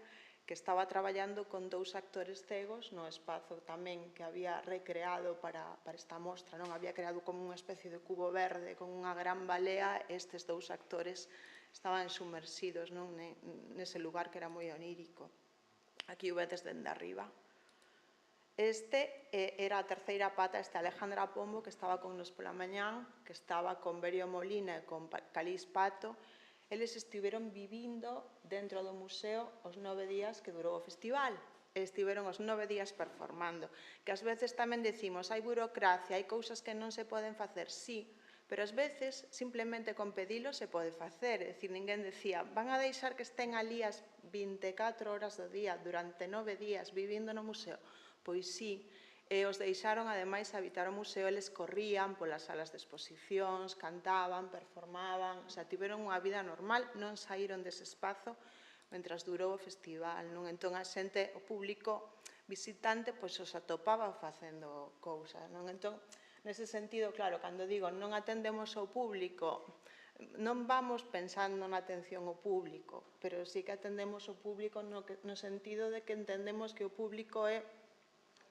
que estaba traballando con 2 actores cegos no espazo tamén que había recreado para esta mostra, non? Había creado como unha especie de cubo verde con unha gran balea, estes 2 actores estaban sumersidos nese lugar que era moi onírico. Aquí o vedes dende arriba. Este era a terceira pata, Alejandra Pombo, que estaba con nos pola mañán, que estaba con Berio Molina e con Calís Pato. Eles estiveron vivindo dentro do museo os 9 días que durou o festival. Estiveron os 9 días performando. Que ás veces tamén decimos, hai burocracia, hai cousas que non se poden facer, sí, pero ás veces simplemente con pedilo se pode facer. É dicir, ninguén decía, van a deixar que estén ali as 24 horas do día durante 9 días vivindo no museo? Pois sí, e os deixaron ademais habitar o museo, eles corrían polas salas de exposicións, cantaban, performaban, o sea, tiveron unha vida normal, non saíron dese espazo mentras durou o festival, non? Entón a xente, o público visitante, pois os atopaba facendo cousas, non? Entón, nese sentido, claro, cando digo non atendemos ao público, non vamos pensando na atención ao público, pero sí que atendemos ao público no sentido de que entendemos que o público é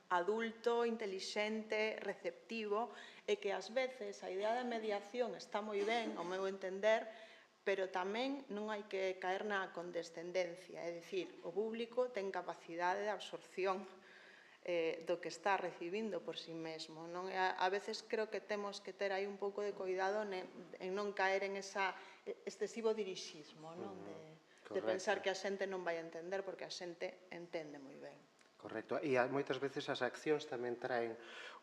adulto, intelixente, receptivo, e que ás veces a idea de mediación está moi ben, ao meu entender, pero tamén non hai que caer na condescendencia, é dicir, o público ten capacidade de absorción do que está recibindo por si mesmo. A veces creo que temos que ter aí un pouco de cuidado en non caer en ese excesivo dirixismo, de pensar que a xente non vai entender, porque a xente entende moi ben. Correcto. E moitas veces as accións tamén traen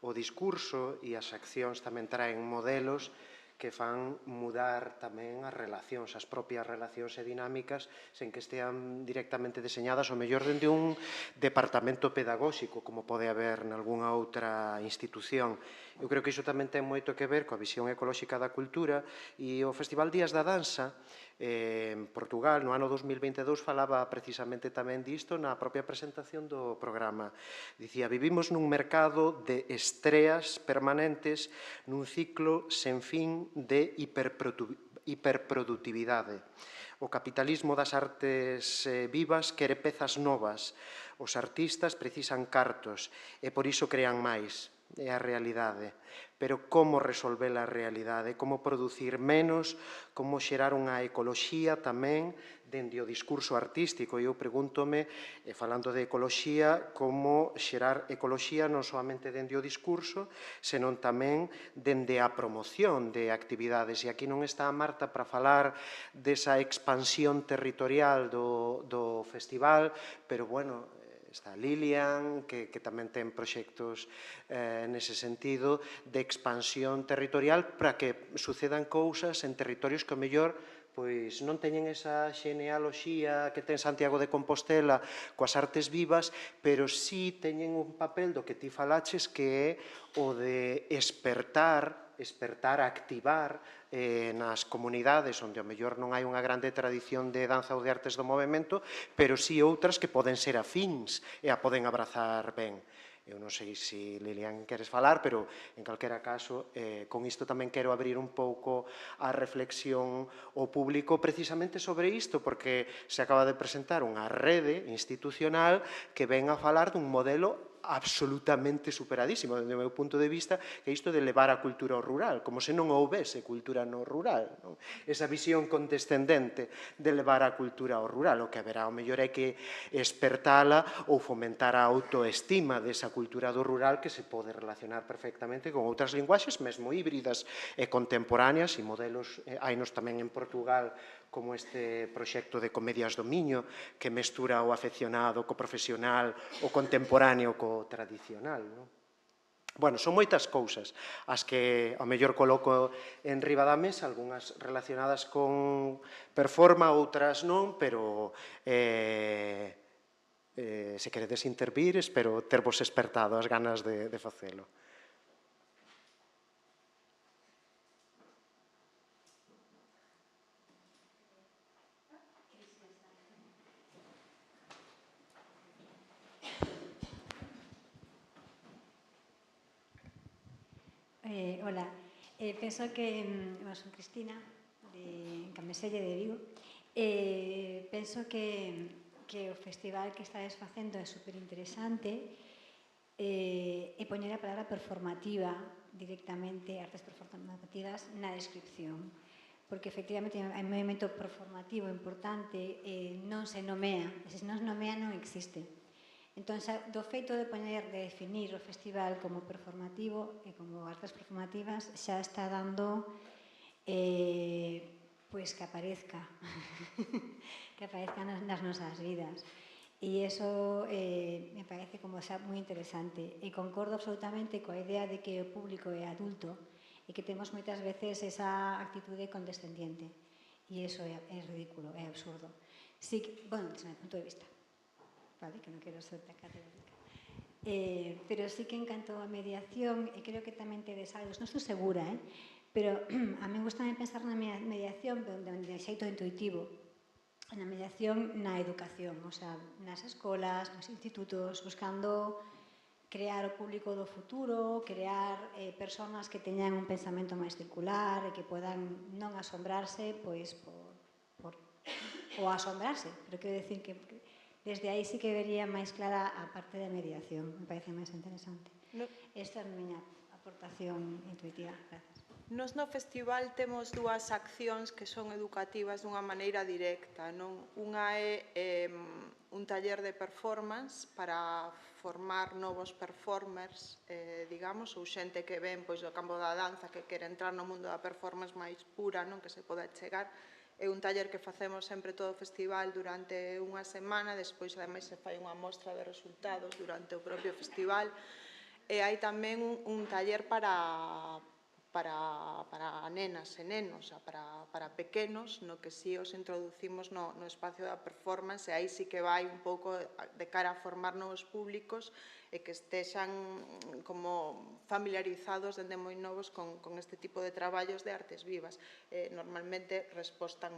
o discurso e as accións tamén traen modelos que fan mudar tamén as relacións, as propias relacións e dinámicas sen que estean directamente deseñadas o mellor dende un departamento pedagóxico como pode haber nalgúna outra institución. Eu creo que iso tamén ten moito que ver coa visión ecolóxica da cultura e o Festival Días da Danza en Portugal no ano 2022 falaba precisamente tamén disto na propia presentación do programa. Dicía, vivimos nun mercado de estreas permanentes nun ciclo sen fin de hiperproductividade. O capitalismo das artes vivas quere pezas novas. Os artistas precisan cartos e por iso crean máis. É a realidade. Pero como resolver a realidade? Como producir menos? Como xerar unha ecoloxía tamén dende o discurso artístico? E eu pregúntome, falando de ecoloxía, como xerar ecoloxía non solamente dende o discurso, senón tamén dende a promoción de actividades. E aquí non está a Marta para falar desa expansión territorial do festival, pero, bueno, está Lilian, que tamén ten proxectos nese sentido de expansión territorial para que sucedan cousas en territorios que, ao mellor, pois non teñen esa xenealoxía que ten Santiago de Compostela coas artes vivas, pero sí teñen un papel do que ti falaches que é o de espertar, activar nas comunidades onde ao mellor non hai unha grande tradición de danza ou de artes do movemento, pero sí outras que poden ser afíns e a poden abrazar ben. Eu non sei se Lilian queres falar, pero en calquera caso, con isto tamén quero abrir un pouco a reflexión ao público precisamente sobre isto, porque se acaba de presentar unha rede institucional que ven a falar dun modelo absolutamente superadísimo, dende o meu punto de vista, que é isto de levar a cultura ao rural, como se non houbese cultura no rural. Esa visión condescendente de levar a cultura ao rural, o que haberá, o mellor é que espertala ou fomentar a autoestima desa cultura do rural que se pode relacionar perfectamente con outras linguaxes, mesmo híbridas e contemporáneas, e modelos, hainos tamén en Portugal, como este proxecto de Comedias do Miño, que mestura o afeccionado co profesional, o contemporáneo co tradicional, non? Bueno, son moitas cousas as que ao mellor coloco en riba da mesa, algunhas relacionadas con performa, outras non, pero se queredes intervir, espero tervos espertado as ganas de facelo. Hola, penso que, son Cristina, de Cameselle de Vigo, penso que o festival que estades facendo é superinteresante e poñer a palabra performativa directamente, artes performativas, na descripción, porque efectivamente hai un movimento performativo importante e non se nomea, e se non se nomea non existe. Entón, do feito de definir o festival como performativo e como artes performativas xa está dando pois que aparezca que aparezca nas nosas vidas, e iso me parece como xa moi interesante, e concordo absolutamente coa idea de que o público é adulto e que temos moitas veces esa actitude condescendiente, e iso é ridículo, é absurdo. Sí, bueno, desde o meu punto de vista, vale, que non quero ser categórica. Pero sí que en canto a mediación, e creo que tamén tedes algo, non estou segura, pero a mí gusta pensar na mediación de xeito intuitivo, na mediación na educación, o sea, nas escolas, nos institutos, buscando crear o público do futuro, crear persoas que teñan un pensamento máis circular e que podan non asombrarse, pois, ou asombrarse, pero quero decir que desde aí sí que vería máis clara a parte da mediación, me parece máis interesante. Esta é a miña aportación intuitiva. Gracias. Nos no festival temos dúas accións que son educativas dunha maneira directa, non? Unha é un taller de performance para formar novos performers, digamos, ou xente que ven pois do campo da danza que quere entrar no mundo da performance máis pura, non? Que se poda chegar. É un taller que facemos sempre todo o festival durante unha semana, despois ademais se fai unha mostra de resultados durante o propio festival, e hai tamén un taller para nenas e nenos, para pequenos, no que si os introducimos no espacio da performance, e aí sí que vai un pouco de cara a formar novos públicos e que estexan como familiarizados dende moi novos con este tipo de traballos de artes vivas. Normalmente respostan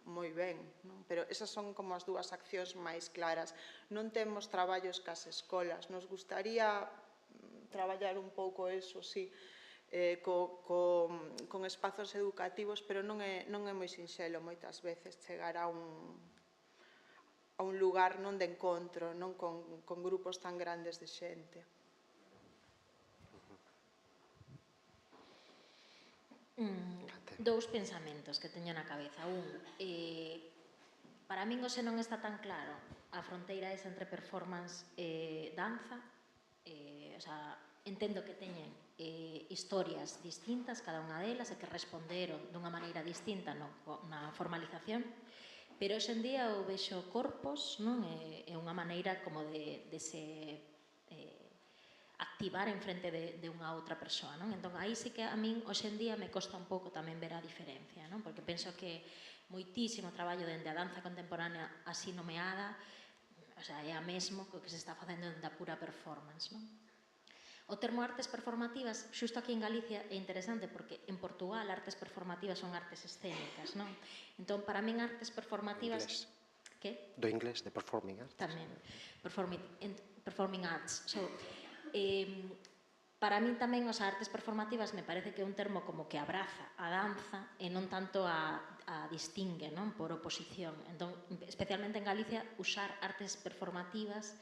moi ben, pero esas son como as dúas accións máis claras. Non temos traballos cas escolas, nos gustaría traballar un pouco eso, sí, con espazos educativos, pero non é moi sinxelo moitas veces chegar a un lugar non de encontro, non con grupos tan grandes de xente. Dous pensamentos que teño na cabeza. Para min hoxe non está tan claro a fronteira esa entre performance e danza. Entendo que teñen historias distintas, cada unha delas, e que responderon dunha maneira distinta na formalización, pero hoxe en día eu vexo corpos, é unha maneira como de se activar en frente de unha outra persoa, non? Entón, aí sí que a min hoxe en día me costa un pouco tamén ver a diferencia, non? Porque penso que moitísimo traballo dende a danza contemporánea así nomeada, é a mesmo que se está facendo dende a pura performance, non? O termo artes performativas, xusto aquí en Galicia, é interesante porque en Portugal artes performativas son artes escénicas, non? Entón, para min artes performativas... Inglés. Que? Do inglés, de performing arts. Tamén. Performing arts. Para min tamén as artes performativas me parece que é un termo como que abraza a danza e non tanto a distingue, non? Por oposición. Entón, especialmente en Galicia, usar artes performativas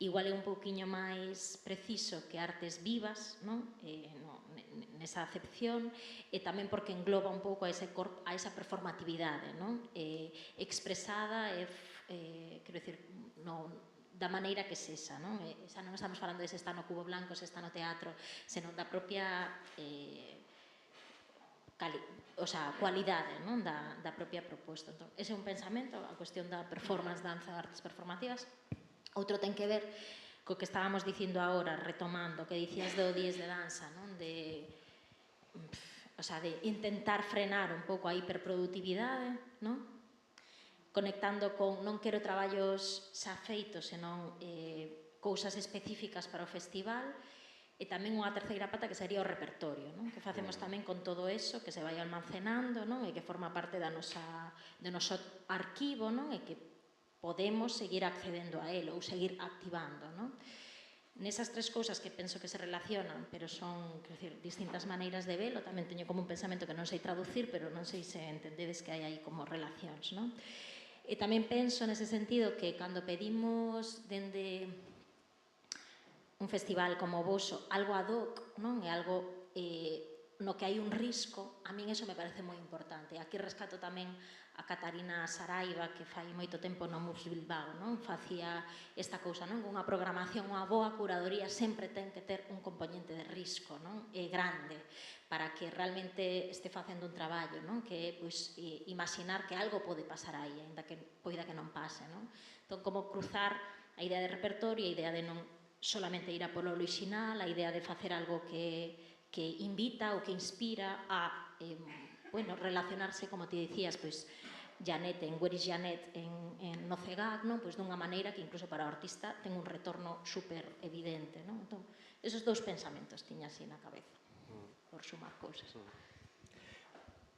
igual é un pouquiño máis preciso que artes vivas, non? Nesa acepción, e tamén porque engloba un pouco a esa performatividade, non? Expresada, quero dicir, da maneira que sexa, non? Xa non estamos falando de se está no Cubo Blanco, se está no teatro, senón da propia cualidade da propia proposta. Entón, ese é un pensamento, a cuestión da performance, danza, artes performativas. Outro ten que ver co que estábamos dicindo agora, retomando, que dicías do Días de Danza, de intentar frenar un pouco a hiperproductividade, conectando con non quero traballos xa feitos, senón cousas específicas para o festival, e tamén unha terceira pata que sería o repertorio, que facemos tamén con todo eso, que se vai almacenando e que forma parte do noso arquivo e que podemos seguir accedendo a él ou seguir activando. Nesas tres cousas que penso que se relacionan, pero son distintas maneiras de velo, tamén teño como un pensamento que non sei traducir, pero non sei se entendedes que hai aí como relacións. E tamén penso nese sentido que cando pedimos dende un festival como o voso algo ad hoc, é algo no que hai un risco, a min eso me parece moi importante. Aquí rescato tamén a Catarina Saraiva, que fai moito tempo no MUFS Bilbao, facía esta cousa, unha programación, unha boa curadoría sempre ten que ter un componente de risco grande, para que realmente este facendo un traballo, que é imaginar que algo pode pasar aí, ainda que poida que non pase. Entón, como cruzar a idea de repertorio, a idea de non solamente ir a polo original, a idea de facer algo que invita ou que inspira a relacionarse, como ti dicías, Janet, en Where is Janet, no CEGAC, dunha maneira que incluso para o artista ten un retorno super evidente. Entón, esos dous pensamentos tiña así na cabeza, por sumar cousas.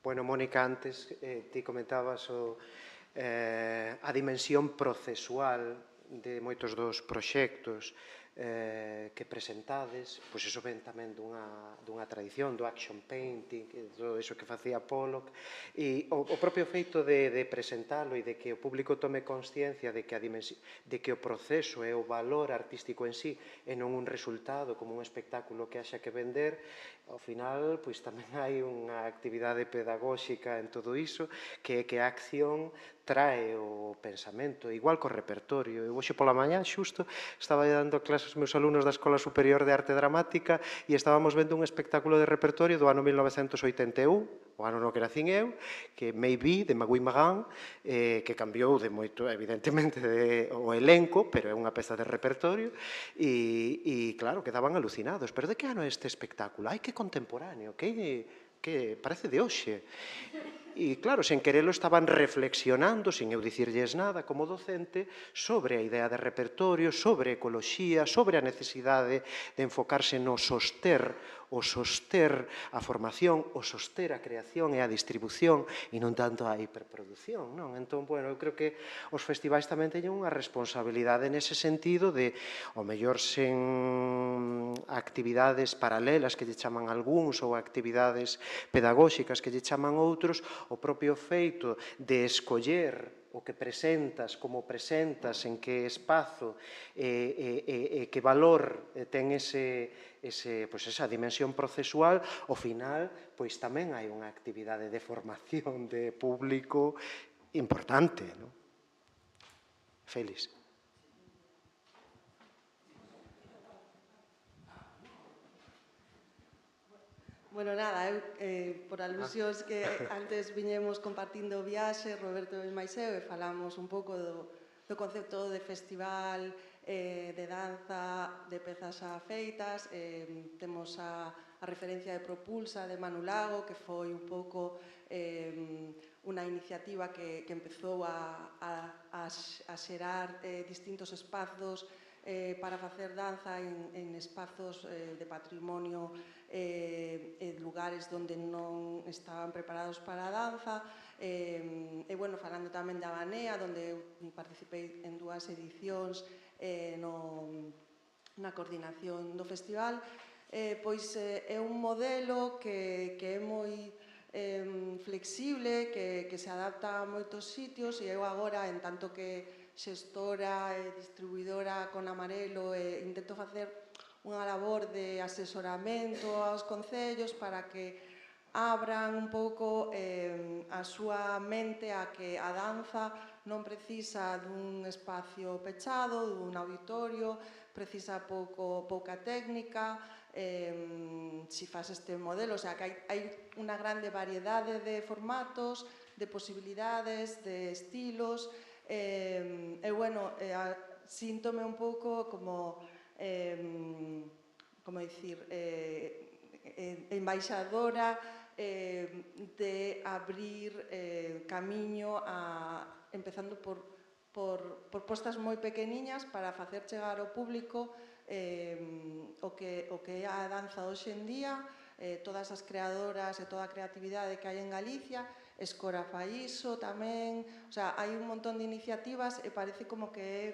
Bueno, Mónica, antes ti comentabas a dimensión procesual de moitos dos proxectos que presentades, pois iso ven tamén dunha tradición do action painting, todo iso que facía Pollock, e o propio feito de presentalo e de que o público tome consciencia de que o proceso e o valor artístico en sí e non un resultado como un espectáculo que haxa que vender, ao final pois tamén hai unha actividade pedagóxica en todo iso, que a acción trae o pensamento, igual co repertorio. Eu hoxe pola mañá xusto estaba dando clases aos meus alumnos da Escola Superior de Arte Dramática e estábamos vendo un espectáculo de repertorio do ano 1981, o ano no que nacín eu, que Maybe, de Magui Magan, que cambiou de moito, evidentemente, o elenco, pero é unha peza de repertorio, e claro, quedaban alucinados. Pero de que ano é este espectáculo? Ai, que contemporáneo, que parece de hoxe. E claro, sen querelo estaban reflexionando, sin eu dicirlles nada, como docente, sobre a idea de repertorio, sobre ecoloxía, sobre a necesidade de enfocarse no soster a formación, o soster a creación e a distribución, e non tanto a hiperproducción, non? Entón, bueno, eu creo que os festivais tamén teñen unha responsabilidade nese sentido de, ao mellor sen actividades paralelas que lle chaman algúns ou actividades pedagóxicas que lle chaman outros, o propio feito de escoller o que presentas, como presentas, en que espazo e que valor ten esa dimensión procesual, ao final tamén hai unha actividade de formación de público importante. Félix. Bueno, nada, por alusións que antes viñemos compartindo viaxe, Roberto e máis eu, e falamos un pouco do concepto de festival, de danza, de pezas afeitas, temos a referencia de Propulsa, de Manu Lago, que foi un pouco unha iniciativa que empezou a xerar distintos espazos para facer danza en espazos de patrimonio e lugares onde non estaban preparados para a danza. E, bueno, falando tamén da Banea, onde eu participei en 2 edicións na coordinación do festival, pois é un modelo que é moi flexible, que se adapta a moitos sitios, e eu agora, en tanto que xestora e distribuidora con Amarelo, intento facer unha labor de asesoramento aos concellos para que abran un pouco a súa mente a que a danza non precisa dun espacio pechado, dun auditorio, precisa pouca técnica, si faz este modelo, o sea, que hai unha grande variedade de formatos, de posibilidades, de estilos, e, bueno, síntome un pouco como dicir, embaixadora de abrir camiño empezando por postas moi pequeniñas para facer chegar ao público o que é a danza hoxe en día, todas as creadoras e toda a creatividade que hai en Galicia, Escora fai iso tamén, o sea, hai un montón de iniciativas e parece como que é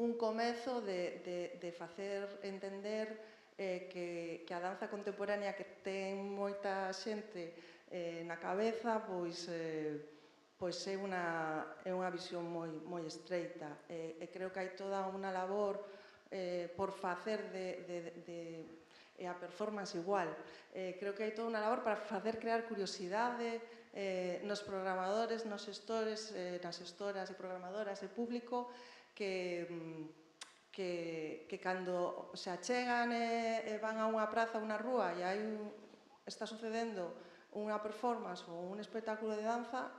un comezo de facer entender que a danza contemporánea que ten moita xente na cabeza, pois é unha visión moi estreita. E creo que hai toda unha labor por facer e a performance igual. Creo que hai toda unha labor para facer crear curiosidade nos programadores, nos xestores, nas xestoras e programadoras e público que cando se achegan e van a unha praza ou unha rúa e está sucedendo unha performance ou un espectáculo de danza,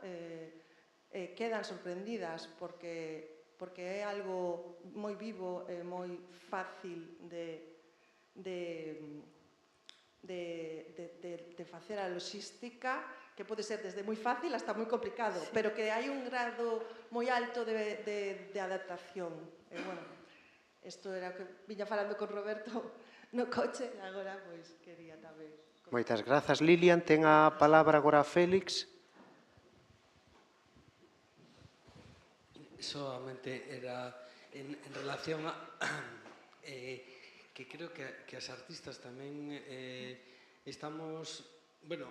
quedan sorprendidas porque é algo moi vivo e moi fácil de facer a logística, que pode ser desde moi fácil hasta moi complicado, pero que hai un grado moi alto de adaptación. E, bueno, isto era o que viña falando con Roberto no coche, e agora, pois, quería tamén... Moitas grazas, Lilian. Ten a palabra agora Félix. Solamente era en relación a que creo que as artistas tamén estamos, bueno,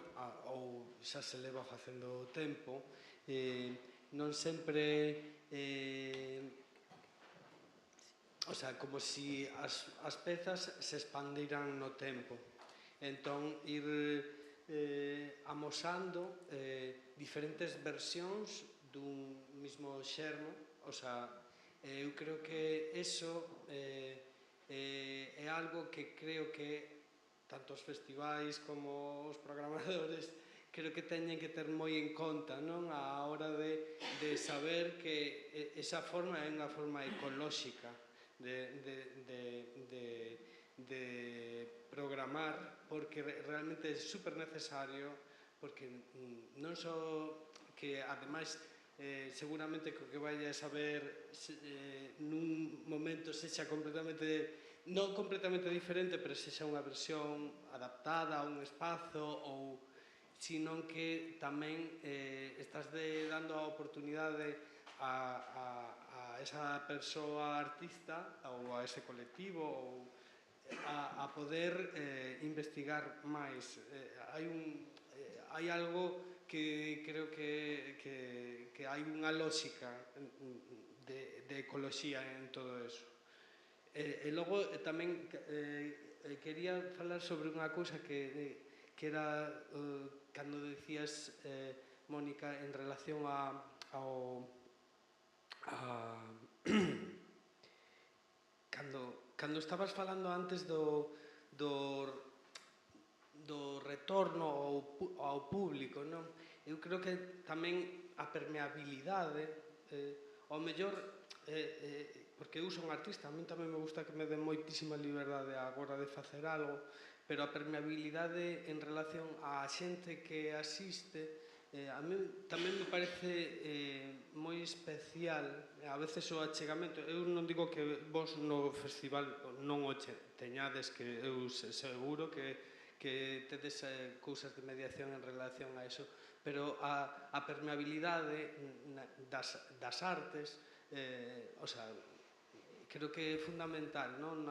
ou xa se leva facendo tempo, non sempre, o sea, como si as pezas se expandiran no tempo. Entón, ir amosando diferentes versións dun mismo xermo, o sea, eu creo que eso é algo que creo que tanto os festivais como os programadores creo que teñen que ter moi en conta, non? A hora de saber que esa forma é unha forma ecolóxica de programar, porque realmente é super necesario, porque non só que ademais seguramente que o que vai a saber nun momento sexa completamente, non completamente diferente, pero sexa unha versión adaptada a un espazo, ou sino que tamén estás dando a oportunidade a esa persoa artista ou a ese colectivo ou a poder investigar máis. Hai algo que creo que hai unha lógica de ecoloxía en todo eso. E logo tamén quería falar sobre unha cousa que era cando decías, Mónica, en relación ao cando estabas falando antes do retorno ao público, non? Eu creo que tamén a permeabilidade, ao mellor, porque eu son artista, a mí tamén me gusta que me den moitísima liberdade agora de facer algo, pero a permeabilidade en relación á xente que asiste, a mí tamén me parece moi especial, a veces o achegamento. Eu non digo que vos no festival non o teñades, que eu seguro que tedes cousas de mediación en relación a eso, pero a permeabilidade das artes, o sea, creo que é fundamental, non?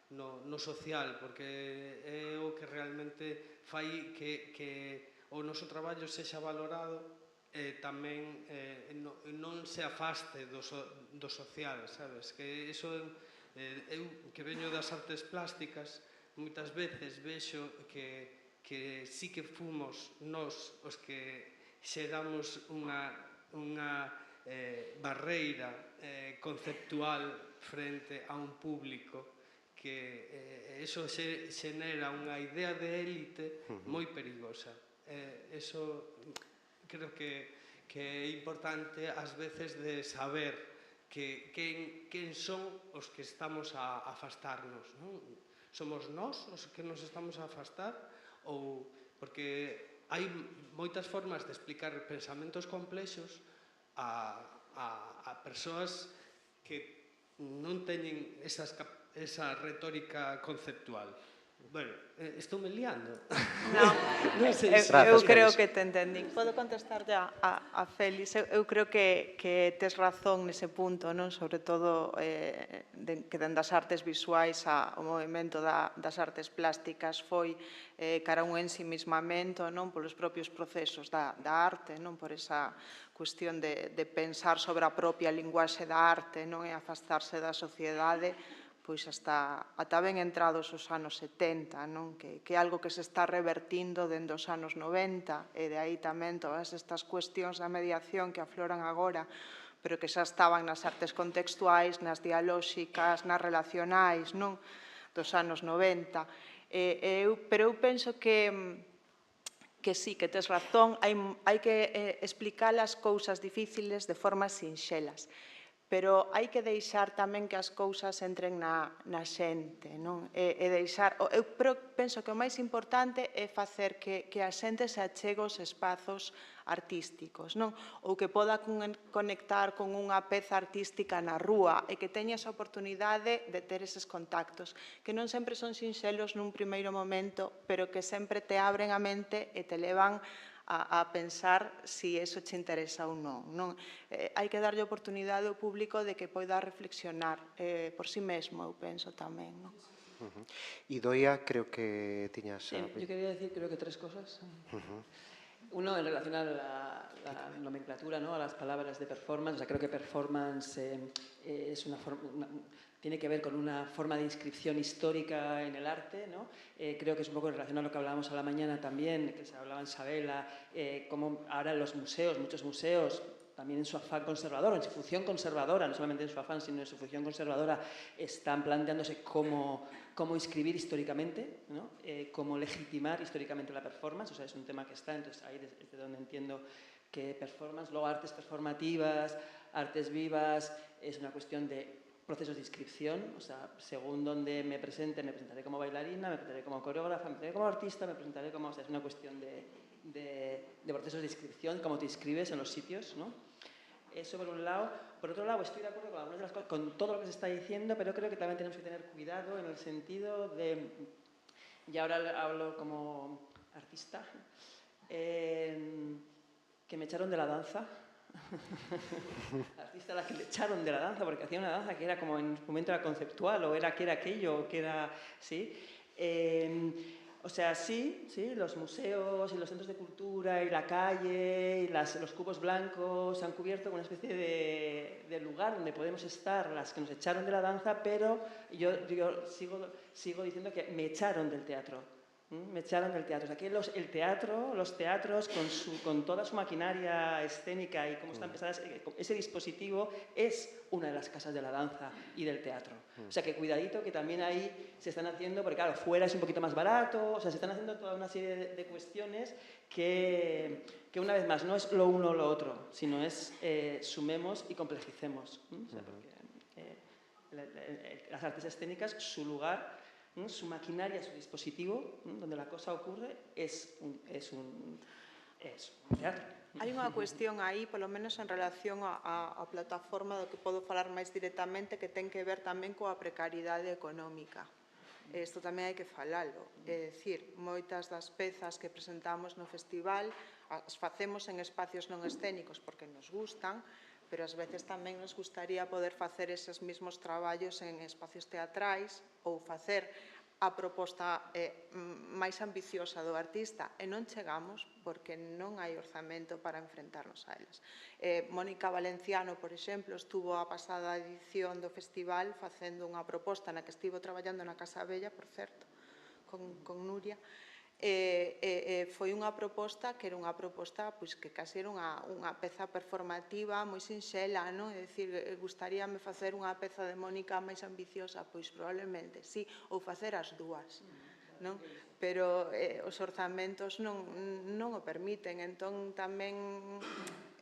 No social, porque é o que realmente fai que o noso traballo sexa valorado e tamén non se afaste do social, sabes? Que iso, eu que veño das artes plásticas, moitas veces vexo que sí que fomos nós os que xeramos unha barreira conceptual frente a un público que eso xenera unha idea de élite moi perigosa. Eso creo que é importante ás veces de saber quen son os que estamos a afastarnos. Somos nós os que nos estamos a afastar? Ou porque hai moitas formas de explicar pensamentos complexos a persoas que non teñen esa retórica conceptual. Bueno, estou me liando. Non sei, eu creo que te entendín. Podo contestar ya a Félix. Eu creo que tes razón nese punto, non? Sobre todo que dende as artes visuais o movimento das artes plásticas foi cara a un ensimismamento, non? Polos propios procesos da arte, non? Por esa cuestión de pensar sobre a propia linguaxe da arte, non? E afastarse da sociedade, pois ata ben entrados os anos 70, non? Que é algo que se está revertindo dende os anos 90, e de aí tamén todas estas cuestións da mediación que afloran agora, pero que xa estaban nas artes contextuais, nas dialóxicas, nas relacionais, non? Dos anos 90. Pero eu penso que sí, que tes razón, hai que explicar as cousas difíciles de formas sinxelas. Pero hai que deixar tamén que as cousas entren na xente, non? Eu penso que o máis importante é facer que a xente se achegue aos espazos artísticos, non? Ou que poda conectar con unha peza artística na rúa e que teña esa oportunidade de ter eses contactos, que non sempre son sinxelos nun primeiro momento, pero que sempre te abren a mente e te levan a pensar si eso te interesa ou non. Hai que darlle oportunidade ao público de que poida reflexionar por si mesmo, eu penso tamén. Idoia, creo que tiñas... Sí, yo quería decir, creo que tres cosas. Uno, en relación a la nomenclatura, a las palabras de performance. Creo que performance es una forma... tiene que ver con una forma de inscripción histórica en el arte, ¿no? Creo que es un poco relacionado a lo que hablábamos a la mañana también, que se hablaba en Sabela, como ahora los museos, muchos museos, también en su afán conservador, en su función conservadora, no solamente en su afán, sino en su función conservadora, están planteándose cómo inscribir históricamente, ¿no? Cómo legitimar históricamente la performance, o sea, es un tema que está, entonces ahí desde donde entiendo que performance, luego artes performativas, artes vivas, es una cuestión de procesos de inscripción, o sea, según donde me presentaré como bailarina, me presentaré como coreógrafa, me presentaré como artista, me presentaré como... O sea, es una cuestión de procesos de inscripción, cómo te inscribes en los sitios, ¿no? Eso por un lado. Por otro lado, estoy de acuerdo con algunas de las cosas, con todo lo que se está diciendo, pero creo que también tenemos que tener cuidado en el sentido de... Y ahora hablo como artista, que me echaron de la danza. Artista a la que le echaron de la danza porque hacía una danza que era como en su momento era conceptual o era que era aquello o que era... ¿sí? O sea, sí, los museos y los centros de cultura y la calle y los cubos blancos se han cubierto con una especie de lugar donde podemos estar las que nos echaron de la danza, pero yo sigo diciendo que me echaron del teatro. Me echaron del teatro. O sea, que los teatros con toda su maquinaria escénica y cómo están pensadas, ese dispositivo es una de las casas de la danza y del teatro. O sea, que cuidadito que también ahí se están haciendo, porque claro, fuera es un poquito más barato, o sea, se están haciendo toda una serie de cuestiones que una vez más no es lo uno o lo otro, sino es sumemos y complejicemos. O sea, porque las artes escénicas, su lugar, su maquinaria, su dispositivo, donde la cosa ocurre, es un teatro. Hai unha cuestión aí, polo menos en relación á plataforma do que podo falar máis directamente, que ten que ver tamén coa precariedade económica. Isto tamén hai que falalo. É dicir, moitas das pezas que presentamos no festival as facemos en espacios non escénicos porque nos gustan, pero ás veces tamén nos gustaría poder facer eses mesmos traballos en espacios teatrais ou facer a proposta máis ambiciosa do artista e non chegamos porque non hai orzamento para enfrentarnos a elas. Mónica Valenciano, por exemplo, estuvo a pasada edición do festival facendo unha proposta na que estivo traballando na Casa Bella, por certo, con Nuria, foi unha proposta que era unha proposta que casi era unha peza performativa moi sinxela, non? É dicir, gustaríame facer unha peza de Mónica máis ambiciosa, pois probablemente sí, ou facer as dúas, non? Pero os orzamentos non o permiten, entón tamén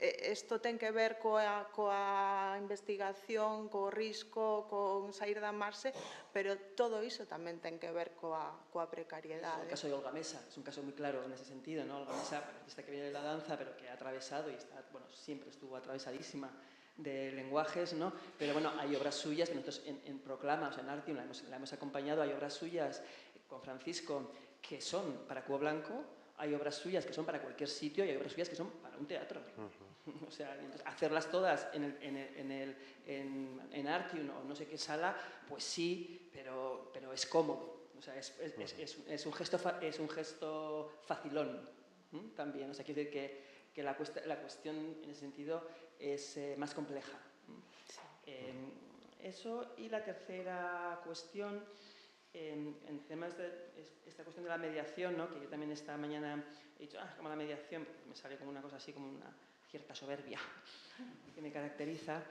isto ten que ver coa investigación, co risco, con sair da marxe, pero todo iso tamén ten que ver coa precariedade. El caso de Olga Mesa es un caso muy claro en ese sentido, ¿no? Olga Mesa, artista que viene de la danza, pero que ha atravesado y está, bueno, siempre estuvo atravesadísima de lenguajes, ¿no? Pero bueno, hay obras suyas que nosotros en Proclama, o sea, en Artium, la hemos acompañado, hay obras suyas con Francisco que son para Cubo Blanco, hay obras suyas que son para cualquier sitio y hay obras suyas que son para un teatro. O sea, entonces, hacerlas todas en Artium o no sé qué sala, pues sí, pero es cómodo. O sea, es un gesto facilón también. O sea, quiere decir que la cuestión en ese sentido es más compleja. Eso, y la tercera cuestión, en temas de esta cuestión de la mediación, ¿no? Que yo también esta mañana he dicho, como la mediación, me sale como una cosa así, como una cierta soberbia que me caracteriza.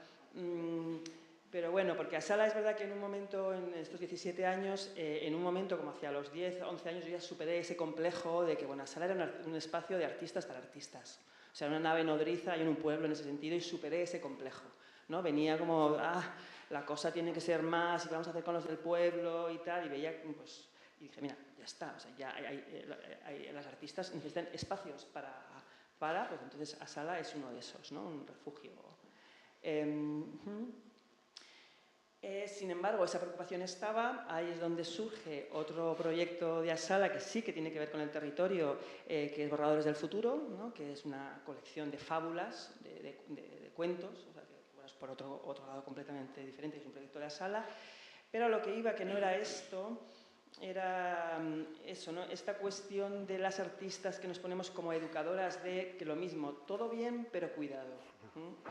Pero bueno, porque a Sala es verdad que en un momento, en estos 17 años, en un momento como hacia los 10, 11 años, yo ya superé ese complejo de que, bueno, Sala era un espacio de artistas para artistas. O sea, una nave nodriza y en un pueblo en ese sentido, y superé ese complejo, ¿no? Venía como, la cosa tiene que ser más, y vamos a hacer con los del pueblo y tal, y veía, pues, y dije, mira, ya está, o sea, ya las artistas necesitan espacios para pues entonces a Sala es uno de esos, ¿no? Un refugio. Sin embargo, esa preocupación estaba, ahí es donde surge otro proyecto de Asala que sí que tiene que ver con el territorio, que es Borradores del Futuro, ¿no? Que es una colección de fábulas, de cuentos, o sea, que, bueno, es por otro lado completamente diferente, es un proyecto de Asala, pero lo que iba, que no era esto, era eso, ¿no? Esta cuestión de las artistas que nos ponemos como educadoras de que lo mismo, todo bien, pero cuidado.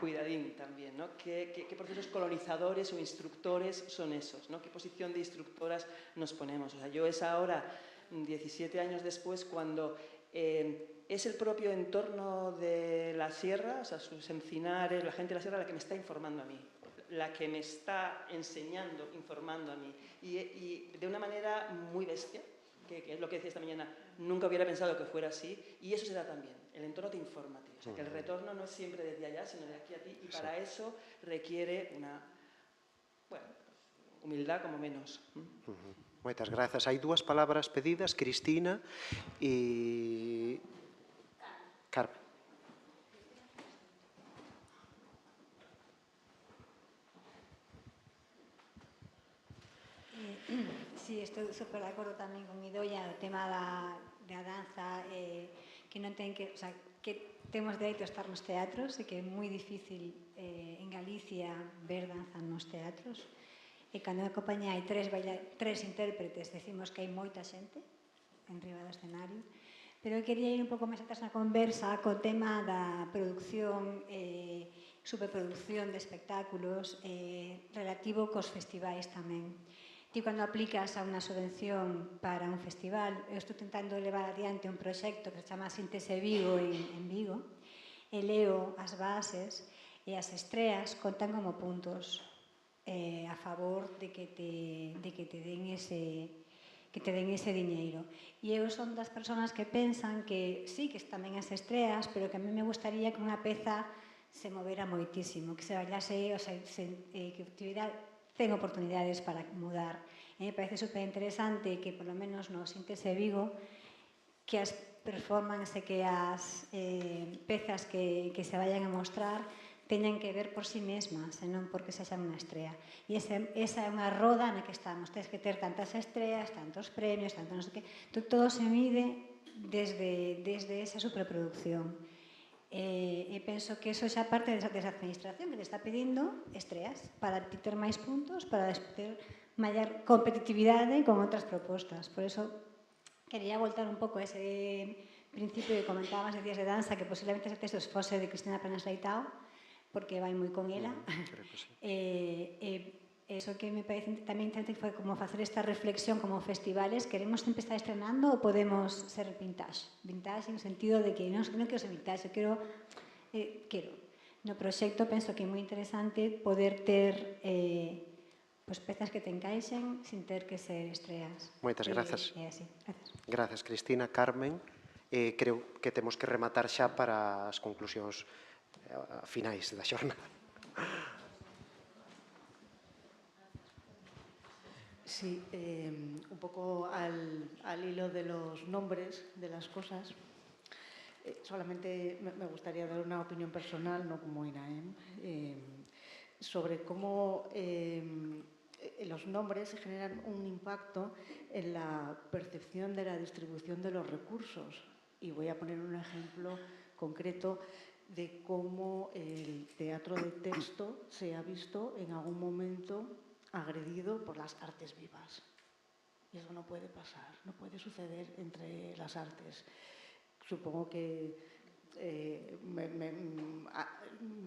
Cuidadín también, ¿no? ¿Qué procesos colonizadores o instructores son esos, ¿no? ¿Qué posición de instructoras nos ponemos? O sea, yo es ahora, 17 años después, cuando es el propio entorno de la sierra, o sea, sus encinares, la gente de la sierra, la que me está informando a mí, la que me está enseñando, informando a mí, y de una manera muy bestia, que es lo que decía esta mañana, nunca hubiera pensado que fuera así, y eso se da también, el entorno te informa a ti, o sea, que el retorno no es siempre desde allá, sino de aquí a ti, y para eso requiere una, bueno, humildad como menos. Moitas grazas. Hai dúas palabras pedidas, Cristina e Carmen. Sí, estou super de acordo tamén con Idoia, o tema da danza, que non ten que, o sea, que temos dereito a estar nos teatros e que é moi difícil en Galicia ver danza nos teatros. E cando na compañía hai tres intérpretes, decimos que hai moita xente en riba do escenario. Pero eu quería ir un pouco máis atrás na conversa co tema da produción, superproducción de espectáculos, relativo cos festivais tamén. Ti, cando aplicas a unha subvención para un festival, eu estou tentando levar adiante un proxecto que se chama Síntese Vigo en Vigo, e leo as bases e as estreas contan como puntos a favor de que te den ese diñeiro. E eu son das persoas que pensan que sí, que tamén as estreas, pero que a mí me gustaría que unha peza se movera moitísimo, que se bailase, o sea, que tivera 100 oportunidades para mudar. Me parece superinteresante que, por lo menos no Síntese Vigo, que as performances e que as pezas que se vayan a mostrar teñen que ver por sí mesmas, e non porque sexan unha estrea. E esa é unha roda na que estamos. Tens que ter tantas estreas, tantos premios, tanto non sei que. Todo se mide desde esa superproducción. E penso que eso xa parte desa administración que te está pedindo estreas para ter máis puntos, para ter maior competitividade con outras propostas. Por eso quería voltar un pouco a ese principio que comentábamos de días de danza, que posiblemente ese texto fose de Cristina Planas Leitao, porque vai moi con ela. Eso que me parece tamén interesante foi como facer esta reflexión como festivales. Queremos empezar estrenando ou podemos ser vintage? Vintage en sentido de que non quero ser vintage, quero no proxecto penso que é moi interesante poder ter pezas que te encaixen sin ter que ser estreas. Moitas grazas. É así, grazas. Grazas, Cristina, Carmen. Creo que temos que rematar xa para as conclusións finais da xornada. Sí, un poco al hilo de los nombres de las cosas, solamente me gustaría dar una opinión personal, no como INAEM, sobre cómo los nombres generan un impacto en la percepción de la distribución de los recursos. Y voy a poner un ejemplo concreto de cómo el teatro de texto se ha visto en algún momento agredido por las artes vivas. Y eso no puede pasar, no puede suceder entre las artes. Supongo que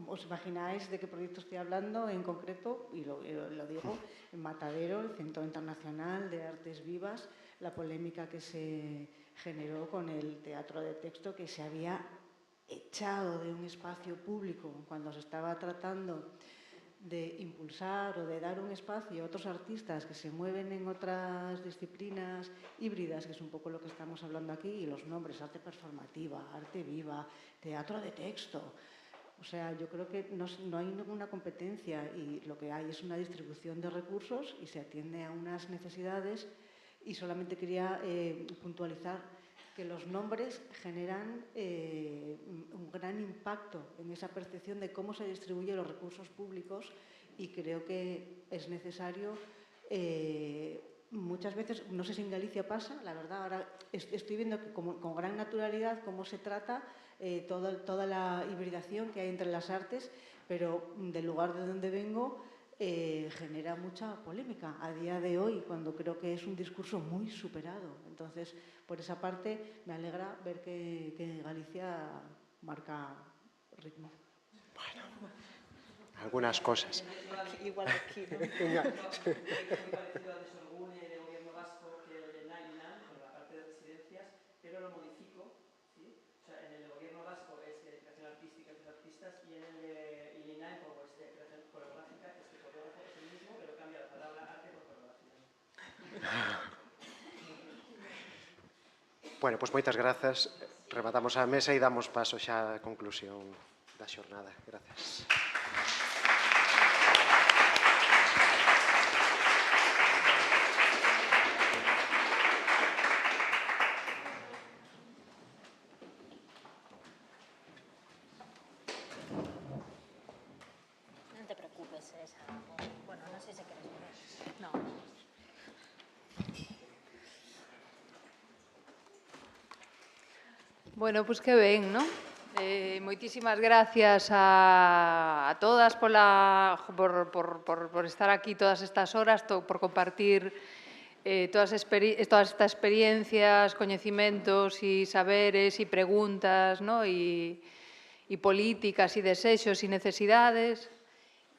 os imagináis de qué proyecto estoy hablando en concreto, y lo digo, en Matadero, el Centro Internacional de Artes Vivas, la polémica que se generó con el teatro de texto que se había echado de un espacio público cuando se estaba tratando de impulsar o de dar un espacio a otros artistas que se mueven en otras disciplinas híbridas, que es un poco lo que estamos hablando aquí, y los nombres, arte performativa, arte viva, teatro de texto. O sea, yo creo que no hay ninguna competencia y lo que hay es una distribución de recursos y se atiende a unas necesidades, y solamente quería puntualizar que los nombres generan un gran impacto en esa percepción de cómo se distribuyen los recursos públicos, y creo que es necesario, muchas veces, no sé si en Galicia pasa, la verdad, ahora estoy viendo que con gran naturalidad cómo se trata toda la hibridación que hay entre las artes, pero del lugar de donde vengo genera mucha polémica a día de hoy, cuando creo que es un discurso muy superado. Entonces, por esa parte, me alegra ver que Galicia marca ritmo. Bueno, algunas cosas. Igual aquí, ¿no? Bueno, pois moitas grazas. Rematamos a mesa e damos paso xa á conclusión da xornada. Grazas. Non te preocupes, esa. Bueno, non sei se queres ver. No. Bueno, pois que ben, non? Moitísimas gracias a todas por estar aquí todas estas horas, por compartir todas estas experiencias, coñecimentos e saberes e preguntas, ¿no? e políticas e desexos e necesidades.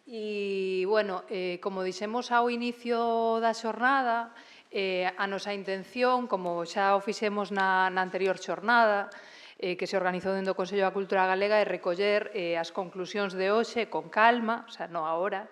E, bueno, como dixemos ao inicio da xornada, a nosa intención, como xa o fixemos na anterior xornada, que se organizou dentro do Consello da Cultura Galega, é recoller as conclusións de hoxe con calma, o sea, non agora,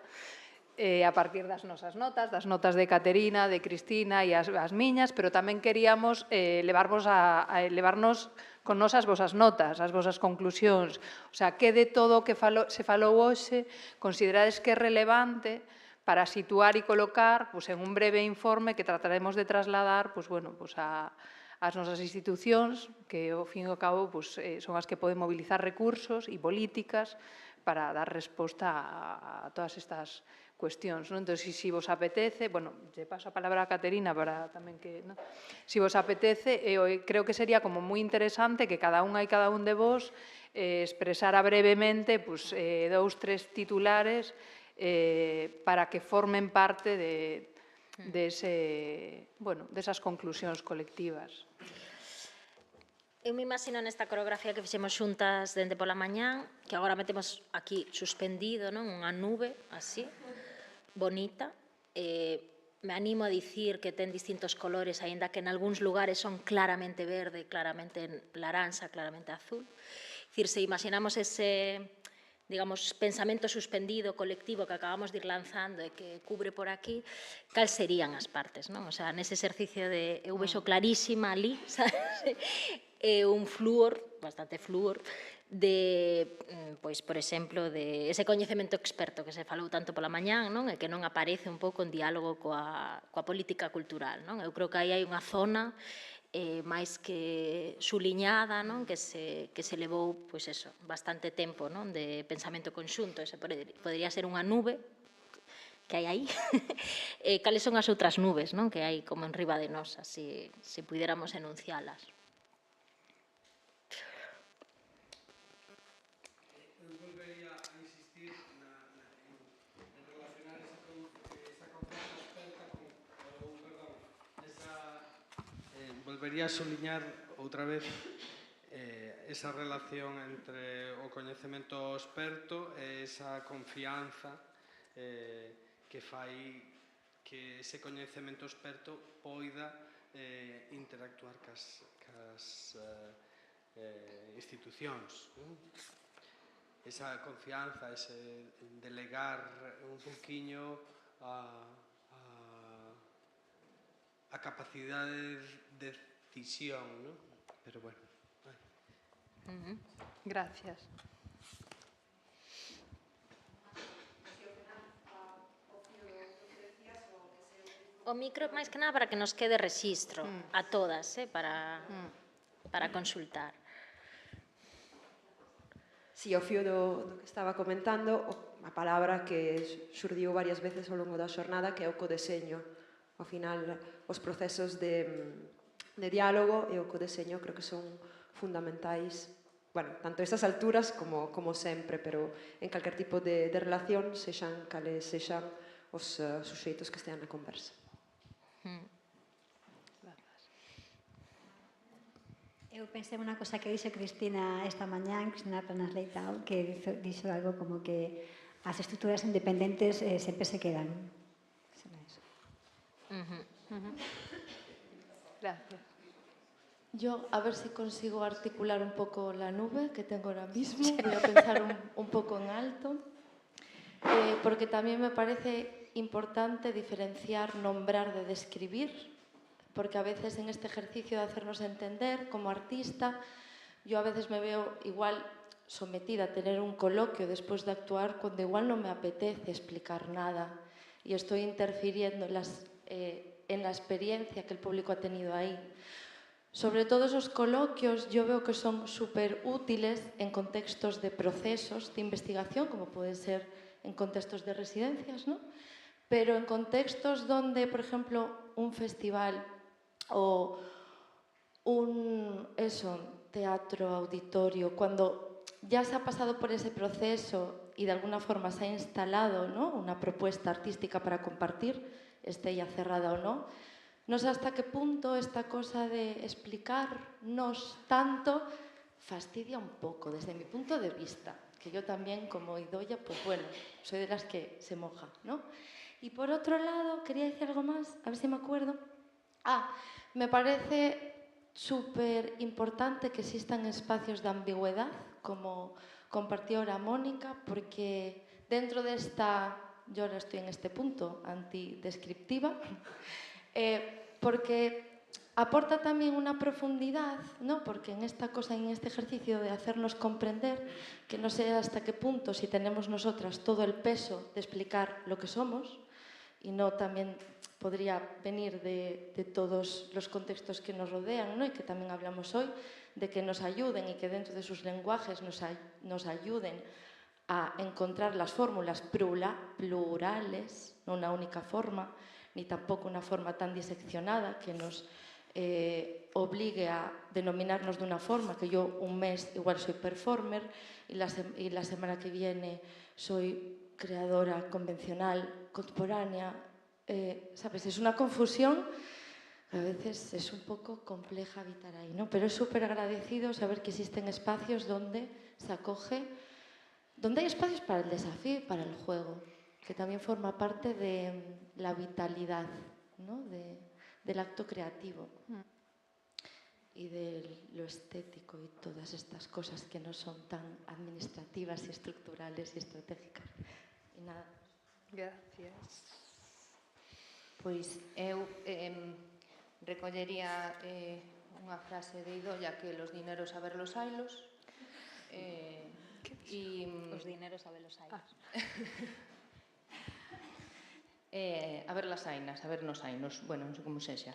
a partir das nosas notas, das notas de Caterina, de Cristina e as miñas, pero tamén queríamos levarnos con nos as vosas notas, as vosas conclusións. O sea, que de todo o que se falou hoxe considerades que é relevante para situar e colocar en un breve informe que trataremos de trasladar ás nosas institucións, que ao fin e ao cabo son as que poden mobilizar recursos e políticas para dar resposta a todas estas cuestións. Entón, se vos apetece, lle paso a palabra a Caterina para tamén que... Se vos apetece, creo que sería como moi interesante que cada unha e cada un de vos expresara brevemente 2, 3 titulares para que formen parte desas conclusións colectivas. Eu me imagino nesta coreografía que fixemos xuntas dende pola mañán, que agora metemos aquí suspendido, non? Unha nube, así. bonita, me animo a dicir que ten distintos colores, aínda que en algúns lugares son claramente verde, claramente laranxa, claramente azul. Dicir, se imaginamos ese, digamos, pensamento suspendido, colectivo que acabamos de ir lanzando e que cubre por aquí, cal serían as partes, non? O sea, nese exercicio de eu vexo clarísima ali, sabes? Un flúor, bastante flúor, de, pois, por exemplo, de ese coñecemento experto que se falou tanto pola mañán, non? E que non aparece un pouco en diálogo coa política cultural, non? Eu creo que aí hai unha zona máis que suliñada, non? Que se levou, pois eso, bastante tempo, non? De pensamento conxunto, ese podría ser unha nube que hai aí. Cales son as outras nubes, non? Que hai como en riba de nós, así, se puidéramos enuncialas. Volvería a soliñar outra vez esa relación entre o coñecemento experto e esa confianza que fai que ese coñecemento experto poida interactuar cas institucións. Esa confianza, ese delegar un poquinho a capacidade de decisión, ¿no? Pero bueno. Gracias. O micro, máis que nada, para que nos quede rexistro a todas, para consultar. Si, ao fío do que estaba comentando, a palabra que xurdiu varias veces ao longo da xornada, que é o codeseño. Ao final, os procesos de diálogo e o codeseño creo que son fundamentais, bueno, tanto a estas alturas como sempre, pero en calquer tipo de relación, sexan cales sexan os suxeitos que estean na conversa. Eu pensei unha cosa que dixo Cristina esta mañán, Cristina Planas Leitao, que dixo algo como que as estruturas independentes sempre se quedan. Gracias. Yo, a ver si consigo articular un poco la nube que tengo ahora mismo. Voy a pensar un poco en alto, porque también me parece importante diferenciar nombrar de describir, porque a veces en este ejercicio de hacernos entender como artista, yo a veces me veo igual sometida a tener un coloquio después de actuar cuando igual no me apetece explicar nada y estoy interfiriendo en la experiencia que el público ha tenido ahí. Sobre todo esos coloquios yo veo que son súper útiles en contextos de procesos de investigación, como puede ser en contextos de residencias, ¿no? Pero en contextos donde, por ejemplo, un festival o un teatro, auditorio, cuando ya se ha pasado por ese proceso y de alguna forma se ha instalado, ¿no?, una propuesta artística para compartir, esté ya cerrada o no, no sé hasta qué punto esta cosa de explicarnos tanto fastidia un poco, desde mi punto de vista, que yo también, como Idoia, pues bueno, soy de las que se moja, ¿no? Y por otro lado, quería decir algo más, a ver si me acuerdo. Me parece súper importante que existan espacios de ambigüedad, como compartió ahora Mónica, porque dentro de esta, yo ahora estoy en este punto, antidescriptiva, porque aporta también una profundidad, ¿no? Porque en esta cosa, en este ejercicio de hacernos comprender, que no sé hasta qué punto, si tenemos nosotras todo el peso de explicar lo que somos, y no también podría venir de todos los contextos que nos rodean, ¿no? Y que también hablamos hoy, de que nos ayuden y que dentro de sus lenguajes nos ayuden a encontrar las fórmulas plurales, no una única forma, ni tampoco una forma tan diseccionada que nos obligue a denominarnos de una forma, que yo un mes igual soy performer y la semana que viene soy creadora convencional, contemporánea, ¿sabes? Es una confusión que a veces es un poco compleja habitar ahí, ¿no? Pero es súper agradecido saber que existen espacios donde se acoge, donde hay espacios para el desafío y para el juego. que también forma parte de la vitalidad, ¿no? Del acto creativo y de lo estético y todas estas cosas que no son tan administrativas y estructurales y estratégicas. E nada. Gracias. Pois eu recollería unha frase de Idoia que los dineros saberlos hailos. Os dineros saberlos hailos. A ver las hainas, a ver nos hainos, bueno, non sei como sexa.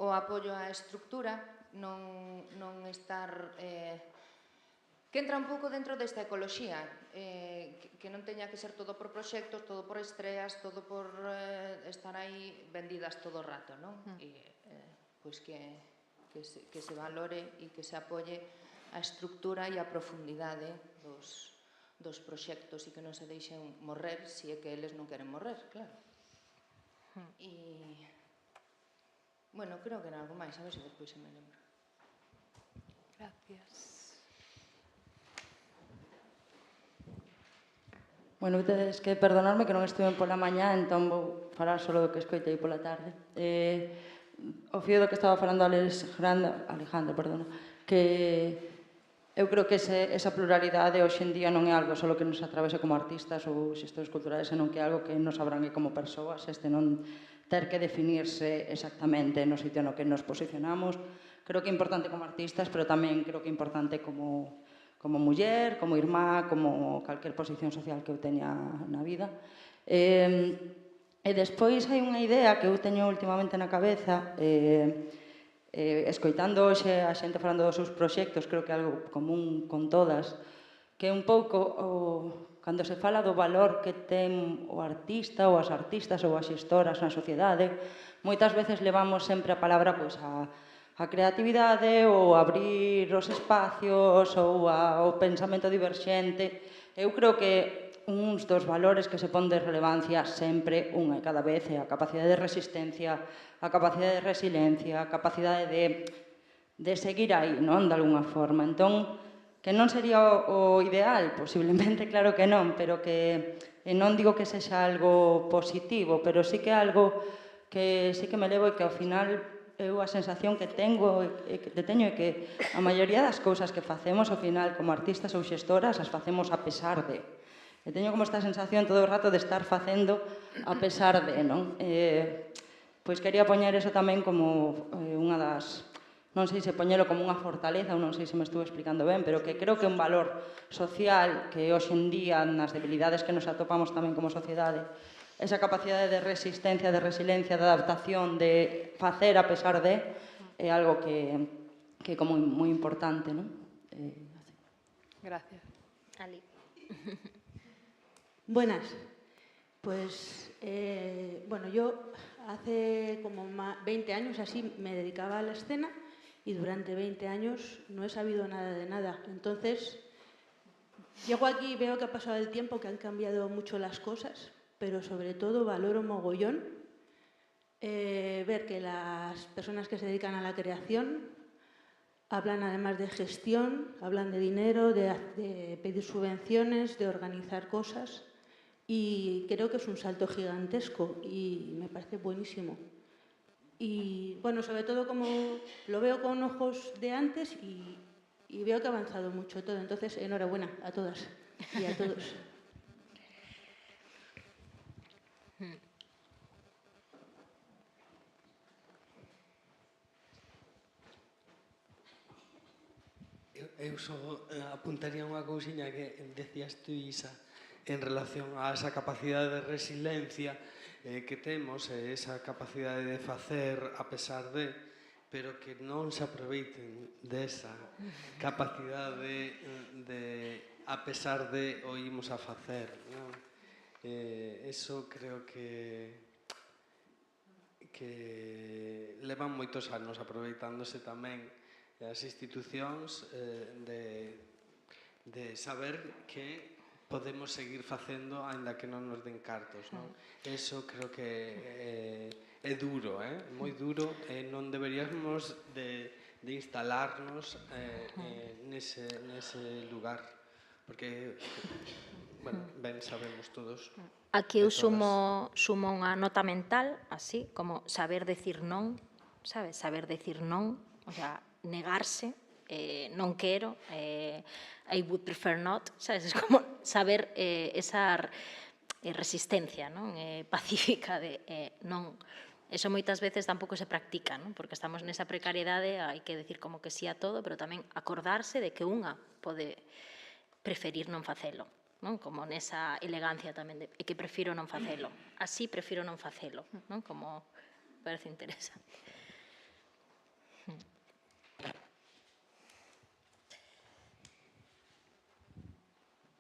O apoio á estructura, non estar... que entra un pouco dentro desta ecoloxía, que non teña que ser todo por proxectos, todo por estreas, todo por estar aí vendidas todo o rato, non? E pois que se valore e que se apoie a estructura e a profundidade dos proxectos e que non se deixen morrer se é que eles non queren morrer, claro. E... bueno, creo que era algo máis, a ver se despois se me lembra. Gracias. Bueno, tedes que perdonarme que non estuve pola mañá, entón vou falar solo do que escoitei pola tarde. O fío do que estaba falando Alejandro, que eu creo que esa pluralidade hoxe en día non é algo só que nos atravese como artistas ou xestores culturais, senón que é algo que nos abrangue como persoas, non ter que definirse exactamente no sitio no que nos posicionamos. Creo que é importante como artistas, pero tamén creo que é importante como muller, como irmá, como calquer posición social que eu teña na vida. E despois hai unha idea que eu teño últimamente na cabeza, escoitando hoxe a xente falando dos seus proxectos, creo que é algo común con todas, que é un pouco cando se fala do valor que ten o artista ou as artistas ou as xestoras na sociedade, moitas veces levamos sempre a palabra a creatividade ou abrir os espacios ou o pensamento diverxente. Eu creo que uns dos valores que se pon de relevancia sempre unha e cada vez é a capacidade de resistencia, a capacidade de resiliencia, a capacidade de seguir aí, non? De alguna forma. Entón, que non sería o ideal, posiblemente, claro que non, pero que non digo que sexa algo positivo, pero sí que é algo que sí que me levo e que ao final eu a sensación que teño é que a maioría das cousas que facemos ao final como artistas ou xestoras as facemos a pesar de. E teño como esta sensación todo o rato de estar facendo a pesar de, non? Pois quería poñer eso tamén como unha das... non sei se poñelo como unha fortaleza ou non sei se me estuve explicando ben, pero que creo que é un valor social que hoxe en día nas debilidades que nos atopamos tamén como sociedade, esa capacidade de resistencia, de resiliencia, de adaptación, de facer a pesar de, é algo que é como moi importante, non? Gracias. Ali. Buenas. Pues, bueno, yo hace como 20 años así me dedicaba a la escena y durante 20 años no he sabido nada de nada. Entonces, llego aquí y veo que ha pasado el tiempo, que han cambiado mucho las cosas, pero sobre todo valoro mogollón ver que las personas que se dedican a la creación hablan además de gestión, hablan de dinero, de pedir subvenciones, de organizar cosas, y creo que es un salto gigantesco y me parece buenísimo. Y bueno, sobre todo como lo veo con ojos de antes y veo que ha avanzado mucho todo. Entonces, enhorabuena a todas y a todos. Eu só apuntaría unha cousiña que decías tú, Isa, en relación a esa capacidade de resiliencia que temos, esa capacidade de facer a pesar de, pero que non se aproveiten desa capacidade de a pesar de o imos a facer, non? Eso creo que levan moitos anos aproveitándose tamén as institucións de saber que podemos seguir facendo aínda que non nos den cartos, non? Eso creo que é duro, moi duro, e non deberíamos de instalarnos nese lugar, porque bueno, ben sabemos todos. Aquí eu sumo unha nota mental, así, como saber decir non, sabes? Saber decir non, o sea, negarse, non quero, I would prefer not, sabes? Es como saber esa resistencia, non? Pacífica de non. Eso moitas veces tampouco se practica, non? Porque estamos nesa precariedade, hai que decir como que sí a todo, pero tamén acordarse de que unha pode preferir non facelo, non? Como nesa elegancia tamén de que prefiro non facelo. Así prefiro non facelo, non? Como parece interesante.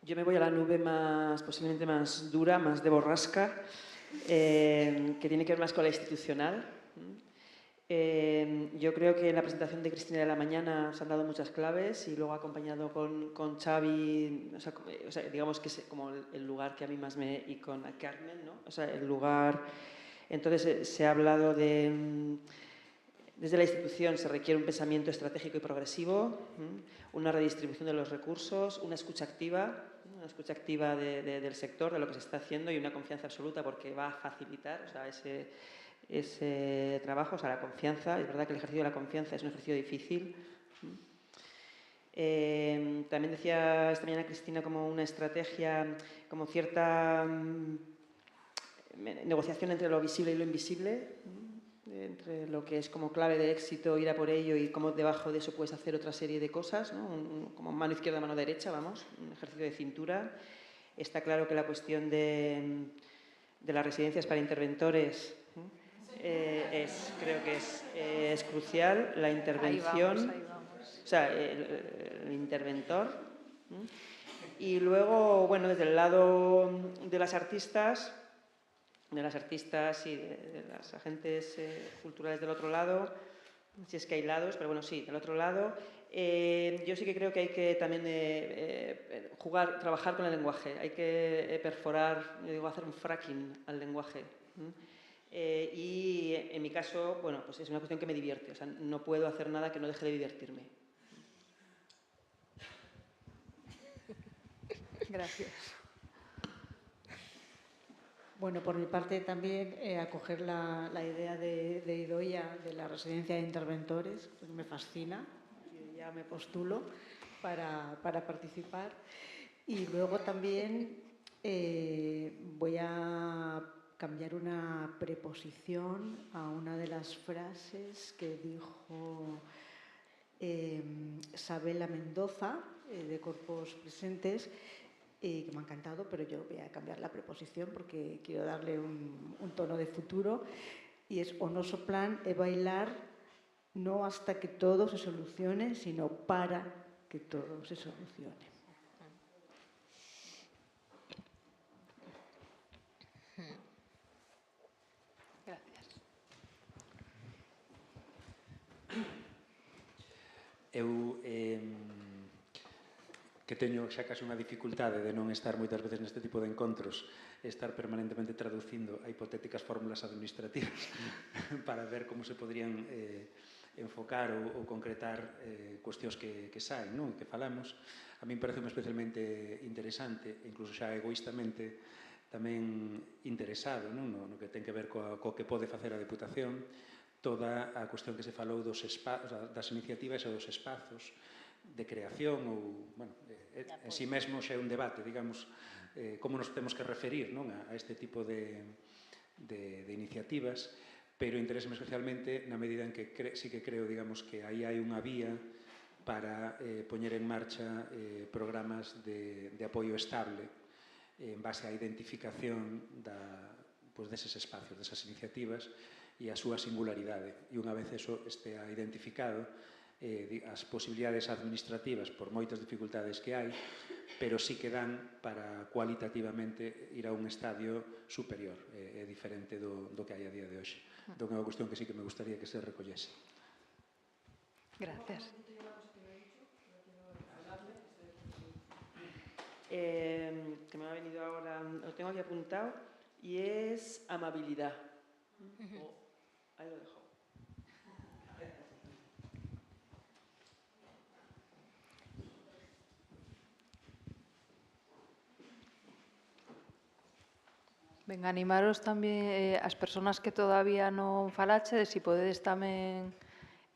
Yo me voy a la nube posiblemente más dura, más de borrasca, que tiene que ver más con la institucional. Yo creo que en la presentación de Cristina de la mañana se han dado muchas claves y luego acompañado con Xavi, o sea, digamos que es como el lugar que a mí más y con Carmen, ¿no? O sea, el lugar. Entonces se ha hablado de. Desde la institución se requiere un pensamiento estratégico y progresivo, una redistribución de los recursos, una escucha activa del sector, de lo que se está haciendo y una confianza absoluta porque va a facilitar, o sea, ese trabajo, o sea, la confianza. Es verdad que el ejercicio de la confianza es un ejercicio difícil. También decía esta mañana Cristina como una estrategia, como cierta negociación entre lo visible y lo invisible, entre lo que es como clave de éxito, ir a por ello y cómo debajo de eso puedes hacer otra serie de cosas, ¿no? Como mano izquierda, mano derecha, vamos, un ejercicio de cintura. Está claro que la cuestión de las residencias para interventores creo que es crucial, la intervención, Ahí vamos. o sea, el interventor. Y luego, bueno, desde el lado de las artistas y de las agentes culturales del otro lado, si es que hay lados, pero bueno, sí, del otro lado, yo sí que creo que hay que también trabajar con el lenguaje, hay que perforar, yo digo, hacer un fracking al lenguaje. Y en mi caso, bueno, pues es una cuestión que me divierte, o sea, no puedo hacer nada que no deje de divertirme. Gracias. Bueno, por mi parte también acoger la idea de Idoia de la residencia de interventores, pues me fascina, yo ya me postulo para participar. Y luego también voy a cambiar una preposición a una de las frases que dijo Sabela Mendoza, de Corpos Presentes, que me ha encantado, pero yo voy a cambiar la preposición porque quiero darle un tono de futuro, y es: o noso plan é bailar no hasta que todo se solucione, sino para que todo se solucione. Gracias. Eu que teño xa case unha dificultade de non estar moitas veces neste tipo de encontros, estar permanentemente traducindo a hipotéticas fórmulas administrativas para ver como se podrían enfocar ou concretar cuestións que saen, non? Que falamos. A mí me parece especialmente interesante, incluso xa egoístamente tamén interesado, non? No que ten que ver co que pode facer a Deputación, toda a cuestión que se falou das iniciativas e dos espazos de creación ou, bueno, en si mesmo xa é un debate, digamos, como nos temos que referir, non, a este tipo de iniciativas, pero interésame especialmente na medida en que sí que creo, digamos, que aí hai unha vía para poñer en marcha programas de apoio estable en base á identificación deses espacios, desas iniciativas e a súa singularidade. E unha vez eso estea identificado, as posibilidades administrativas, por moitas dificultades que hai, pero sí que dan para cualitativamente ir a un estadio superior, é diferente do que hai a día de hoxe. Entón é unha cuestión que sí que me gustaría que se recollese. Gracias. Que me ha venido ahora, lo tengo aquí apuntado, y es amabilidad. Ahí lo dejo. Ben, animaros tamén as persoas que todavía non falache, se podedes tamén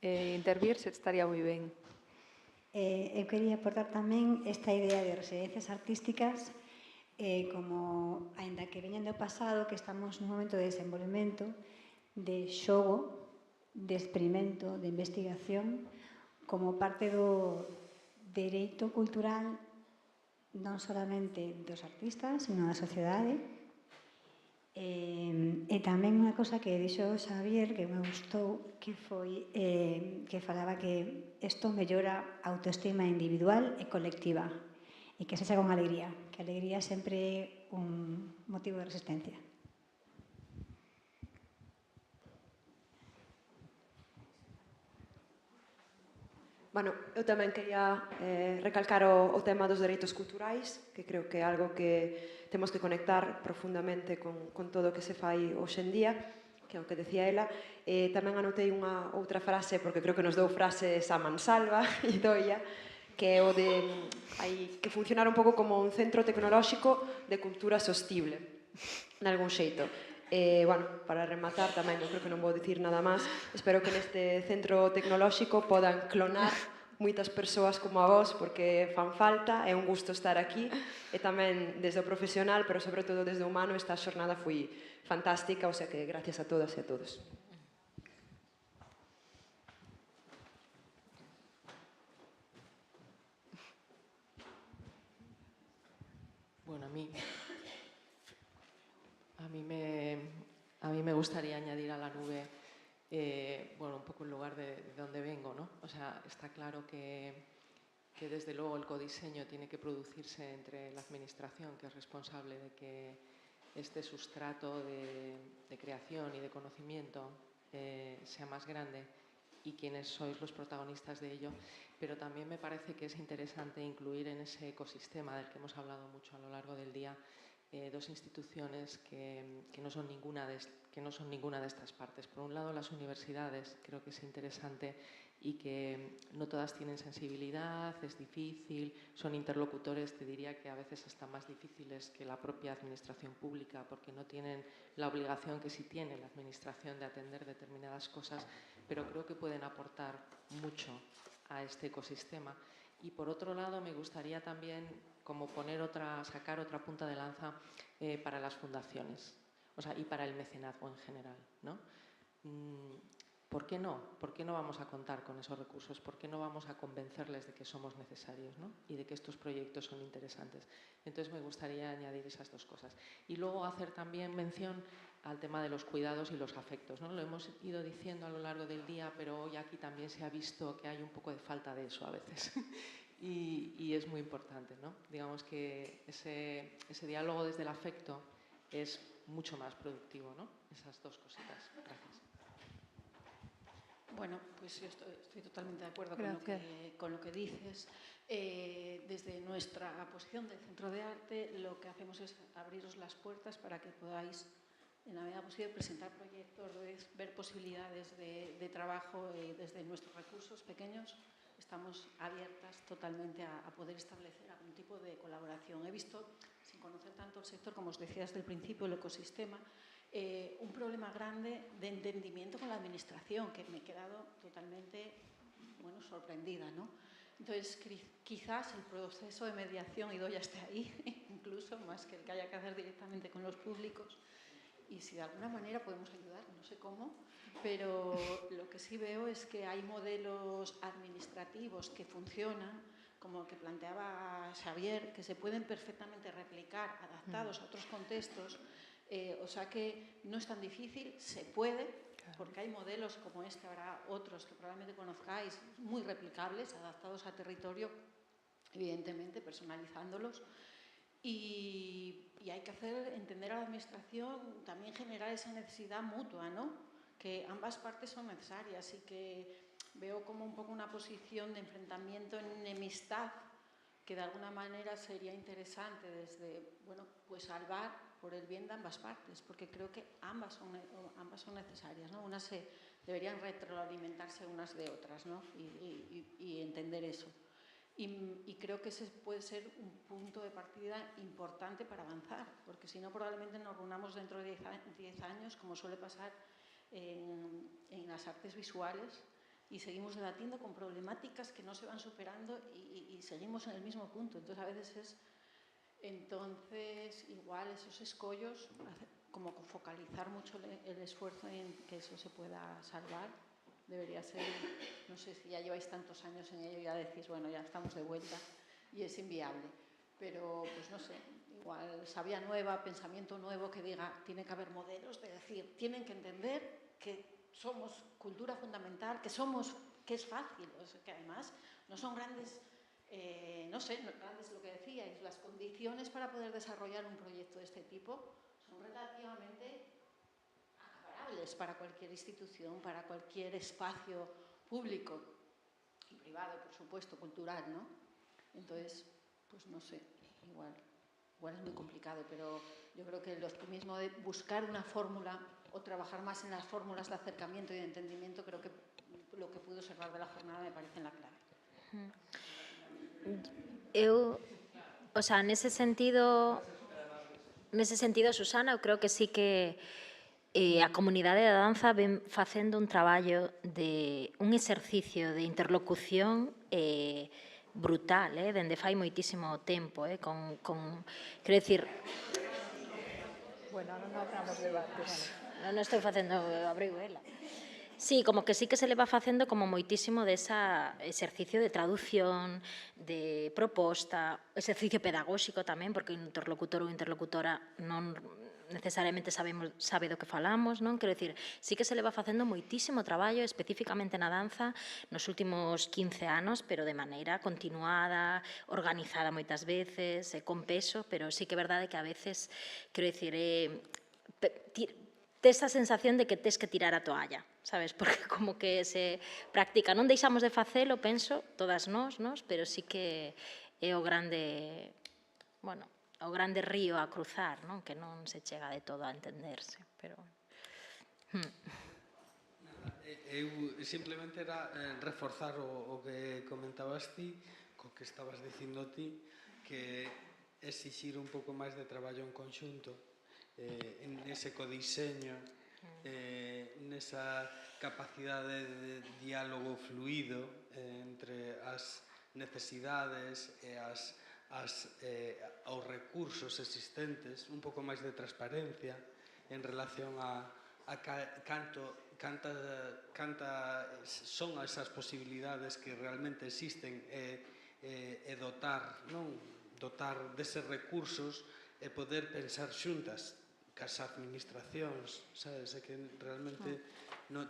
intervir, se estaría moi ben. Eu quería aportar tamén esta idea de residencias artísticas como, aínda que veñen do pasado, que estamos nun momento de desenvolvemento, de xogo, de experimento, de investigación, como parte do dereito cultural non solamente dos artistas, sino da sociedade. E tamén unha cosa que dixo Xavier, que me gustou, que foi que falaba que isto mellora a autoestima individual e colectiva e que sexa con alegría, que a alegría sempre é un motivo de resistencia. Bueno, eu tamén quería recalcar o tema dos dereitos culturais, que creo que é algo que temos que conectar profundamente con todo o que se fai hoxe en día, que é o que decía ela. Tamén anotei unha outra frase, porque creo que nos dou frases a mansalva e doia, que é o de que funcionar un pouco como un centro tecnolóxico de cultura sostible, de algún xeito. Bueno, para rematar tamén, eu creo que non vou dicir nada máis, espero que neste centro tecnolóxico podan clonar moitas persoas como a vos, porque fan falta, é un gusto estar aquí, e tamén desde o profesional, pero sobre todo desde o humano, esta xornada foi fantástica, o sea que gracias a todas e a todos. Bueno, a mí me gustaría añadir a la nube, bueno, un poco en lugar de donde vengo, ¿no? O sea, está claro que desde luego el codiseño tiene que producirse entre la administración, que es responsable de que este sustrato de creación y de conocimiento sea más grande, y quienes sois los protagonistas de ello, pero también me parece que es interesante incluir en ese ecosistema del que hemos hablado mucho a lo largo del día dos instituciones que no son ninguna de estas partes. Por un lado, las universidades, creo que es interesante, y que no todas tienen sensibilidad, es difícil, son interlocutores, te diría que a veces hasta más difíciles que la propia administración pública, porque no tienen la obligación que sí tiene la administración de atender determinadas cosas, pero creo que pueden aportar mucho a este ecosistema. Y por otro lado, me gustaría también como sacar otra punta de lanza para las fundaciones, o sea, y para el mecenazgo en general, ¿no? ¿Por qué no? ¿Por qué no vamos a contar con esos recursos? ¿Por qué no vamos a convencerles de que somos necesarios, ¿no? Y de que estos proyectos son interesantes? Entonces me gustaría añadir esas dos cosas. Y luego hacer también mención al tema de los cuidados y los afectos, ¿no? Lo hemos ido diciendo a lo largo del día, pero hoy aquí también se ha visto que hay un poco de falta de eso a veces. Y es muy importante, ¿no? Digamos que ese diálogo desde el afecto es mucho más productivo, ¿no? Esas dos cositas. Gracias. Bueno, pues yo estoy totalmente de acuerdo con lo que dices. Desde nuestra posición del Centro de Arte, lo que hacemos es abriros las puertas para que podáis, en la medida posible, presentar proyectos, ver posibilidades de trabajo desde nuestros recursos pequeños. Estamos abiertas totalmente a poder establecer algún tipo de colaboración. He visto, sin conocer tanto el sector, como os decía desde el principio, el ecosistema, un problema grande de entendimiento con la administración, que me he quedado totalmente sorprendida, ¿no? Entonces, quizás el proceso de mediación, y doy hasta ahí, incluso más que el que haya que hacer directamente con los públicos, y si de alguna manera podemos ayudar, no sé cómo, pero lo que sí veo es que hay modelos administrativos que funcionan, como el que planteaba Xavier, que se pueden perfectamente replicar, adaptados a otros contextos. O sea que no es tan difícil, se puede, porque hay modelos como este, habrá otros que probablemente conozcáis, muy replicables, adaptados a territorio, evidentemente, personalizándolos. Y hay que entender a la administración, también generar esa necesidad mutua, ¿no? Que ambas partes son necesarias, y que veo como un poco una posición de enfrentamiento, enemistad, que de alguna manera sería interesante desde, bueno, pues salvar por el bien de ambas partes, porque creo que ambas son necesarias, ¿no? Unas deberían retroalimentarse unas de otras, ¿no? Y entender eso. Y creo que ese puede ser un punto de partida importante para avanzar, porque si no probablemente nos reunamos dentro de 10 años, como suele pasar en las artes visuales, y seguimos debatiendo con problemáticas que no se van superando y seguimos en el mismo punto. Entonces, a veces igual esos escollos, como focalizar mucho el esfuerzo en que eso se pueda salvar, debería ser, no sé si ya lleváis tantos años en ello y ya decís, bueno, ya estamos de vuelta y es inviable. Pero, pues no sé, igual sabia nueva, pensamiento nuevo que diga, tiene que haber modelos, de decir, tienen que entender que somos cultura fundamental, que es fácil, o sea, que además no son grandes, no sé, grandes lo que decíais, las condiciones para poder desarrollar un proyecto de este tipo son relativamente acaparables para cualquier institución, para cualquier espacio público y privado, por supuesto, cultural, ¿no? Entonces, pues no sé, igual es muy complicado, pero yo creo que el optimismo de buscar una fórmula o trabajar más en las fórmulas de acercamiento y de entendimiento, creo que lo que pude observar de la jornada me parece en la clave. O sea, nese sentido, Susana, eu creo que sí que a comunidade da danza ven facendo un traballo un exercicio de interlocución brutal, dende fai moitísimo tempo, quero dicir... Bueno, non abramos debates. Non estou facendo, abriu ela. Sí, como que sí que se le va facendo como moitísimo desa exercicio de traducción, de proposta, exercicio pedagóxico tamén, porque un interlocutor ou interlocutora non necesariamente sabe do que falamos, non? Quero dicir, sí que se le va facendo moitísimo traballo especificamente na danza nos últimos 15 anos, pero de maneira continuada, organizada moitas veces, con peso, pero sí que é verdade que a veces, quero dicir, tes a sensación de que tes que tirar a toalla, sabes? Porque como que se practica. Non deixamos de facelo, penso, todas nós, pero sí que é o grande, bueno, o grande río a cruzar, non? Que non se chega de todo a entenderse, pero... Eu simplemente era reforzar o que comentabas ti, co que estabas dicindo ti, que exixir un pouco máis de traballo en conxunto, nese codiseño, nesa capacidade de diálogo fluido entre as necesidades e aos recursos existentes, un pouco máis de transparencia en relación a cantas son esas posibilidades que realmente existen e dotar deses recursos e poder pensar xuntas cas administracións, sabes? É que realmente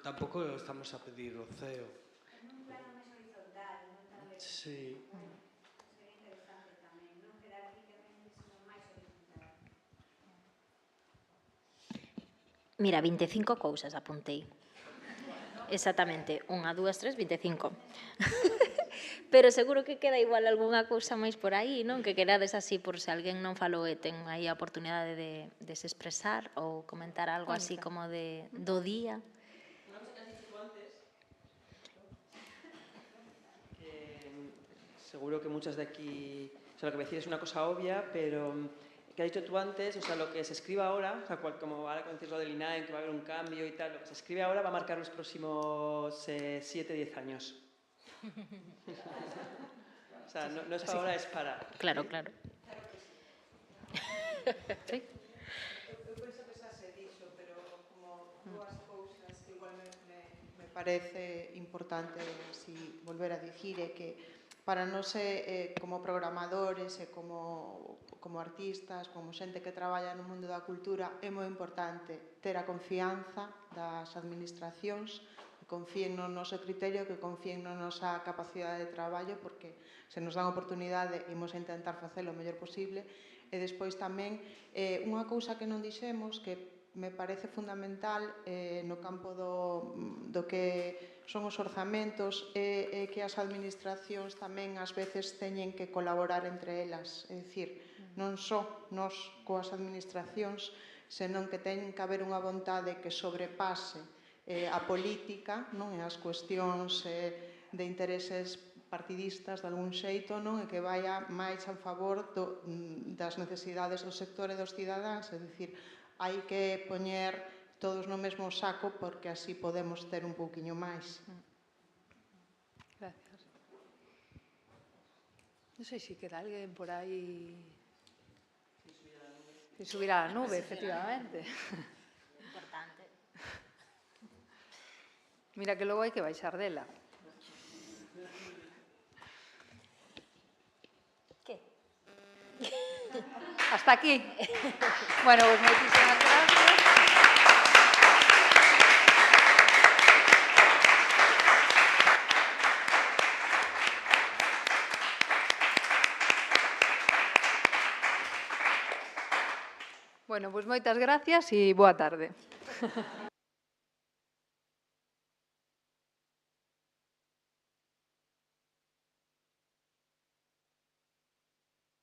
tampouco estamos a pedir o ceo. Un plano máis horizontal, non tal vez. Sí. Sería interesante tamén, non jerárquicamente, sino máis horizontal. Mira, 25 cousas apuntei. Exactamente, 1, 2, 3, 25. Pero seguro que queda igual algunha cousa máis por aí, non? Que querades así, por se alguén non falou e ten aí a oportunidade de se expresar ou comentar algo así como do día. Seguro que muchas de aquí, o sea, lo que me decís es una cosa obvia, pero que has dicho tú antes, o sea, lo que se escriba ahora, o sea, como ahora cuando dices lo del INAEM, que va a haber un cambio y tal, lo que se escribe ahora va a marcar los próximos 7-10 años. O sea, no es para ahora, es para... Claro, claro. Sí. Eu penso que xa se dixo, pero como dúas cousas que igual me parece importante así volver a dicir é que para nós como programadores e como artistas, como xente que traballa no mundo da cultura, é moi importante ter a confianza das administracións, que confíen no noso criterio, que confíen na nosa capacidade de traballo, porque se nos dan oportunidade imos a intentar facelo o mellor posible. E despois tamén unha cousa que non dixemos, que me parece fundamental no campo do que son os orzamentos, é que as administracións tamén ás veces teñen que colaborar entre elas. É dicir, non só nós coas administracións, senón que teñen que haber unha vontade que sobrepase a política, non, e as cuestións de intereses partidistas de algún xeito, non? E que vaya máis a favor das necesidades do sector e dos cidadáns, é dicir, hai que poñer todos no mesmo saco porque así podemos ter un pouquiño máis. Gracias. Non sei se queda alguén por aí... Se subir a la nube, efectivamente. Importante. Mira que logo hai que baixar dela. ¿Qué? Hasta aquí. Bueno, pues muchísimas gracias. Bueno, pues moitas gracias e boa tarde.